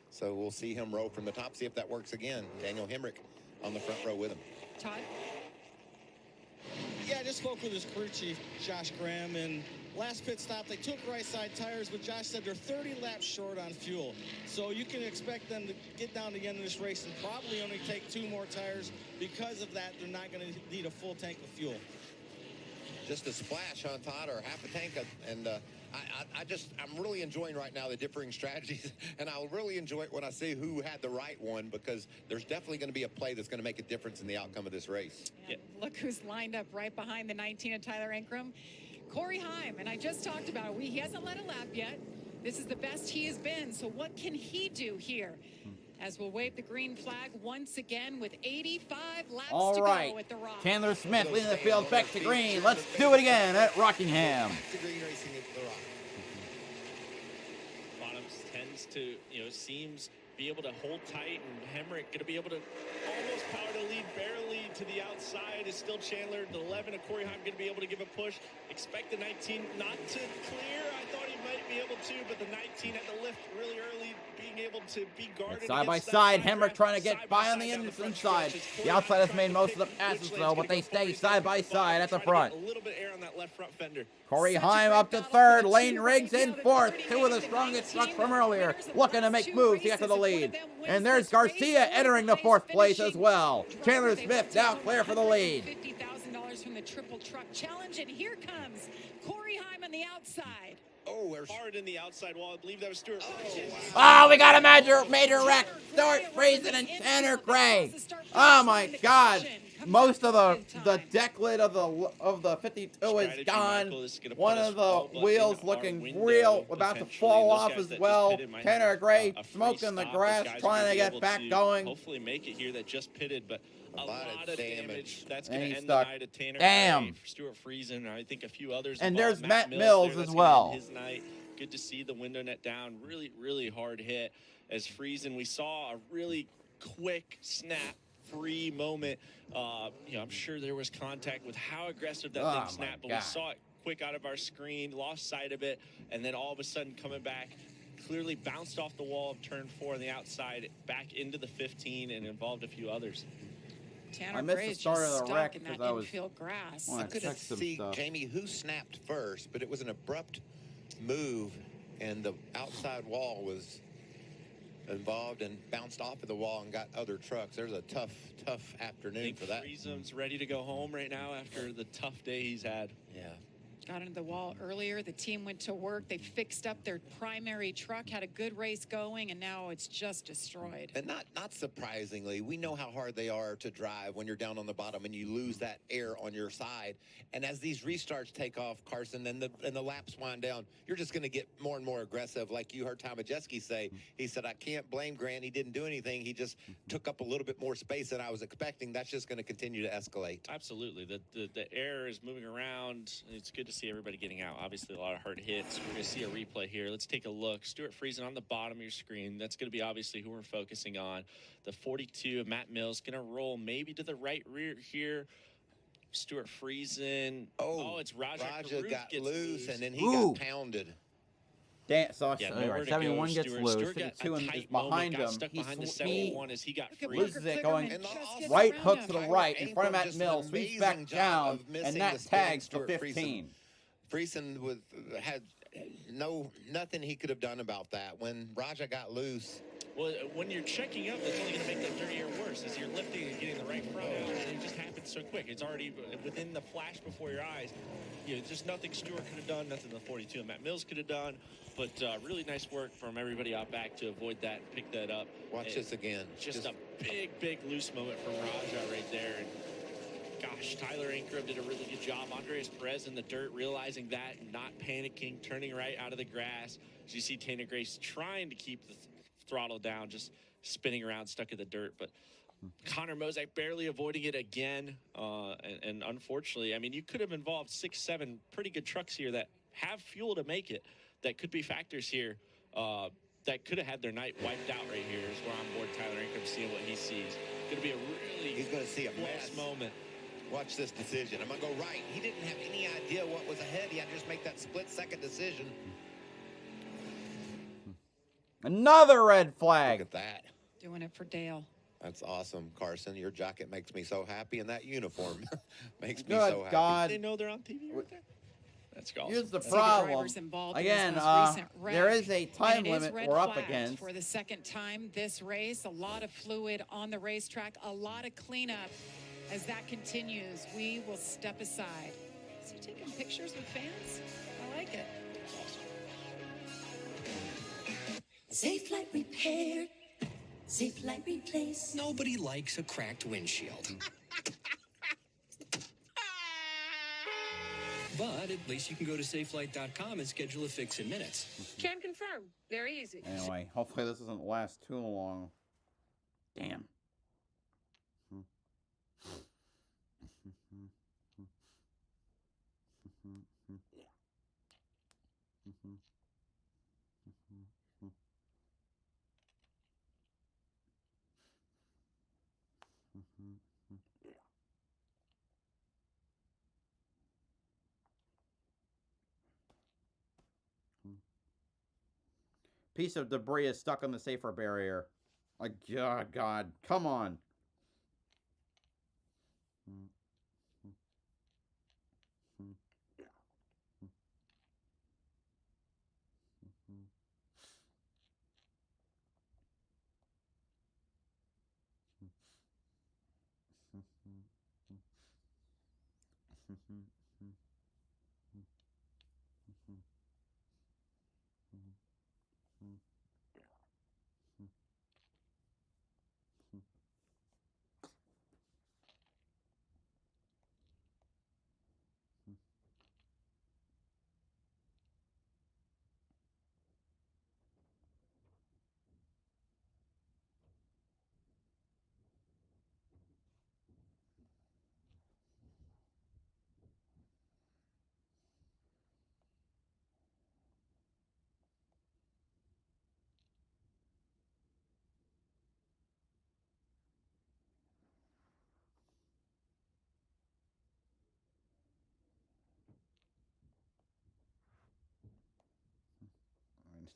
so we'll see him roll from the top, see if that works again. Daniel Hemrick on the front row with him. Todd? Yeah, I just spoke with his crew chief, Josh Graham, and last pit stop, they took right side tires, but Josh said they're 30 laps short on fuel. So you can expect them to get down to the end of this race and probably only take 2 more tires. Because of that, they're not going to need a full tank of fuel. Just a splash on Todd, or half a tank, and I'm really enjoying right now the differing strategies, and I'll really enjoy it when I see who had the right one, because there's definitely going to be a play that's going to make a difference in the outcome of this race. And look who's lined up right behind the 19 of Tyler Ankrum. Corey Heim, and I just talked about it. He hasn't led a lap yet. This is the best he has been, so what can he do here? As we'll wave the green flag once again with 85 laps All to right, go at the Rock. Chandler Smith leading the field back to green. Let's do it again at Rockingham. Back to green racing at the Rock. Bottoms tends to, you know, seems be able to hold tight, and Hemrick going to be able to almost power to lead, barely to the outside is still Chandler. The 11 of Corey Heim going to be able to give a push. Expect the 19 not to clear. I thought he might be able to, but the 19 at the lift really early, being able to be guarded. Side by side, Hemrick trying to get by on the inside. The outside has made most of the passes though, but they stay side by side at the front. A little bit air on that left front fender. Corey Heim up to 3rd, Lane Riggs in 4th. 2 of the strongest trucks from earlier, looking to make moves to get to the lead. And there's Garcia entering the 4th place as well. Chandler Smith now clear for the lead. $50,000 from the triple truck challenge, and here comes Corey Heim on the outside. Oh, there's hard in the outside wall. I believe that was Stuart. Oh, we got a major wreck. Stuart Friesen and Tanner Gray. Oh my God. Most of the deck lid of the 52 is gone. One of the wheels looking real, about to fall off as well. Tanner Gray smoking the grass, trying to get back going. Hopefully make it here. That just pitted, but a lot of damage. That's going to end stuck. the night of Tanner Damn. Gray, Stuart Friesen, I think a few others. And involved. there's Matt Mills Mills there. as That's well. gonna end his night. Good to see the window net down. Really hard hit as Friesen. We saw a really quick snap free moment. You know, I'm sure there was contact with how aggressive that thing snapped, but we saw it quick out of our screen, lost sight of it, and then all of a sudden coming back, clearly bounced off the wall of turn 4 on the outside, back into the 15, and involved a few others. Tanner I missed Gray's the start just of the stuck wreck in that because I was infield grass. I couldn't see, Jamie, who snapped first, but it was an abrupt move, and the outside wall was involved and bounced off of the wall and got other trucks. There's a tough afternoon for that. Friesen's ready to go home right now after the tough day he's had. Yeah. Got into the wall earlier. The team went to work. They fixed up their primary truck, had a good race going, and now it's just destroyed. And not surprisingly, we know how hard they are to drive when you're down on the bottom and you lose that air on your side. And as these restarts take off, Carson, and the laps wind down, you're just going to get more and more aggressive. Like you heard Tom Majeski say, he said, I can't blame Grant. He didn't do anything. He just took up a little bit more space than I was expecting. That's just going to continue to escalate. Absolutely. The air is moving around. It's good to see everybody getting out. Obviously, a lot of hard hits. We're going to see a replay here. Let's take a look. Stuart Friesen on the bottom of your screen. That's going to be obviously who we're focusing on. The 42 of Matt Mills going to roll maybe to the right rear here. Stuart Friesen. Oh, it's Raja got gets loose, and then he Ooh. got pounded. Dan, so Yeah, anyway, nowhere to 71 go, gets Stuart. loose. Stuart got 52 a is tight behind moment, him. got stuck behind the 71 as he got free. loses it going And just gets right around hook him. to the Tyler right in front of Ankrum Matt just an Mills, sweeps amazing back job down, of missing and the that spin on tags for Stuart 15. Friesen had nothing he could have done about that. When Raja got loose, Well, when you're checking up, that's only going to make that 30 or worse. As you're lifting and getting the right front out, and it just happens so quick. It's already within the flash before your eyes. You know, just nothing Stewart could have done, nothing the 42 and Matt Mills could have done. But really nice work from everybody out back to avoid that and pick that up. watch this again. Just a big loose moment from Raja right there. And gosh, Tyler Ankrum did a really good job. Andres Perez in the dirt, realizing that, not panicking, turning right out of the grass. As you see Tanner Grace trying to keep the throttle down, just spinning around, stuck in the dirt. But Connor Mosek barely avoiding it again. And unfortunately, I mean, you could have involved 6-7 pretty good trucks here that have fuel to make it. That could be factors here that could have had their night wiped out right here. Is where I'm board Tyler Ankrum seeing what he sees. Going to be a really He's going to see a close mess. moment. Watch this decision. I'm going to go right. He didn't have any idea what was ahead. He had to just make that split-second decision. Another red flag. Look at that. Doing it for Dale. That's awesome, Carson. Your jacket makes me so happy, and that uniform makes me Good so happy. God. They know they're on TV right there. That's awesome. Here's the See the problem. drivers involved in Again, this most recent there wreck, is a time and it is limit red we're up flagged against. for the second time this race. A lot of fluid on the racetrack, a lot of cleanup. As that continues, we will step aside. Is he taking pictures with fans? I like it. Safe light repaired. Safe light replaced. Nobody likes a cracked windshield. But at least you can go to safelight.com and schedule a fix in minutes. Can confirm. Very easy. Anyway, hopefully this doesn't last too long. Damn. Piece of debris is stuck on the safer barrier. Like, God, come on.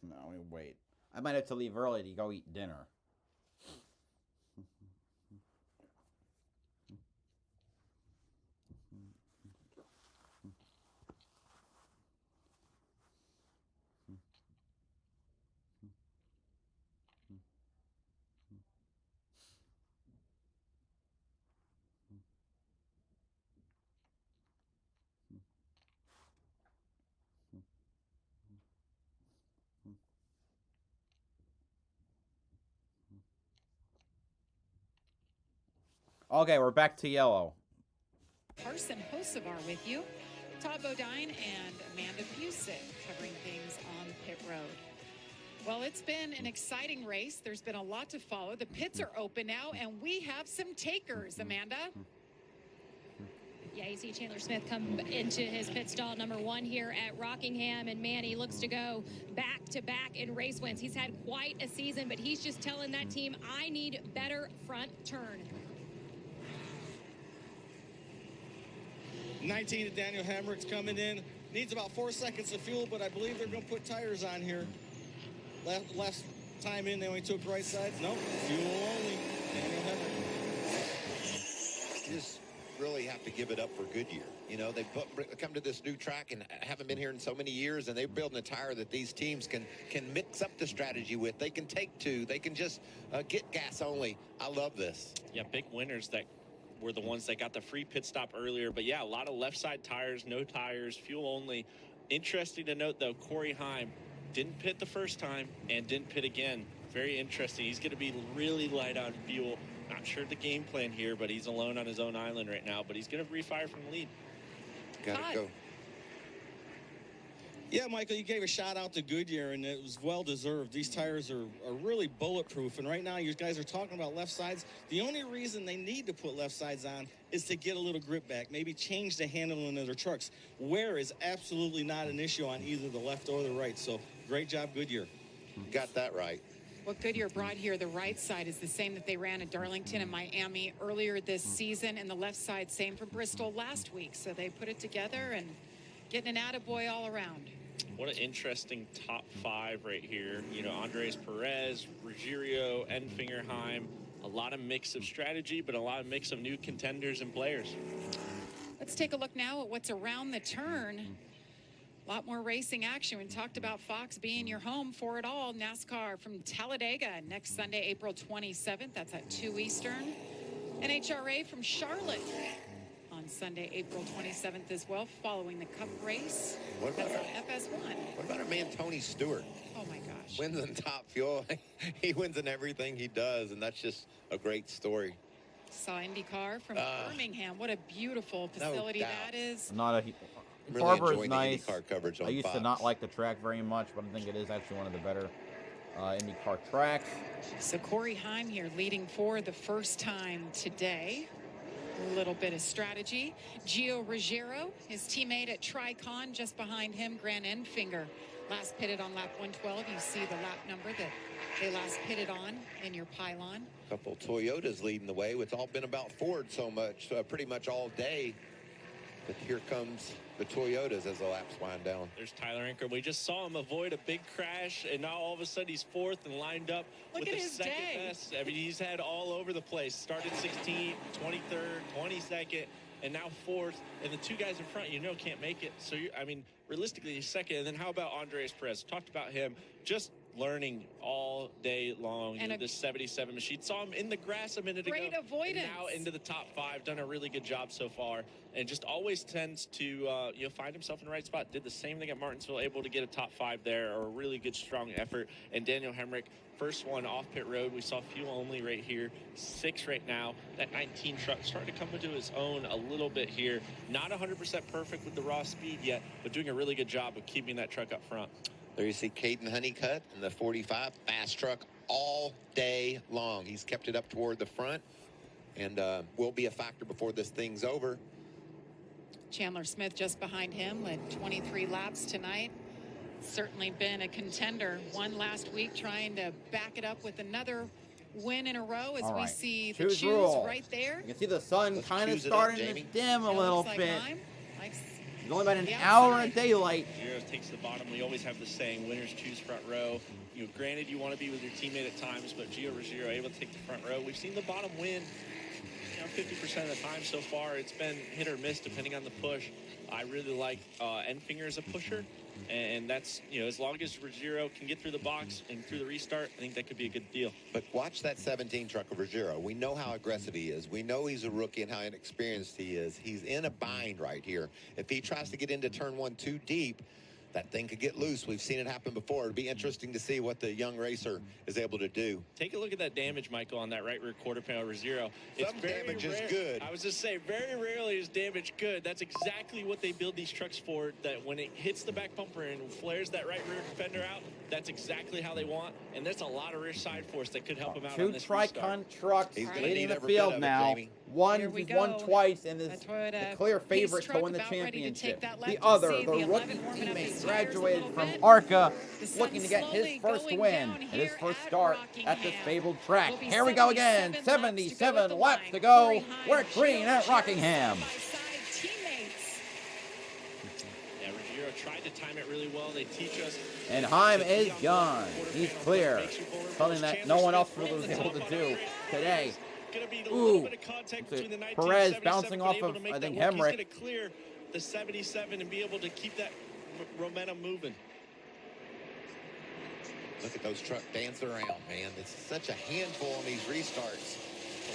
No, wait. I might have to leave early to go eat dinner. Okay, we're back to yellow. Carson Hocevar with you. Todd Bodine and Amanda Busick covering things on the pit road. Well, it's been an exciting race. There's been a lot to follow. The pits are open now, and we have some takers, Amanda. Yeah, you see Chandler Smith come into his pit stall number 1 here at Rockingham, and man, he looks to go back-to-back in race wins. He's had quite a season, but he's just telling that team, I need better front turn. 19 to Daniel Hamrick's coming in. Needs about 4 seconds of fuel, but I believe they're going to put tires on here. Last time in, they only took right sides. No, fuel only. Daniel Hamrick. Just really have to give it up for Goodyear. You know, they come to this new track and haven't been here in so many years, and they're building a tire that these teams can mix up the strategy with. They can take two. They can just get gas only. I love this. Yeah, big winners that were the ones that got the free pit stop earlier. But yeah, a lot of left side tires, no tires, fuel only. Interesting to note, though, Corey Heim didn't pit the first time and didn't pit again. Very interesting. He's going to be really light on fuel. Not sure the game plan here, but he's alone on his own island right now. But he's going to refire from the lead. Got to go. Yeah, Michael, you gave a shout out to Goodyear, and it was well deserved. These tires are really bulletproof, and right now you guys are talking about left sides. The only reason they need to put left sides on is to get a little grip back, maybe change the handling of their trucks. Wear is absolutely not an issue on either the left or the right, so great job, Goodyear. Got that right. What Goodyear brought here, the right side, is the same that they ran at Darlington and Miami earlier this season, and the left side, same for Bristol last week. So they put it together and getting an attaboy all around. What an interesting top 5 right here. You know, Andres Perez, Ruggiero, Enfinger, Heim. A lot of mix of strategy, but a lot of mix of new contenders and players. Let's take a look now at what's around the turn. A lot more racing action. We talked about Fox being your home for it all. NASCAR from Talladega next Sunday, April 27th. That's at 2 Eastern. NHRA from Charlotte on Sunday, April 27th as well, following the Cup race. That's at FS1. What about our man Tony Stewart? Oh my gosh. Wins in top fuel. He wins in everything he does, and that's just a great story. Saw IndyCar from Birmingham. What a beautiful facility that is. Not a really Barber is enjoying nice. the IndyCar coverage on I used Fox. to not like the track very much, but I think it is actually one of the better IndyCar tracks. So Corey Heim here leading for the first time today. A little bit of strategy. Gio Ruggiero, his teammate at Tricon, just behind him, Grant Enfinger. Last pitted on lap 112. You see the lap number that they last pitted on in your pylon. A couple Toyotas leading the way. It's all been about Ford so much, pretty much all day. But here comes the Toyotas as the laps wind down. There's Tyler Ingram. We just saw him avoid a big crash, and now all of a sudden he's 4th and lined up with the second best. I mean, he's had all over the place. Started 16th, 23rd, 22nd, and now 4th. And the 2 guys in front, can't make it. So, I mean, realistically, he's 2nd. And then how about Andres Perez? Talked about him just learning all day long. And this 77 machine. Saw him in the grass a minute ago. Great avoidance. And now into the top 5. Done a really good job so far. And just always tends to find himself in the right spot. Did the same thing at Martinsville, able to get a top 5 there, or a really good strong effort. And Daniel Hemrick, first one off pit road. We saw fuel only right here, 6 right now. That 19 truck starting to come into his own a little bit here. Not 100% perfect with the raw speed yet, but doing a really good job of keeping that truck up front. There you see Caden Honeycutt in the 45, fast truck all day long. He's kept it up toward the front, and will be a factor before this thing's over. Chandler Smith just behind him, led 23 laps tonight. Certainly been a contender. Won last week, trying to back it up with another win in a row as we see the choose right there. You can see the sun kind of starting to dim a little bit. It's only about an the hour outside. of daylight. Ruggiero takes the bottom. We always have the saying, winners choose front row. Granted, you want to be with your teammate at times, but Gio Ruggiero able to take the front row. We've seen the bottom win 50% of the time so far. It's been hit or miss depending on the push. I really like Enfinger as a pusher, and that's, as long as Ruggiero can get through the box and through the restart, I think that could be a good deal. But watch that 17 truck of Ruggiero. We know how aggressive he is. We know he's a rookie and how inexperienced he is. He's in a bind right here. If he tries to get into turn 1 too deep, that thing could get loose. We've seen it happen before. It'd be interesting to see what the young racer is able to do. Take a look at that damage, Michael, on that right rear quarter panel Ruggiero. Some damage is good. I was just saying, very rarely is damage good. That's exactly what they build these trucks for, that when it hits the back bumper and flares that right rear fender out, that's exactly how they want. And there's a lot of rear side force that could help him out on this Two Tricon trucks He's gonna leading need the every bit field of it, now. Jamie. One, Here we he's won go. twice and is That's what, the clear pace favorite to truck win the about ready to take championship. that left. The You other, see the the 11 rookie warming up teammate, his tires a graduated little from bit. ARCA, The sun looking to get his slowly first going win down and his here first at start at this Rockingham. fabled track. Will be Here we go again. 77 laps to go. We're green at Rockingham. Teammates. Yeah, Ruggiero tried to time it really well. They teach us. And Heim is gone. He's clear. Something that no one else really was able to do today. Ooh. Perez bouncing off of, I think, Hemrick. He's going to clear the 77 and be able to keep that momentum moving. Look at those trucks dancing around, man. It's such a handful on these restarts.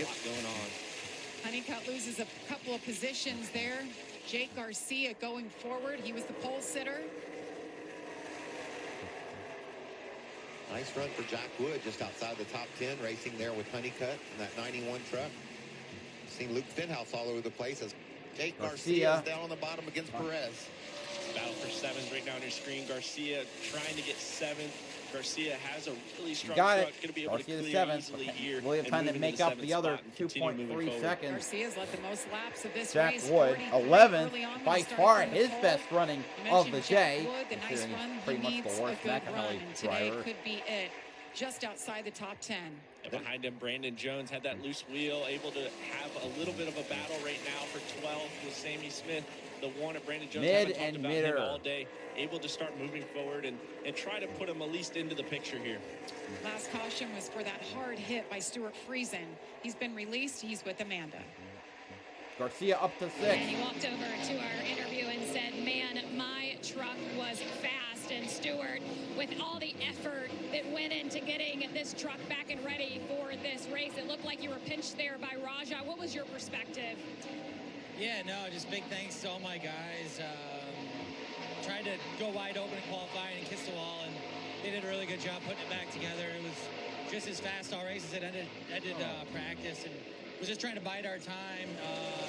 A lot going on. Honeycutt loses a couple of positions there. Jake Garcia going forward. He was the pole sitter. Nice run for Jack Wood just outside the top 10, racing there with Honeycutt in that 91 truck. Seen Luke Fenhouse all over the place as Jake Garcia is down on the bottom against Perez. Battle for 7th right now on your screen. Garcia trying to get 7th. Garcia has a really strong truck. Going to be able Garcia to clear 7th. easily here. We'll have time to make up the other 2.3 seconds. Garcia's led the most laps of this Jack race. Wood, 11th, by far his best running of the day. Wood, the nice run, pretty much needs the worst a good run, McAnally and today driver. could be it. Just outside the top 10. And behind him, Brandon Jones had that loose wheel, able to have a little bit of a battle right now for 12th with Sammy Smith. The one at Brandon Jones, haven't talked about him all day, able to start moving forward and try to put him at least into the picture here. Last caution was for that hard hit by Stuart Friesen. He's been released. He's with Amanda. Garcia up to 6th. And he walked over to our interview and said, man, my truck was fast. And Stuart, with all the effort that went into getting this truck back and ready for this race, it looked like you were pinched there by Raja. What was your perspective? Yeah, no, just big thanks to all my guys. Tried to go wide open in qualifying and kiss the wall, and they did a really good job putting it back together. It was just as fast all races. It ended practice, and was just trying to bide our time.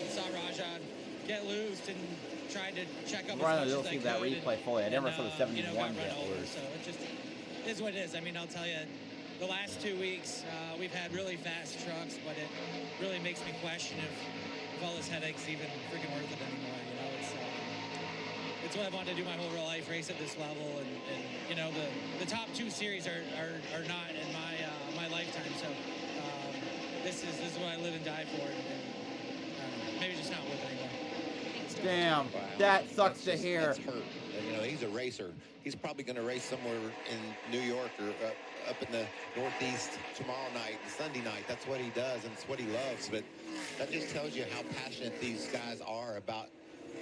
Saw Raja get loose and tried to check up as much as I could. That replay fully. I never saw the 71 got run get over. loose. So it just is what it is. I mean, I'll tell you, the last 2 weeks we've had really fast trucks, but it really makes me question if all this headache's even freaking worth it anymore. You know, it's what I wanted to do my whole real life, race at this level, and you know, the top 2 series are not in my lifetime. So this is what I live and die for, and maybe just not with it anymore. Damn, that sucks to hear. That's hurt. You know, he's a racer. He's probably going to race somewhere in New York or up in the Northeast tomorrow night and Sunday night. That's what he does, and it's what he loves. But that just tells you how passionate these guys are about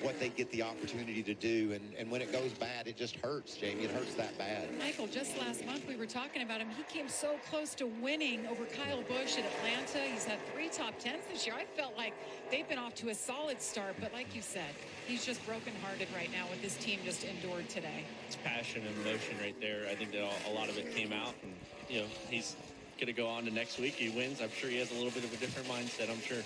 what they get the opportunity to do. And when it goes bad, it just hurts, Jamie. It hurts that bad. Michael, just last month we were talking about him. He came so close to winning over Kyle Busch at Atlanta. He's had 3 top 10s this year. I felt like they've been off to a solid start, but like you said, he's just brokenhearted right now with this team just endured today. It's passion and emotion right there. I think that a lot of it came out, and you know, he's going to go on to next week. He wins. I'm sure he has a little bit of a different mindset, I'm sure.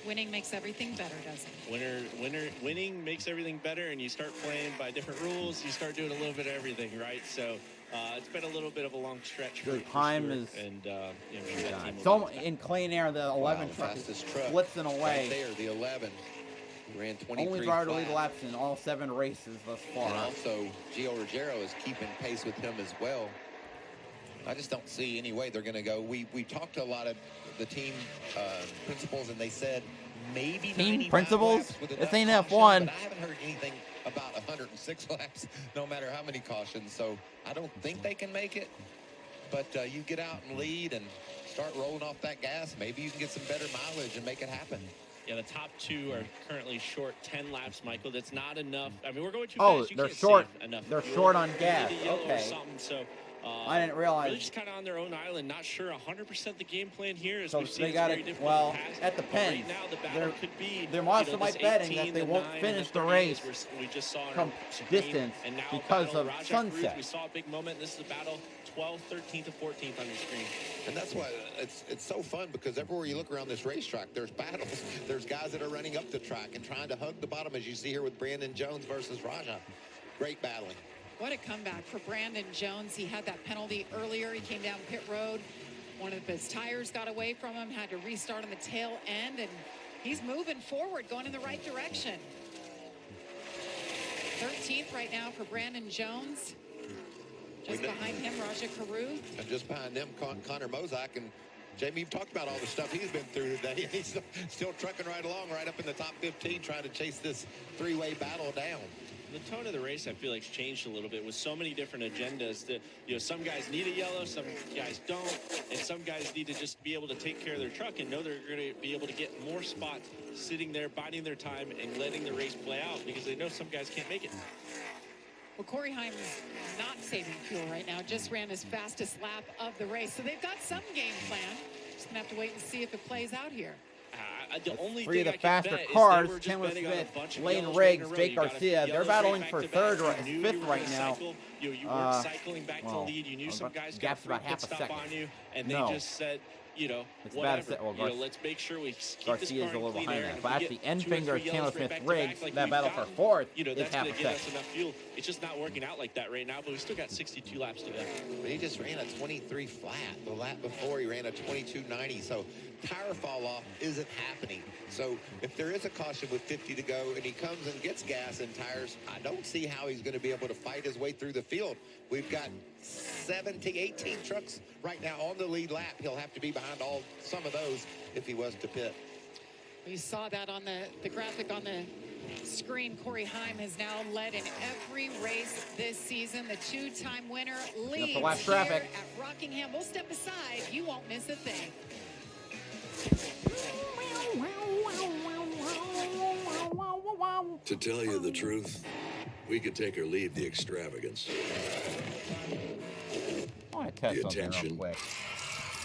Winning makes everything better, doesn't it? Winning makes everything better, and you start playing by different rules. You start doing a little bit of everything, right? So it's been a little bit of a long stretch. The time is so in clean air. The 11 truck is blitzing away. Right there, the 11. He ran 23 Only driver to flat. lead laps in all 7 races thus far. And also, Gio Ruggiero is keeping pace with him as well. I just don't see any way they're going to go. We talked to a lot of the team principals, and they said maybe team principals. This ain't F1. But I haven't heard anything about 106 laps, no matter how many cautions. So I don't think they can make it. But you get out and lead and start rolling off that gas. Maybe you can get some better mileage and make it happen. Yeah, the top 2 are currently short 10 laps, Michael. That's not enough. I mean, we're going too fast. They're short. They're short on gas. Okay. So, I didn't realize. Really just kind of on their own island. Not sure 100% the game plan here. As so we've seen, they got it. Well, at the Pens, right now, the battle could be. They're monster might betting that they won't finish the race we just saw come distance because of sunset. We saw a big moment. This is the battle 12th, 13th, and 14th on your screen. And that's why it's so fun, because everywhere you look around this racetrack, there's battles. There's guys that are running up the track and trying to hug the bottom, as you see here with Brandon Jones versus Raja. Great battling. What a comeback for Brandon Jones. He had that penalty earlier. He came down pit road, One of his tires got away from him, had to restart on the tail end, and he's moving forward, going in the right direction. 13th right now for Brandon Jones. Just behind him, Raja Caruth. And just behind them, Connor Mozak. And Jamie, you've talked about all the stuff he's been through today. And he's still trucking right along, right up in the top 15, trying to chase this three-way battle down. The tone of the race, I feel like, changed a little bit with so many different agendas that, you know, some guys need a yellow, some guys don't, and some guys need to just be able to take care of their truck and know they're going to be able to get more spots sitting there, biding their time, and letting the race play out because they know some guys can't make it. Well, Corey Heim is not saving fuel right now, just ran his fastest lap of the race. So they've got some game plan. Just going to have to wait and see if it plays out here. The only Three of thing the I faster can bet cars, is they were just Chandler betting on a Smith, bunch of Lane yellows Riggs, right in a row. Jake You got Garcia. They're yellows battling right for back to back. third, right, You knew fifth you were right gonna now. cycle. You weren't cycling back to the lead. You knew some guys got gap's about free half pit a stop second. on you, and No. they just said, you know, It's about a whatever. set. Well, You know, let's make sure we keep this Garcia's car a in little clean behind air. that. And But if we actually, get two or Enfinger, three Chandler yellows right Smith, back to back Riggs, like that we've battle for gotten, fourth you know, is that's half going a to give us second. enough fuel. It's just not working out like that right now, but we still got 62 laps to go. But he just ran a 23 flat. The lap before, he ran a 22.90. So tire fall off isn't happening. So if there is a caution with 50 to go and he comes and gets gas and tires, I don't see how he's going to be able to fight his way through the field. We've got 17, 18 trucks right now on the lead lap. He'll have to be behind some of those if he was to pit. We saw that on the graphic on the screen. Corey Heim has now led in every race this season. The two-time winner leads the last here traffic. at Rockingham. We'll step aside. You won't miss a thing. To tell you the truth, we could take or leave the extravagance, I want to test the something real attention, quick.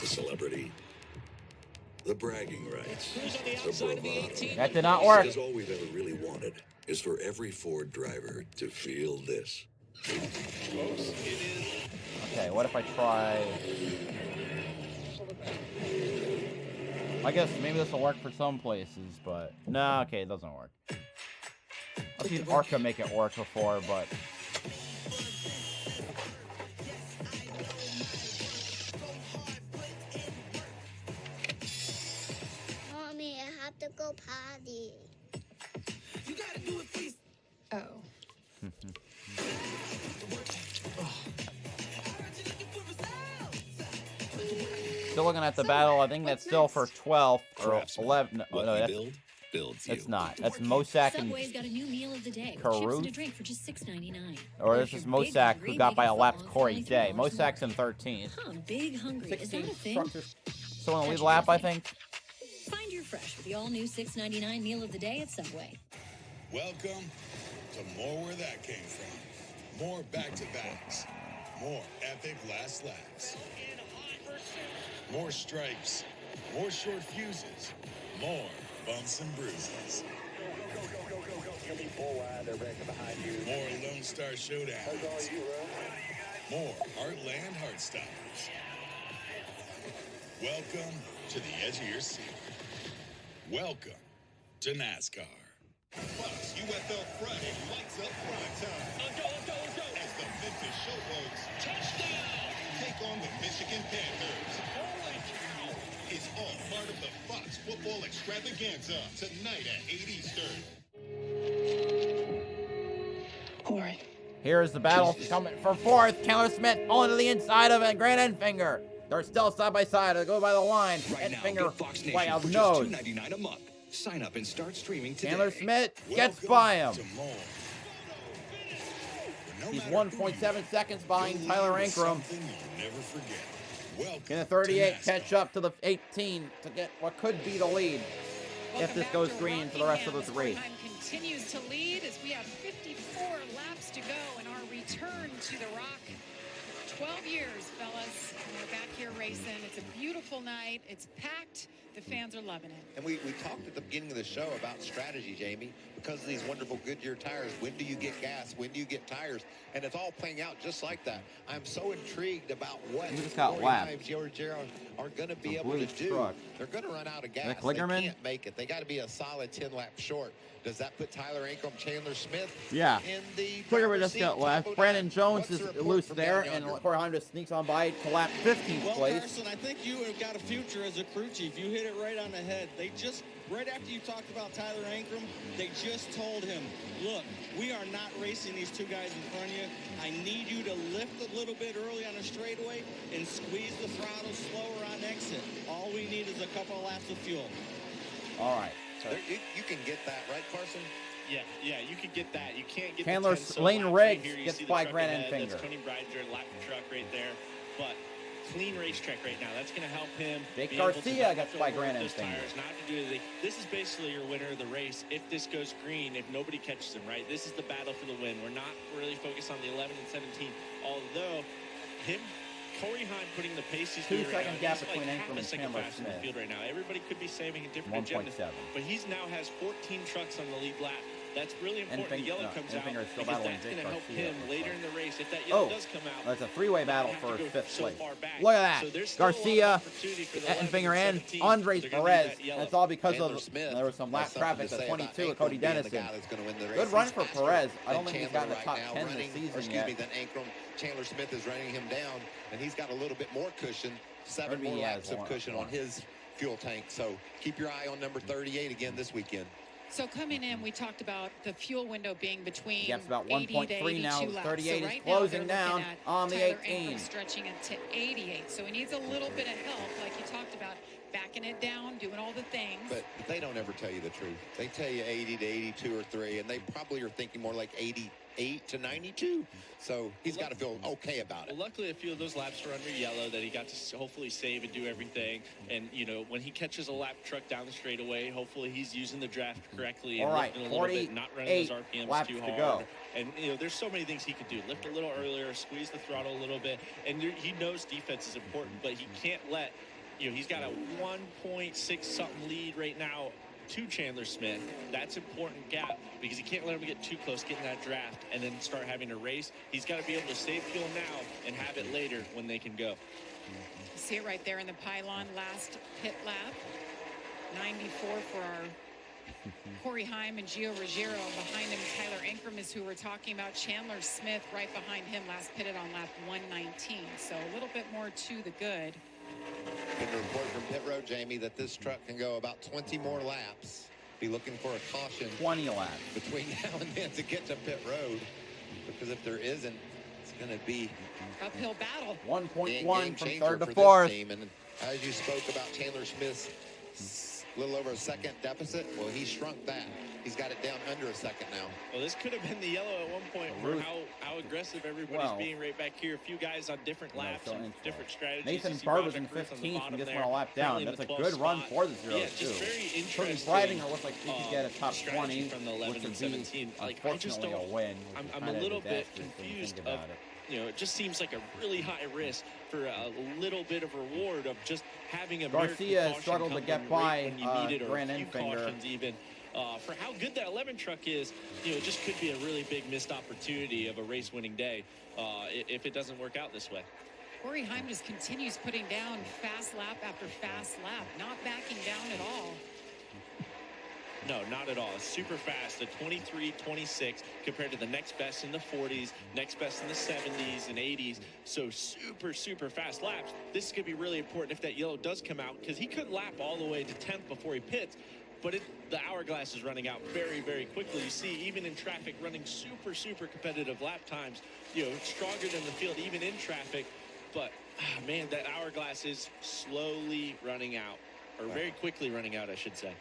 the celebrity, the bragging rights, the bravado. That did not work. Because all we've ever really wanted is for every Ford driver to feel this. Okay, what if I try... I guess maybe this will work for some places, but... No, okay, it doesn't work. I've seen Arca make it work before, but... Mommy, I have to go potty. You gotta do it, please. Oh. Still looking at the battle. I think that's still for 12th or Craftsman. 11. No, What no, we that's, build builds you. it's not. That's Mosak and Subway's got a new meal of the day. Caruth? Chips and a drink for just $6.99. or Or this if is you're big Mosak, hungry, who got by make a it lap follow Corey $23 Day. more. Mosak's in 13th. Huh, big hungry. Is that a 16 thing? structures. So on the lead lap, I think. Find your fresh with the all-new $6.99 meal of the day at Subway. Welcome to more where that came from. More back-to-backs. More epic last laps. More stripes. More short fuses. More bumps and bruises. More Lone Star Showdowns. More Heartland Heartstoppers. Welcome to the edge of your seat. Welcome to NASCAR. Fox UFL Friday lights up prime time. As the Memphis Showboats touchdown take on the Michigan Panthers. It's all part of the Fox Football Extravaganza tonight at 8 Eastern. Corey. Here's the battle coming for fourth. Chandler Smith pulling to the inside of it. Grant Enfinger. They're still side by side. They go by the line. Right now, Enfinger get Fox Nation by a for just nose. $2.99 a month. Sign up and start streaming today. Chandler Smith gets by him. He's 1.7 seconds behind Tyler Ankrum. In the 38, catch up to the 18 to get what could be the lead if this goes green for the rest of this race. Continues to lead as we have 54 laps to go in our return to the Rock. 12 years, fellas. And we're back here racing. It's a beautiful night. It's packed. The fans are loving it. And we talked at the beginning of the show about strategy, Jamie. Because of these wonderful Goodyear tires, when do you get gas? When do you get tires? And it's all playing out just like that. I'm so intrigued about what Corey Himes, Georgia are going to be able to do. They're going to run out of gas. They can't make it. They got to be a solid 10 laps short. Does that put Tyler Ankrum, Chandler Smith Yeah. in the Clickerman just got left. Brandon Jones is loose there, and Corey Himes just sneaks on by to lap 15th Well, place. Carson, I think you have got a future as a crew chief. You hit it right on the head. They just, right after you talked about Tyler Ankrum, they just told him, look, we are not racing these two guys in front of you. I need you to lift a little bit early on a straightaway and squeeze the throttle slower on exit. All we need is a couple of laps of fuel. All right. You can get that, right, Carson? Yeah, you can get that. You can't get Chandler the 10 Lane laps Riggs right here. You gets see the by truck Grant ahead. Enfinger. That's Tony Breider, lap truck right there. But clean racetrack right now. That's going to help him. Jake be able to Garcia not gets have to by work Grant those Enfinger. tires, not to do anything. This is basically your winner of the race if this goes green, if nobody catches him, right? This is the battle for the win. We're not really focused on the 11 and 17, although Corey Himes putting the pace he's doing right now, gap he's between like Ankrum half a and second Chandler faster in the Smith. field right now. Everybody could be saving a different 1.7. agenda, but he's now has 14 trucks on the lead lap. That's really important. The yellow comes out Enfinger is still because battling that's Jake going to help Garcia, him looks later like. in the race. If that yellow does come out, That's a three-way battle have to for go 5th so place. far back. Look at that. So there's still a lot of Garcia, opportunity for the 11 Enfinger, and and 17. Andres They're gonna Perez. need that yellow. That's all because Chandler of Smith there was some lap has something traffic to at say 22 about with Cody Ankrum being the Dennison. guy that's gonna win the race. Good run He's for faster Perez. I than don't think he's Chandler gotten the top right now, 10 this running, season or excuse yet. me, than Ankrum. Chandler Smith is running him down, and he's got a little bit more cushion, 7 Maybe more he has laps of one. cushion on his fuel tank. So keep your eye on number 38 again this weekend. So coming in, we talked about the fuel window being between Gap's about 80 to 1.3 now. 82 laps. 38 so is right closing now, down they're looking at on the Tyler 18. Ankrum stretching it to 88. So he needs a little bit of help, like you talked about, backing it down, doing all the things. But they don't ever tell you the truth. They tell you 80 to 82 or 3, and they probably are thinking more like 88 to 92. So he's got to feel okay about it. Well, luckily, a few of those laps were under yellow that he got to hopefully save and do everything. And, you know, when he catches a lap truck down the straightaway, hopefully he's using the draft correctly and All right, lifting a little bit, not running his 48 RPMs laps too to hard. go. And, you know, there's so many things he could do. Lift a little earlier, squeeze the throttle a little bit. And he knows defense is important, but he can't let, you know, he's got a 1.6 something lead right now to Chandler Smith. That's important gap because he can't let him get too close, get in that draft, and then start having to race. He's got to be able to save fuel now and have it later when they can go. See it right there in the pylon, last pit lap. 94 for our Corey Himes and Gio Ruggiero. Behind him, Tyler Ankrum is who we're talking about. Chandler Smith right behind him, last pitted on lap 119. So a little bit more to the good. Been a report from pit road, Jamie, that this truck can go about 20 more laps. Be looking for a caution 20 laps between now and then to get to pit road, because if there isn't, it's going to be uphill battle. 1.1 from changer 3rd to for 4th. this team. And as you spoke about Chandler Smith's little over a second deficit, well, he shrunk that. He's got it down under a second now. Well, this could have been the yellow at one point for how aggressive everybody's being right back here. A few guys on different laps and different strategies. Nathan You see Barber's Roger in Cruz on the 15th bottom and just there, went a lap down. currently in That's a the 12th good run spot. for the 0-2. Yeah, just very Cody interesting. Breidinger looks like he could get a top strategy 20, from the 11 which and would be, 17. Like, I just unfortunately, don't. a win. I'm a little bit confused of. You know, it just seems like a really high risk for a little bit of reward of just having a Garcia struggled to get by when you need it, or Grant a few Enfinger. cautions even. For how good that 11 truck is, you know, it just could be a really big missed opportunity of a race-winning day if it doesn't work out this way. Corey Himes just continues putting down fast lap after fast lap, not backing down at all. No, not at all. It's super fast, a 23-26 compared to the next best in the 40s, next best in the 70s and 80s. So super, super fast laps. This is going to be really important if that yellow does come out, because he could lap all the way to 10th before he pits. But the hourglass is running out very, very quickly. You see, even in traffic, running super, super competitive lap times, you know, stronger than the field, even in traffic. But, man, that hourglass is slowly running out, or very quickly running out, I should say.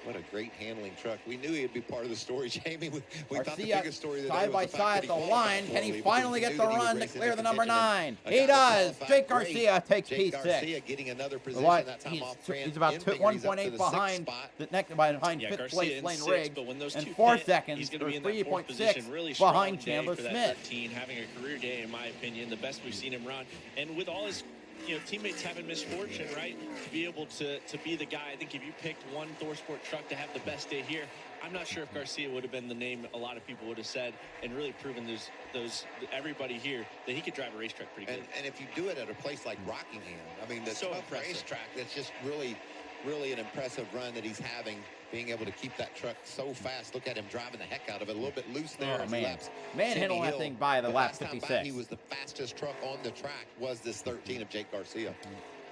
What a great handling truck. We knew he'd be part of the story, Jamie. We thought the Garcia biggest story today side was by the fact side that at he the qualified line. Can he poorly, finally because get we the knew that he was run to racing clear in the number contention. 9? A He guy that does. qualified Jake great. Garcia takes Jake P6. Garcia getting another position. What? That time He's, off he's about Enfinger. He's up to 1.8 the behind 6th spot. the next behind Yeah, 5th Garcia place in Lane 6th, Riggs, but when those and two 4 pit, seconds he's or gonna be in that fourth 3.6 position. Really strong behind day Chandler for that Smith. 13, having a career day, in my opinion, the best we've seen him run. And with all his teammates having misfortune, right? To be able to be the guy. I think if you picked one ThorSport truck to have the best day here, I'm not sure if Garcia would have been the name a lot of people would have said, and really proven everybody here that he could drive a racetrack pretty good. And if you do it at a place like Rockingham, I mean, the So tough impressive. racetrack, that's just really an impressive run that he's having, being able to keep that truck so fast. Look at him driving the heck out of it. A little bit loose there. Oh, as he man. laps Manhandling Sandy that Hill. thing by the lap last time 56. back, he was the fastest truck on the track, was this 13 of Jake Garcia.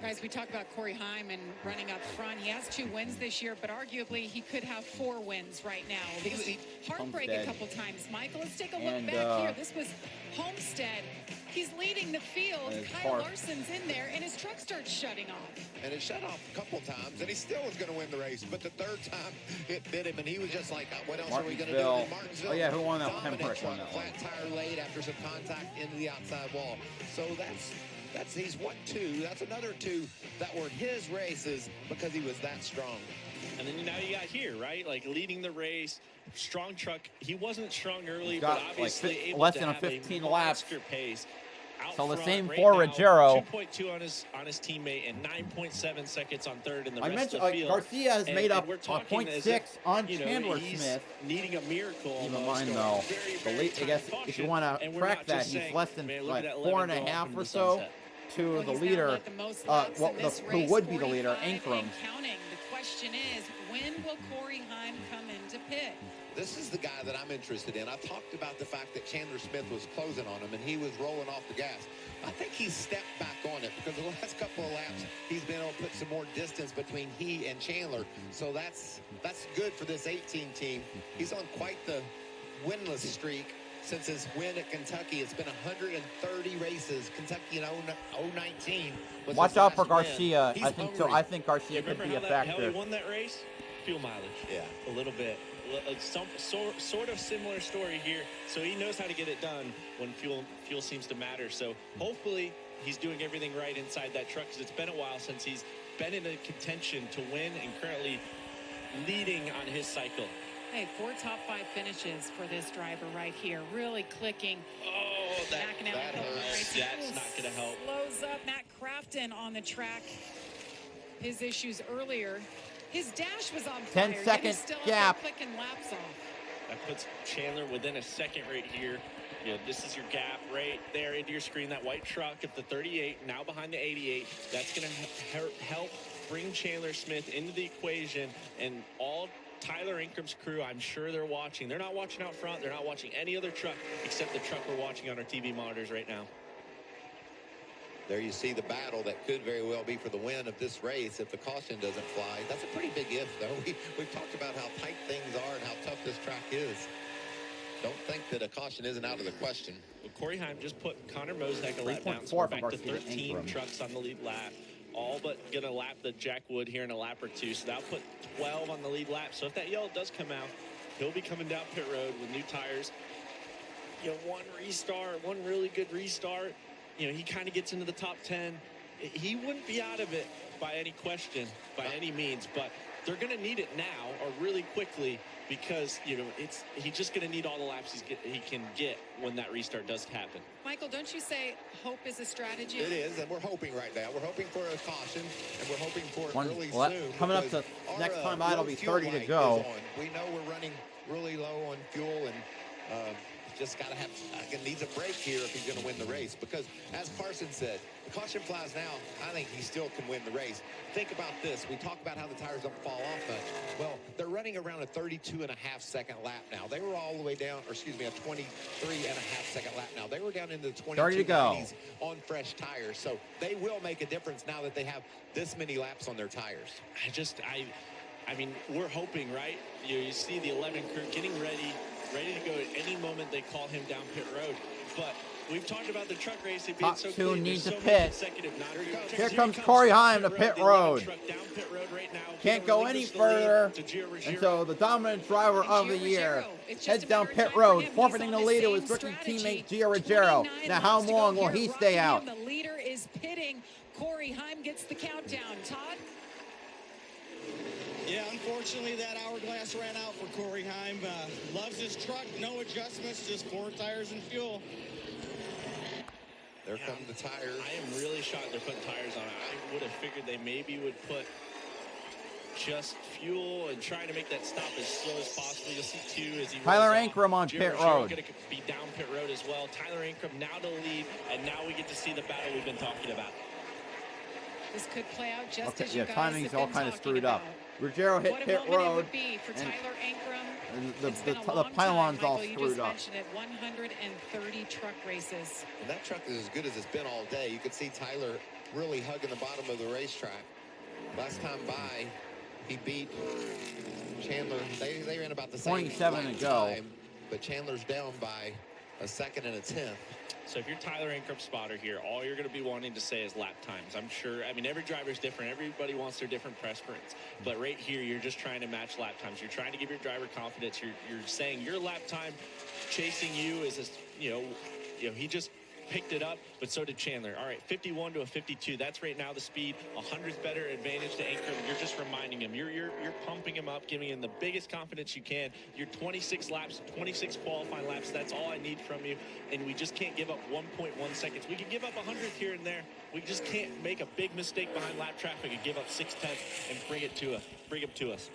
Guys, we talk about Corey Hyman running up front. He has 2 wins this year, but arguably he could have 4 wins right now because he heartbreak a Homestead. couple times. Michael, let's take a look And, back here. This was Homestead. He's leading the field. His Kyle car. Larson's in there, and his truck starts shutting off. And it shut off a couple times, and he still was going to win the race. But the third time, it bit him, and he was just like, what else are we going to do? Martinsville. And Martinsville. Oh, yeah, who won that one? Dominant Hemrick won truck, that one. flat tire late after some contact into the outside wall. So he's won 2. That's another 2 that were his races because he was that strong. And then now you got here, right? Like leading the race, strong truck. He wasn't strong early, He's but got, like, obviously able less to than a have 15 a laps. monster pace. Out So the front same right for now, Ruggiero. 2.2 on his teammate and 9.7 seconds on third in the I rest mentioned of the field. Garcia has And- made and up we're a talking as 0.6 if, on you know, Chandler he's Smith. needing a miracle. Keep in almost, mind, or though, very, the very lead, I guess time if you function. want And to we're track not that, just he's saying, less than man, look like at that 4.5 lemon go off or into the so sunset. to Well, the he's now leader, led the most laps in this who race, would be the leader, 45 Ankrum. and counting. The question is, when will Corey Heim come into pit? This is the guy that I'm interested in. I talked about the fact that Chandler Smith was closing on him and he was rolling off the gas. I think he's stepped back on it because the last couple of laps he's been able to put some more distance between he and Chandler. So that's good for this 18 team. He's on quite the winless streak since his win at Kentucky. It's been 130 races. Kentucky in 019. was Watch his out for last win. Garcia. He's I think hungry. I think Garcia could Remember be a how he factor. won that race? Fuel mileage. Yeah. A little bit. Some sort of similar story here. So he knows how to get it done when fuel seems to matter. So hopefully he's doing everything right inside that truck because it's been a while since he's been in a contention to win and currently leading on his cycle. Hey, 4 top 5 finishes for this driver right here. Really clicking. Oh, Backing out that of the hurts. race. That's not going to help. Slows up. Matt Crafton on the track. His issues earlier. His dash was on fire. 10 yet second he's still up gap. there clicking laps off. That puts Chandler within a second right here. This is your gap right there into your screen. That white truck at the 38, now behind the 88. That's going to help bring Chandler Smith into the equation. And all Tyler Inkrum's crew, I'm sure they're watching. They're not watching out front. They're not watching any other truck except the truck we're watching on our TV monitors right now. There you see the battle that could very well be for the win of this race if the caution doesn't fly. That's a pretty big if, though. We've talked about how tight things are and how tough this track is. Don't think that a caution isn't out of the question. Well, Corey Heim just put Connor Mosek a lap down. 3.4 So we're for back to Garcia 13 Ingram. trucks on the lead lap. All but going to lap the Jack Wood here in a lap or 2. So that'll put 12 on the lead lap. So if that yellow does come out, he'll be coming down pit road with new tires. One restart, one really good restart. He kind of gets into the top 10. He wouldn't be out of it by any question, by any means, but they're going to need it now or really quickly because, he's just going to need all the laps he can get when that restart does happen. Michael, don't you say hope is a strategy? It is, and we're hoping right now. We're hoping for a caution, and we're hoping for it really Well, soon. coming up because to our, next time out, it'll low be fuel 30 to light go. is on. We know we're running really low on fuel, and just got to have needs a break here if he's going to win the race. Because, as Carson said, the caution flies now. I think he still can win the race. Think about this. We talk about how the tires don't fall off much. Well, they're running around a 32.5-second lap now. They were all the way down, or excuse me, a 23.5-second lap now. They were down into the 30 to go. 2290s on fresh tires. So they will make a difference now that they have this many laps on their tires. I mean, we're hoping, right? You see the 11 crew getting ready to go at any moment they call him down pit road. But we've talked about the truck race. It being Top so 2 clean. needs There's to so many pit. consecutive non-returns. Here comes Corey Heim to pit The 11 road. truck down pit road right now. Can't Gonna go any relinquish the lead further. to Gio Ruggiero. And so the dominant driver of the year It's just heads a down matter of pit time for road, him. He's forfeiting on the the lead. It same was rookie strategy. teammate Gio Ruggiero. 29 Now, how laps to go long will here he at stay out? Rockingham. The leader is pitting. Corey Heim gets the countdown. Todd? Yeah, unfortunately, that hourglass ran out for Corey Heim. Loves his truck, no adjustments, just 4 tires and fuel. There come the tires. I am really shocked they're putting tires on it. I would have figured they maybe would put just fuel and trying to make that stop as slow as possible. You'll see two as he Tyler rolls Ankrum off. on pit Giro road. going to be down pit road as well. Tyler Ankrum now to lead, and now we get to see the battle we've been talking about. This could play out just Okay, as you yeah, guys timing's have all been kind of talking screwed about. up. Ruggiero hit What a pit moment it road. would be for and- Tyler Ankrum. And It's been a the long pylon's time, all Michael, you screwed just up. mentioned it, 130 truck races. And that truck is as good as it's been all day. You could see Tyler really hugging the bottom of the racetrack. Last time by, he beat Chandler. They ran about the same 27 lap to go. time, but Chandler's down by a second and a tenth. So if you're Tyler Ankrum spotter here, all you're going to be wanting to say is lap times. I'm sure, I mean, every driver's different. Everybody wants their different preference. But right here, you're just trying to match lap times. You're trying to give your driver confidence. You're saying your lap time chasing you is, you know, he just picked it up, but so did Chandler. All right, 51 to a 52. That's right now the speed. 100th better advantage to Ankrum. You're just reminding him. You're pumping him up, giving him the biggest confidence you can. You're 26 laps, 26 qualifying laps. That's all I need from you. And we just can't give up 1.1 seconds. We can give up 100 here and there. We just can't make a big mistake behind lap traffic and give up 6/10 and bring it to us.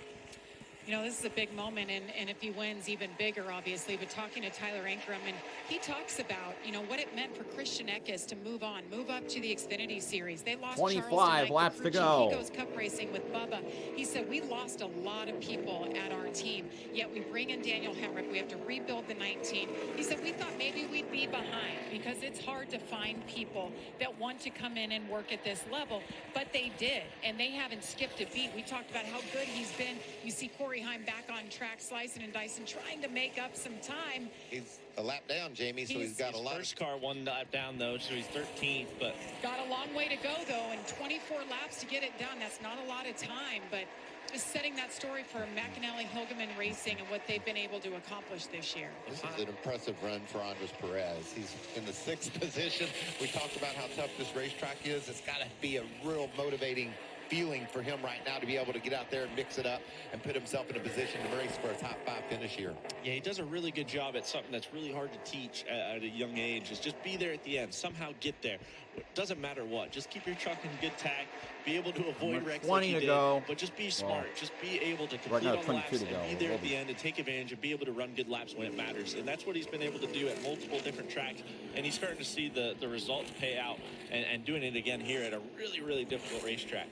You know, this is a big moment, and if he wins, even bigger, obviously. But talking to Tyler Ankrum, and he talks about, you know, what it meant for Christian Eckes to move up to the Xfinity Series. They lost 25 laps to go. He goes cup racing with Bubba. He said, we lost a lot of people at our team, yet we bring in Daniel Hemrick. We have to rebuild the 19. He said, we thought maybe we'd be behind because it's hard to find people that want to come in and work at this level, but they did, and they haven't skipped a beat. We talked about how good he's been. You see Corey Heim back on track, slicing and dicing, trying to make up some time. He's a lap down, Jamie, so he's got a lot. First car one lap down, though, so he's 13th, but Got a long way to go, though, and 24 laps to get it done. That's not a lot of time, but just setting that story for McAnally Hilgeman Racing and what they've been able to accomplish this year. This is an impressive run for Andres Perez. He's in the 6th position. We talked about how tough this racetrack is. It's got to be a real motivating feeling for him right now to be able to get out there and mix it up and put himself in a position to race for a top 5 finish here. yeah, he does a really good job at something that's really hard to teach at a young age, is just be there at the end, somehow get there. It doesn't matter what, just keep your truck in good tack, be able to avoid wrecks 20 like he to did, go. but just be smart, just be able to complete Right now, all 22 laps to go. and be there at the end and take advantage and be able to run good laps when it matters. And that's what he's been able to do at multiple different tracks, and he's starting to see the results pay out and doing it again here at a really, really difficult racetrack.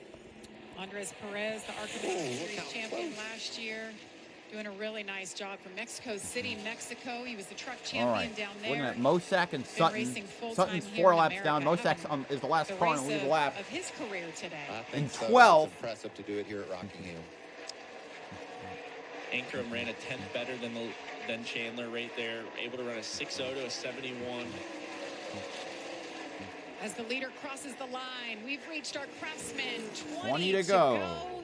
Andres Perez, the ARCA Series champion last year, doing a really nice job from Mexico City, Mexico. He was the truck All champion right. down Looking there. at Mosak and Been Sutton. racing full-time Sutton's here 4 in laps down. America, Mosak is the last the car on race the lead of- lap. of his career today. I think And so. 12. It's impressive to do it here at Rockingham. Ankrum ran a 10th better than Chandler right there, able to run a 6.0 to a 71. As the leader crosses the line, we've reached our Craftsman. 20 to go.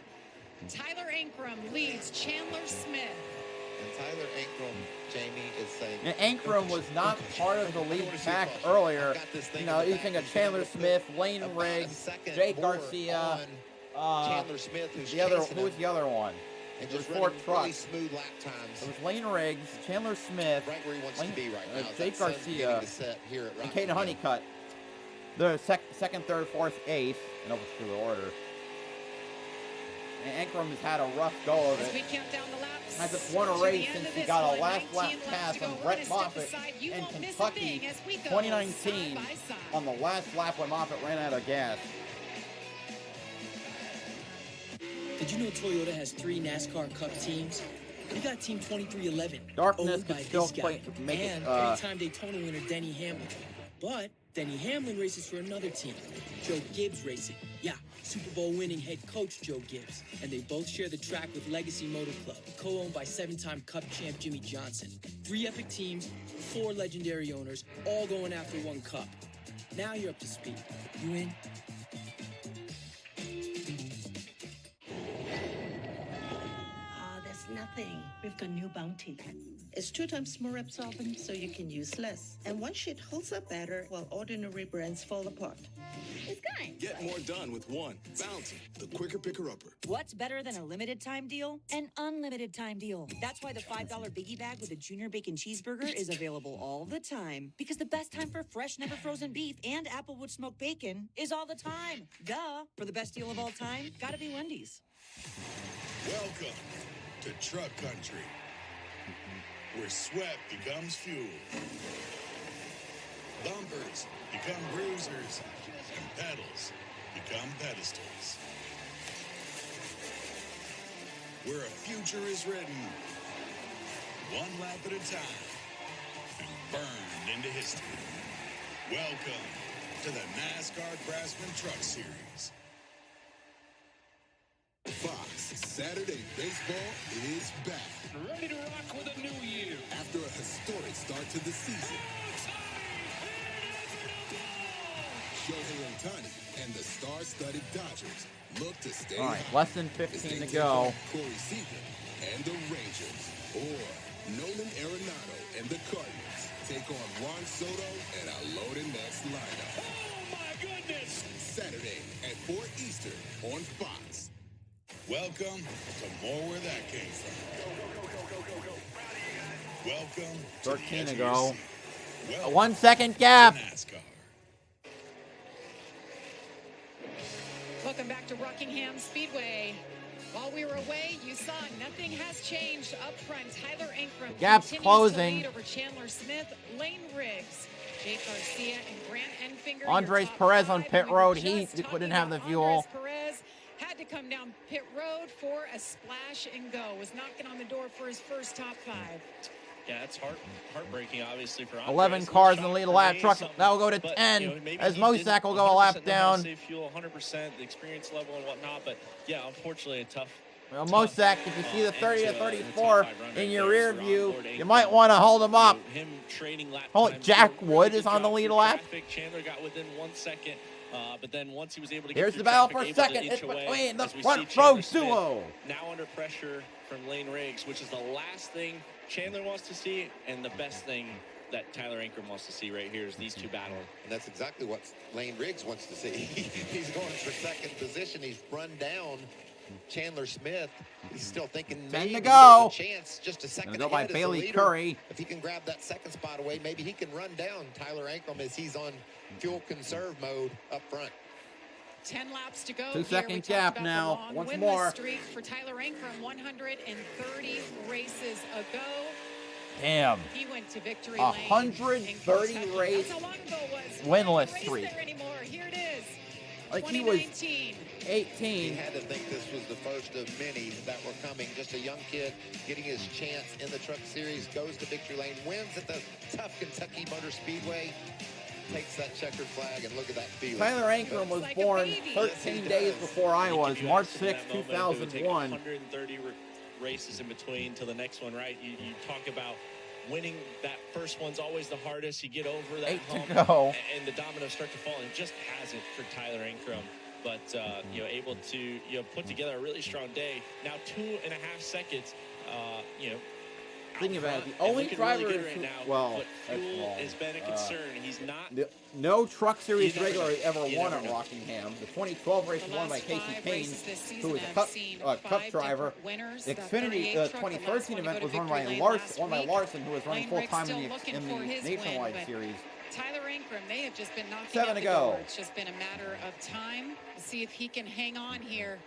Tyler Ankrum leads Chandler Smith. And Tyler Ankrum, Jamie, is saying... And Ankrum was not part of the lead pack earlier. You know, you think of Chandler Smith, Lane Riggs, Jake Garcia, Chandler Smith, who's the other. chasing Who was him. the other one? And There was just 4 running trucks. really smooth lap times. It was Lane Riggs, Chandler Smith, Right where he wants to be right now. Is Jake that sun beginning Garcia, to set here at and Caden Rockingham. Honeycutt. The second, third, fourth, eighth, in no particular order. And Ankrum has had a rough go of As it. we count down the laps. Hasn't won a to the race end since of he this got a one. last 19 lap laps pass to go. from We're Brett gonna step Moffitt aside. You in won't miss a Kentucky, thing as we go 2019, side by side. on the last lap when Moffitt ran out of gas. Did you know Toyota has 3 NASCAR Cup teams? We got Team 2311, Darkness owned could by still this guy, make it, and 3-time Daytona winner Denny Hamlin. But Denny Hamlin races for another team, Joe Gibbs Racing. Yeah, Super Bowl winning head coach Joe Gibbs. And they both share the track with Legacy Motor Club, co-owned by 7-time Cup champ Jimmy Johnson. 3 epic teams, 4 legendary owners, all going after 1 cup. Now you're up to speed. You in? There's nothing. We've got new bounty. It's 2 times more absorbent, so you can use less. And one sheet holds up better while ordinary brands fall apart. It's kind. Get more done with one. Bounty, the quicker picker-upper. What's better than a limited time deal? An unlimited time deal. That's why the $5 biggie bag with a junior bacon cheeseburger is available all the time. Because the best time for fresh, never frozen beef and Applewood smoked bacon is all the time. Duh. For the best deal of all time, gotta be Wendy's. Welcome to Truck Country, where sweat becomes fuel. Bumpers become bruisers, and pedals become pedestals. Where a future is written, one lap at a time, and burned into history. Welcome to the NASCAR Craftsman Truck Series. Fox Saturday Baseball is back. Ready to rock with a new year. After a historic start to the season, Shohei Ohtani and the star-studded Dodgers look to stay All right, high less than 15 to go. Corey Seager and the Rangers, or Nolan Arenado and the Cardinals take on Juan Soto and a loaded Mets lineup. Oh my goodness! Saturday at 4 Eastern on Fox. Welcome to more where that came from. Welcome to 13 the to edge of your go. seat. A Welcome 1 second gap. to NASCAR. Welcome back to Rockingham Speedway. While we were away, you saw nothing has changed up front. Tyler Ankrum Gap's continues closing. to lead over Chandler Smith, Lane Riggs, Jake Garcia, and Grant Enfinger. Andres Your top Perez on five. pit We were road. just He talking couldn't have the about fuel. Andres Perez had to come down pit road for a splash and go. Was knocking on the door for his first top 5. Yeah, it's heartbreaking, obviously, for Andres. 11 A little cars in the shock lead of for lap. me, Truck something, that will go to but, 10 you know, maybe as he Mosak didn't will go a lap 100% know how to down. save fuel, 100%, the experience level and whatnot. But yeah, unfortunately, a tough. Well, Mosak, if you see the 30 to into, the 34 top 5 run in right your there rear for view, onboard you Ankrum. might want to hold him up. Him trading lap Holy times, Jack did a really Wood good is on the job lead through lap. traffic. Chandler got within 1 second, but then once he was able to get Here's through the battle traffic, for able to second. inch It's away, between the as we front see row Chandler Smith duo. now under pressure from Lane Riggs, which is the last thing Chandler wants to see, and the best thing that Tyler Ankrum wants to see right here is these two battling. And that's exactly what Lane Riggs wants to see. He's going for second position. He's run down Chandler Smith. He's still thinking 10 maybe to there's go. a chance just a second Go by ahead as the Bailey leader. Curry. If he can grab that second spot away, maybe he can run down Tyler Ankrum as he's on fuel conserve mode up front. 10 laps to go. 2 here. second We talked gap about now. the long Once winless more. streak for Tyler Ankrum, 130 races ago. Damn. He went to victory 130 lane. race That's how long ago it was. winless Race streak. there anymore. Here it is. Like he was 2019. 18. He had to think this was the first of many that were coming. Just a young kid getting his chance in the Truck Series, goes to victory lane, wins at the tough Kentucky Motor Speedway, takes that checkered flag, and look at that feeling. Tyler Ankrum was born 13 days before I was, March 6, 2001. 130 races in between to the next one, right? You talk about winning that first one's always the hardest. You get over that 8 hump, to go. and the dominoes start to fall. And it just hasn't for Tyler Ankrum. But able to put together a really strong day. Now 2.5 seconds. Thinking about it, the and only looking driver really good who- right now, well, but that's fuel wrong. has been a concern. He's not. No Truck Series You never regular know. ever You won never at know. Rockingham. The 2012 race was won by last Casey 5 Payne, races this season who was a have cup, seen cup 5 driver. different winners. The The Xfinity 38 truck, the 2013 last event one was to run go to by victory lane Larson, last won by week. Larson, who was running Lane full Riggs time still in looking the for his win, Nationwide but Series. Tyler Ankrum, they have just been knocking 7 at to the go. door. It's just been a matter of time to see if he can hang on here.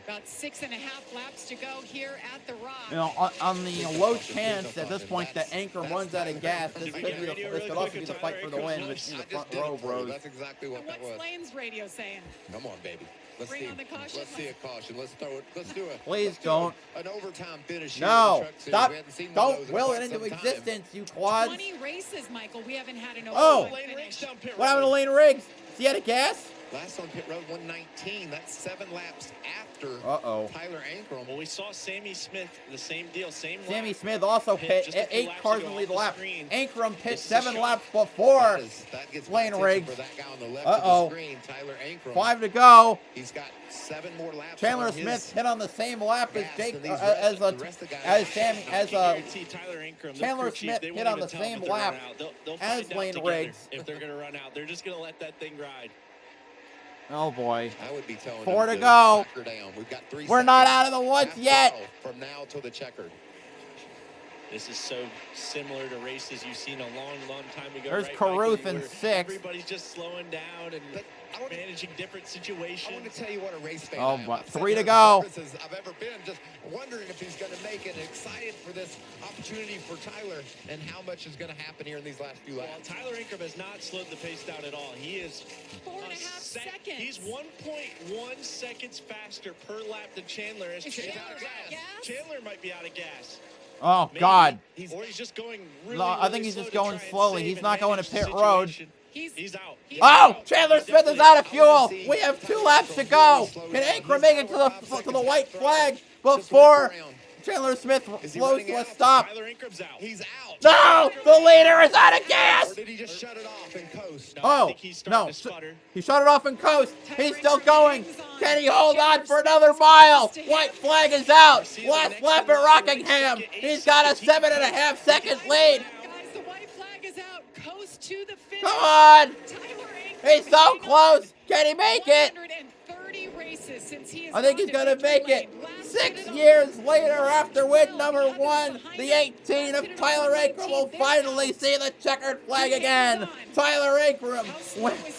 About 6.5 laps to go here at the Rock. You know, on the low chance at this point that Ankrum runs out of gas, this could also be the fight for the win between the front row bros. That's exactly what that was. What's Lane's radio saying? Come on, baby. Let's Bring see. on the caution. Let's see a caution. Let's throw it. Let's do it. Please don't. An overtime finish here in No, the Truck Series. stop. We haven't seen one of Don't those in will quite it into some time. existence, you quads. 20 races, Michael. We haven't had an Oh. overtime finish. What happened to Lane Riggs? Is he out of gas? Last on pit road, 119. That's 7 laps after Uh-oh. Tyler Ankrum. Well, we saw Sammy Smith, the same deal, same Sammy lap. Smith also pit just a few 8 laps cars ago in the off lead the lap. screen. Ankrum pit This is 7 a laps before That gets my Lane attention Riggs. for that guy on the left Uh-oh. of the screen, Tyler Ankrum. 5 to go. He's got 7 more laps. Chandler on his Smith hit on the same lap as gas Jake, than these as the rest of the guys. Sammy, I as can guarantee Tyler Ankrum, the Chandler crew chief, Smith they hit won't on even the tell him same if they're lap running out. They'll as find out Lane together Riggs. if they're going to run out. They're just going to let that thing ride. Oh boy. I would be telling 4 them to go. hunker down. We've got 3 We're not seconds. out of the woods Half yet. 12 from now till the checkered. This is so similar to races you've seen a long time ago. There's right, Carruth Mikey, in where 6th. Everybody's just slowing down and managing different situations. I want to tell you what a race fan Oh, I am. but I've sat 3 to here go. as nervous as I've ever been, just wondering if he's going to make it, excited for this opportunity for Tyler and how much is going to happen here in these last few laps. Well, Tyler Ingram has not slowed the pace down at all. He is 4.5 seconds. He's 1.1 seconds faster per lap than Chandler is. Is Chandler out of gas? Chandler might be out of gas. Oh Maybe. God. Or he's just going really, No, I think really he's slow just to going try and slowly. save He's and not going to manage pit the road. situation. He's out. Oh, Chandler Smith is out of fuel. We have 2 laps to go. Can Ingram make it to the white flag before Chandler Smith flows to a stop? Tyler Ingram's out. He's out. No, the leader is out of gas. Or did he just shut it off and coast? Oh, no. He shut it off and coast. He's still going. Can he hold on for another mile? White flag is out. Last lap at Rockingham. He's got a 7.5 second lead. Guys, the white flag is out. Coast to the finish. Come on. Tyler He's so close. Can he make it? 130 races since he is I think he's going to make it. 6 years later, after win number 1, the 18 of Tyler Ingram will finally see the checkered flag again. Tyler Ingram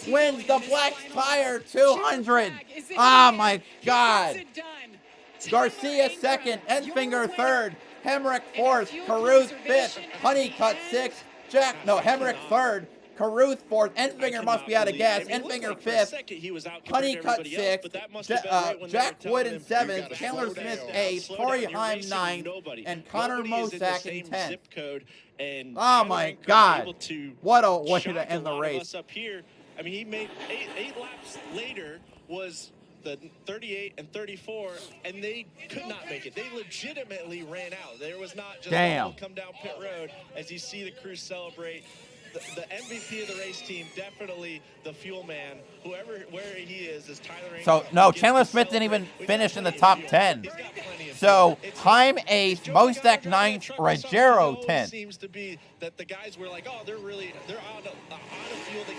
wins the Black Tire 200. Oh my God. Garcia 2nd, Enfinger 3rd, Hemrick 4th, Carruth 5th, Honeycutt 6th, Hemrick 3rd, Carruth 4th, Enfinger must be out of gas, Enfinger 5th, Honeycutt 6th, Jack Wood in 7th, Chandler Smith 8th, Corey Heim 9th, and Connor Mosak in 10th. Oh my God, what a way to end the race. Up here, I mean, he made eight laps later was the 38 and 34, and they could not make it. They legitimately ran out. There was not just all come down pit road as you see the crew celebrate. The MVP of the race team, definitely the fuel man. Where he is Tyler Ingram. So, no, Chandler Smith didn't even finish in the top 10. So, Heim 8th, Mosak 9th, Rogero 10th. Seems to be that the guys were like, oh, they're out of fuel. They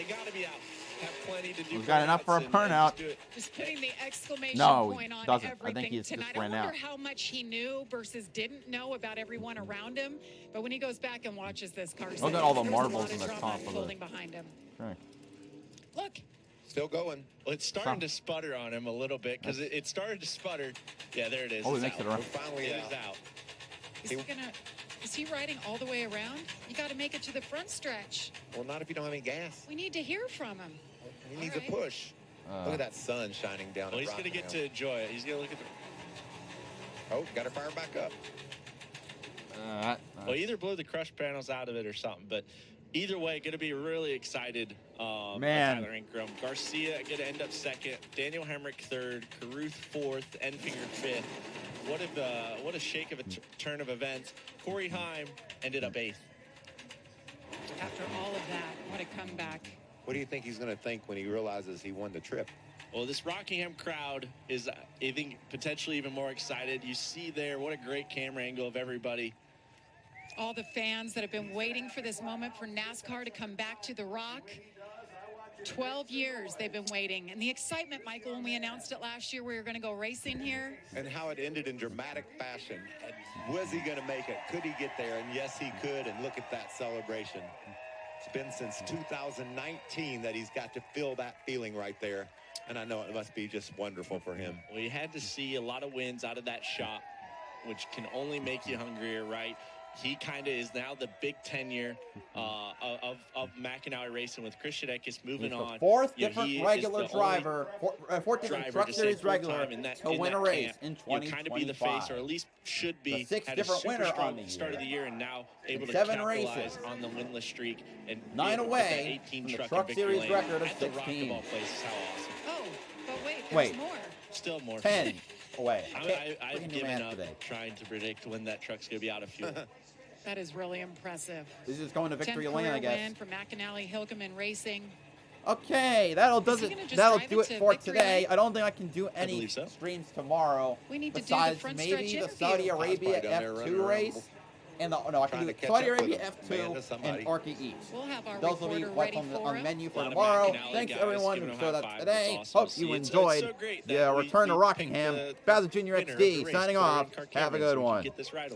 got to be out. Have plenty to do. We've got enough for a burnout. Just putting the exclamation No, point on doesn't. everything I think he's tonight. just ran I wonder out. how much he knew versus didn't know about everyone around him. But when he goes back and watches this, Carson, Look at all the there's a lot marbles of in the drama top of unfolding it. behind him. Okay. Look. Still going. Well, it's starting to sputter on him a little bit because it started to sputter. Yeah, there it is. Oh, he It's makes out. it around. We're finally out. Is he riding all the way around? You got to make it to the front stretch. Well, not if you don't have any gas. We need to hear from him. He needs a push. Look at that sun shining down. Well, he's going to get to enjoy it. He's going to look at the... Oh, got to fire back up. Well, either blow the crush panels out of it or something, but either way, going to be really excited. Man. Tyler Ingram. Garcia going to end up 2nd. Daniel Hemrick 3rd. Carruth 4th. Enfinger 5th. What a shake of a turn of events. Corey Heim ended up 8th. After all of that, what a comeback. What do you think he's going to think when he realizes he won the trip? Well, this Rockingham crowd is, I think, potentially even more excited. You see there, what a great camera angle of everybody. All the fans that have been waiting for this moment for NASCAR to come back to the Rock. 12 years they've been waiting. And the excitement, Michael, when we announced it last year we were going to go racing here. And how it ended in dramatic fashion. And was he going to make it? Could he get there? And yes, he could. And look at that celebration. It's been since 2019 that he's got to feel that feeling right there. And I know it must be just wonderful for him. We had to see a lot of wins out of that shop, which can only make you hungrier, right? He kind of is now the big tenure of McInally Racing with Chris Shedekis moving on. The 4th different regular driver, 4th different Truck Series regular to win a race in 2025. You kind of be the face, or at least should be. The 6th had different a super winner strong on the start year. of the year, and now able to 7 capitalize races. on the winless streak and 9 be able to put away that 18 from the truck Truck in Series victory lane record of at the Rock of 16. all places. How awesome! Oh, but wait, there's Wait. more. Still more. 10 away. I've Freaking given math up today. trying to predict when that truck's going to be out of fuel. That is really impressive. This is going to victory 10th lane, I career guess. win for McInally Hilgeman Racing. Okay, that'll do Is he it. gonna just That'll drive do it it to for victory today. lane? I don't think I can do any believe so. streams tomorrow. We need to do the besides front stretch maybe the interview. Saudi Probably Arabia down there running F2 around. race. And no, I can do Saudi Arabia F2 and ARCA East. We'll have our Those will be reporter what's ready on the for him. menu for Lot of tomorrow. Mac and Alley Thanks guys everyone giving who him showed high up five. today. It's awesome Hope to you see. It's enjoyed so great the that return to we Rockingham. picked the BowserJrXD winner of the race signing for off. in-car Have a cameras, good so we can one. get this right